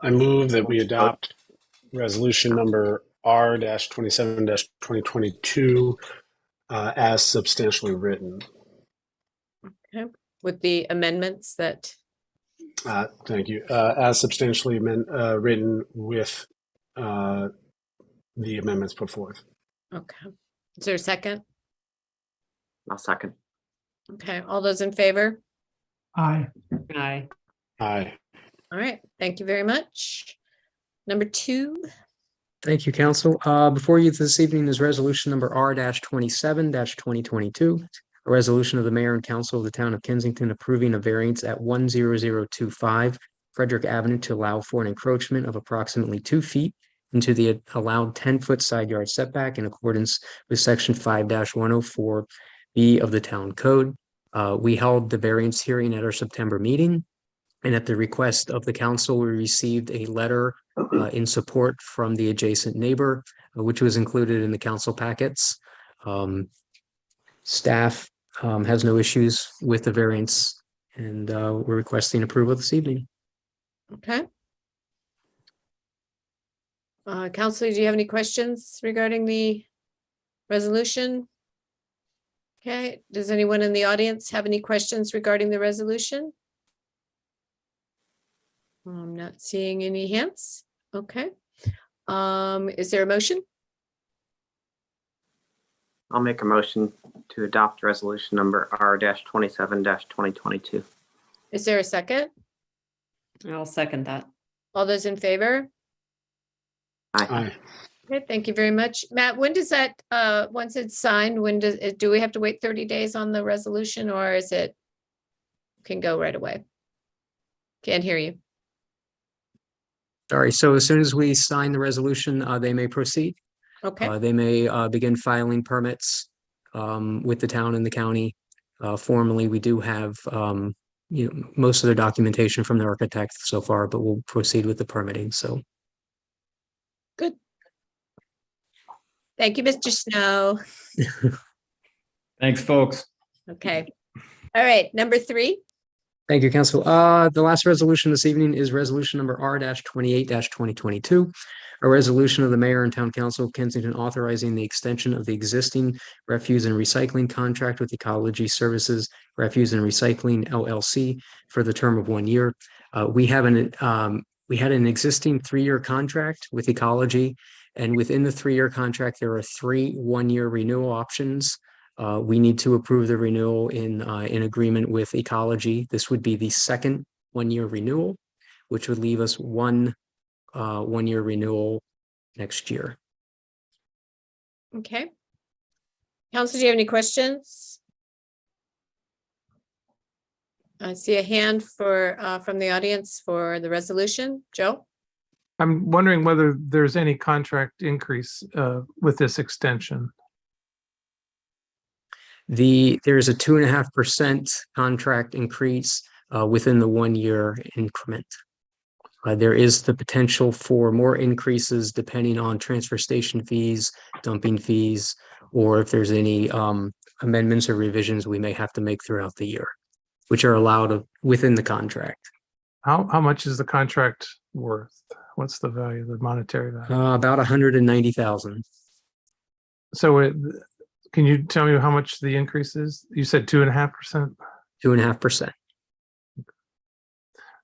I move that we adopt resolution number R-27-2022 as substantially written. Okay, with the amendments that, Thank you. As substantially written with the amendments put forth. okay. Is there a second? I'll second. Okay, all those in favor? Aye. Aye. Aye. All right, thank you very much. Number 2. Thank you, Council. Before you this evening is resolution number R-27-2022, a resolution of the Mayor and Council of the Town of Kensington approving a variance at 10025 Frederick Avenue to allow for an encroachment of approximately 2 feet into the allowed 10-foot side yard setback in accordance with section 5-104B of the Town Code. We held the variance hearing at our September meeting, and at the request of the council, we received a letter in support from the adjacent neighbor, which was included in the council packets. Staff has no issues with the variance, and we're requesting approval this evening. Okay. Counselor, do you have any questions regarding the resolution? Okay, does anyone in the audience have any questions regarding the resolution? I'm not seeing any hands. Okay. Is there a motion? I'll make a motion to adopt resolution number R-27-2022. Is there a second? I'll second that. All those in favor? Aye. Okay, thank you very much. Matt, when does that, once it's signed, when does it, do we have to wait 30 days on the resolution, or is it can go right away? Can't hear you. Sorry, so as soon as we sign the resolution, they may proceed. Okay, They may begin filing permits with the town and the county. Formally, we do have most of the documentation from the architect so far, but we'll proceed with the permitting. So good. Thank you, Mr. Snow. Thanks, folks. Okay. All right, number 3. thank you, Council. The last resolution this evening is resolution number R-28-2022, a resolution of the Mayor and Town Council of Kensington authorizing the extension of the existing refuse and recycling contract with Ecology Services Refuse and Recycling LLC for the term of 1 year. We had an existing 3-year contract with Ecology, and within the 3-year contract, there are 3 1-year renewal options. We need to approve the renewal in agreement with Ecology. This would be the second 1-year renewal, which would leave us 1 1-year renewal next year. Okay. Council, do you have any questions? I see a hand for, from the audience for the resolution. Joe? I'm wondering whether there's any contract increase with this extension. There's a 2.5% contract increase within the 1 year increment. There is the potential for more increases depending on transfer station fees, dumping fees, or if there's any amendments or revisions we may have to make throughout the year, which are allowed within the contract. How much is the contract worth? What's the value, the monetary value? About 190,000. So can you tell me how much the increase is? You said 2.5%? 2.5%.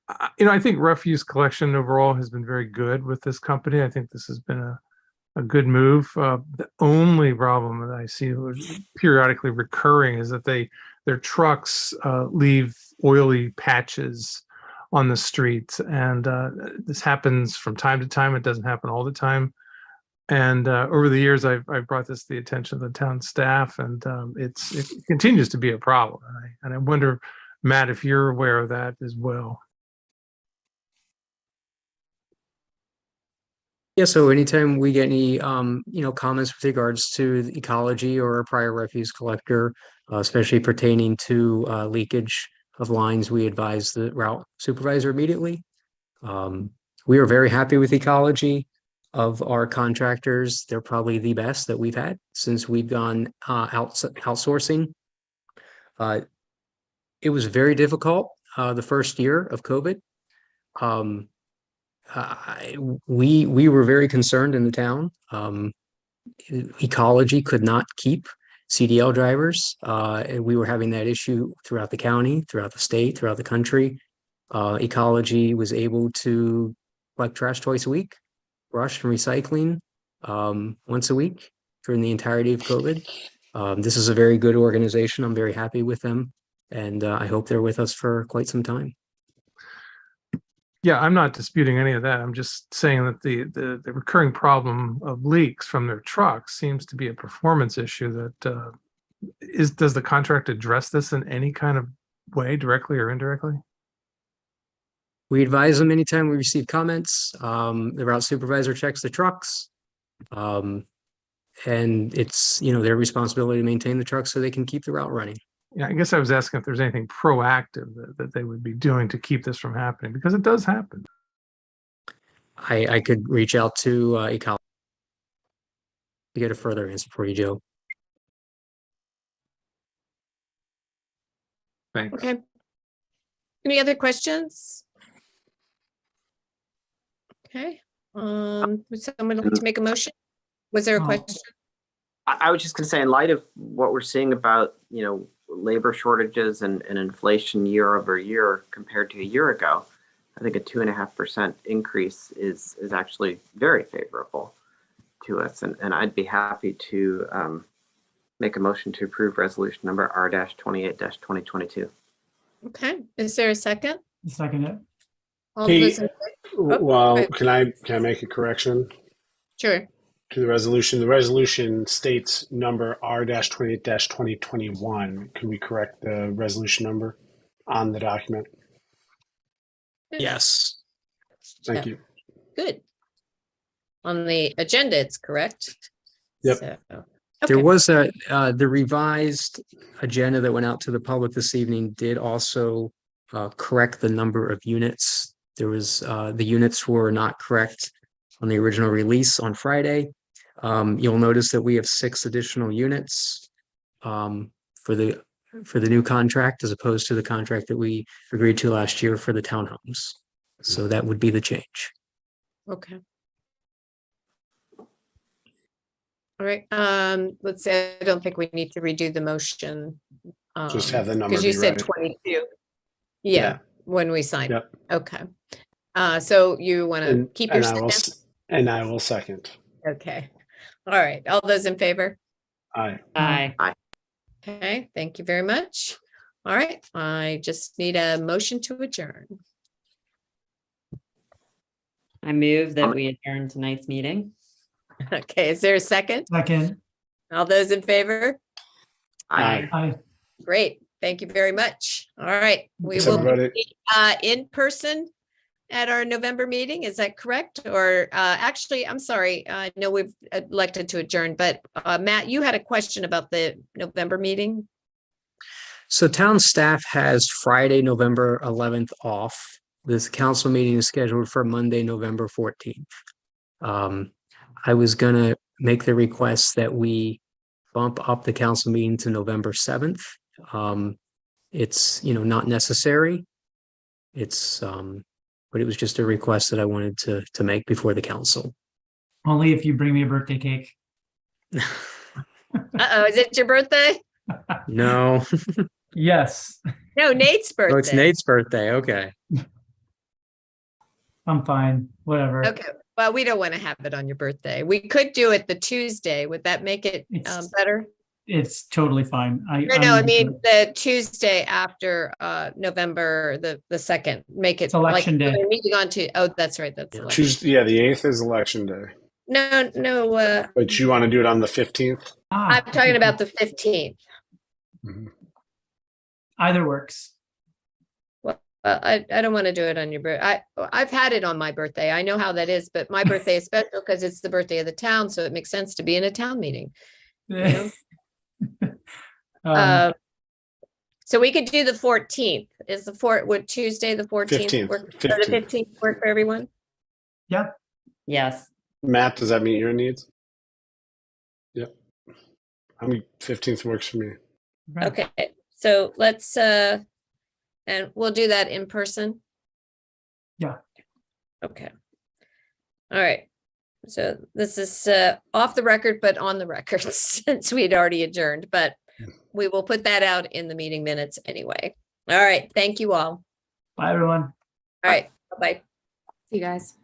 I think refuse collection overall has been very good with this company. I think this has been a good move. The only problem that I see periodically recurring is that their trucks leave oily patches on the streets, and this happens from time to time. It doesn't happen all the time. And over the years, I've brought this to the attention of the town staff, and it continues to be a problem. And I wonder, Matt, if you're aware of that as well. Yeah, so anytime we get any, comments with regards to the ecology or a prior refuse collector, especially pertaining to leakage of lines, we advise the route supervisor immediately. We are very happy with ecology of our contractors. They're probably the best that we've had since we've gone outsourcing. It was very difficult the first year of COVID. We were very concerned in the town. Ecology could not keep CDL drivers. We were having that issue throughout the county, throughout the state, throughout the country. Ecology was able to collect trash twice a week, brush and recycling once a week during the entirety of COVID. This is a very good organization. I'm very happy with them, and I hope they're with us for quite some time. Yeah, I'm not disputing any of that. I'm just saying that the recurring problem of leaks from their trucks seems to be a performance issue that does the contract address this in any kind of way, directly or indirectly? We advise them anytime we receive comments. The route supervisor checks the trucks. And it's, their responsibility to maintain the trucks so they can keep the route running. Yeah, I guess I was asking if there's anything proactive that they would be doing to keep this from happening, because it does happen. I could reach out to Ecology to get a further answer for you, Joe. Thanks. Okay. Any other questions? Okay. Would someone like to make a motion? Was there a question? I was just going to say, in light of what we're seeing about, labor shortages and inflation year over year compared to a year ago, I think a 2.5% increase is actually very favorable to us. And I'd be happy to make a motion to approve resolution number R-28-2022. Okay. Is there a second? Second it. All Hey, those in- well, wait. can I make a correction Sure. to the resolution? The resolution states number R-28-2021. Can we correct the resolution number on the document? Yes. Thank Yeah. you. Good. On the agenda, it's correct. Yep. So, There okay. was the revised agenda that went out to the public this evening did also correct the number of units. There was the units were not correct on the original release on Friday. You'll notice that we have 6 additional units for the new contract, as opposed to the contract that we agreed to last year for the townhomes. So that would be the change. Okay. All right. Let's say, I don't think we need to redo the motion. Just have the number Because you be said right. 22. Yeah, when we signed. Yep. Okay. So you want to keep your second? And I will second. Okay. All right. All those in favor? Aye. Aye. Okay. Thank you very much. All right. I just need a motion to adjourn. I move that we adjourn tonight's meeting. Okay. Is there a second? Second. All those in favor? Aye. Aye. Great. Thank you very much. All right, we Thanks, will everybody. be in person at our November meeting. Is that correct? Or actually, I'm sorry. I know we've elected to adjourn, but Matt, you had a question about the November meeting. So town staff has Friday, November 11th off. This council meeting is scheduled for Monday, November 14th. I was gonna make the request that we bump up the council meeting to November 7th. It's, not necessary. It's, but it was just a request that I wanted to make before the council. Only if you bring me a birthday cake. Uh-oh, is it your birthday? No. Yes, No, Nate's birthday. Oh, it's Nate's birthday. Okay. I'm fine. Whatever. Okay, well, we don't want to have it on your birthday. We could do it the Tuesday. Would that make it It's- better? It's totally fine. No, I mean the Tuesday after November the 2nd. Make it It's election like day. we're meeting on to. Oh, that's right. That's Yeah. election. Tuesday, yeah, the 8th is election day. No. But you want to do it on the 15th? I'm talking about the 15th. Either works. I don't want to do it on your birthday. I've had it on my birthday. I know how that is, but my birthday is special because it's the birthday of the town, so it makes sense to be in a town meeting. You know? So we could do the 14th. Would Tuesday the 14th 15th. work? So the 15th work for everyone? Yeah. Yes. Matt, does that meet your needs? Yep. 15th works for me. Right. Okay, so let's and we'll do that in person. Yeah. Okay. All right. So this is off the record, but on the record since we had already adjourned, but we will put that out in the meeting minutes anyway. All right. Thank you all. Bye, everyone. All right. Bye-bye. See you guys.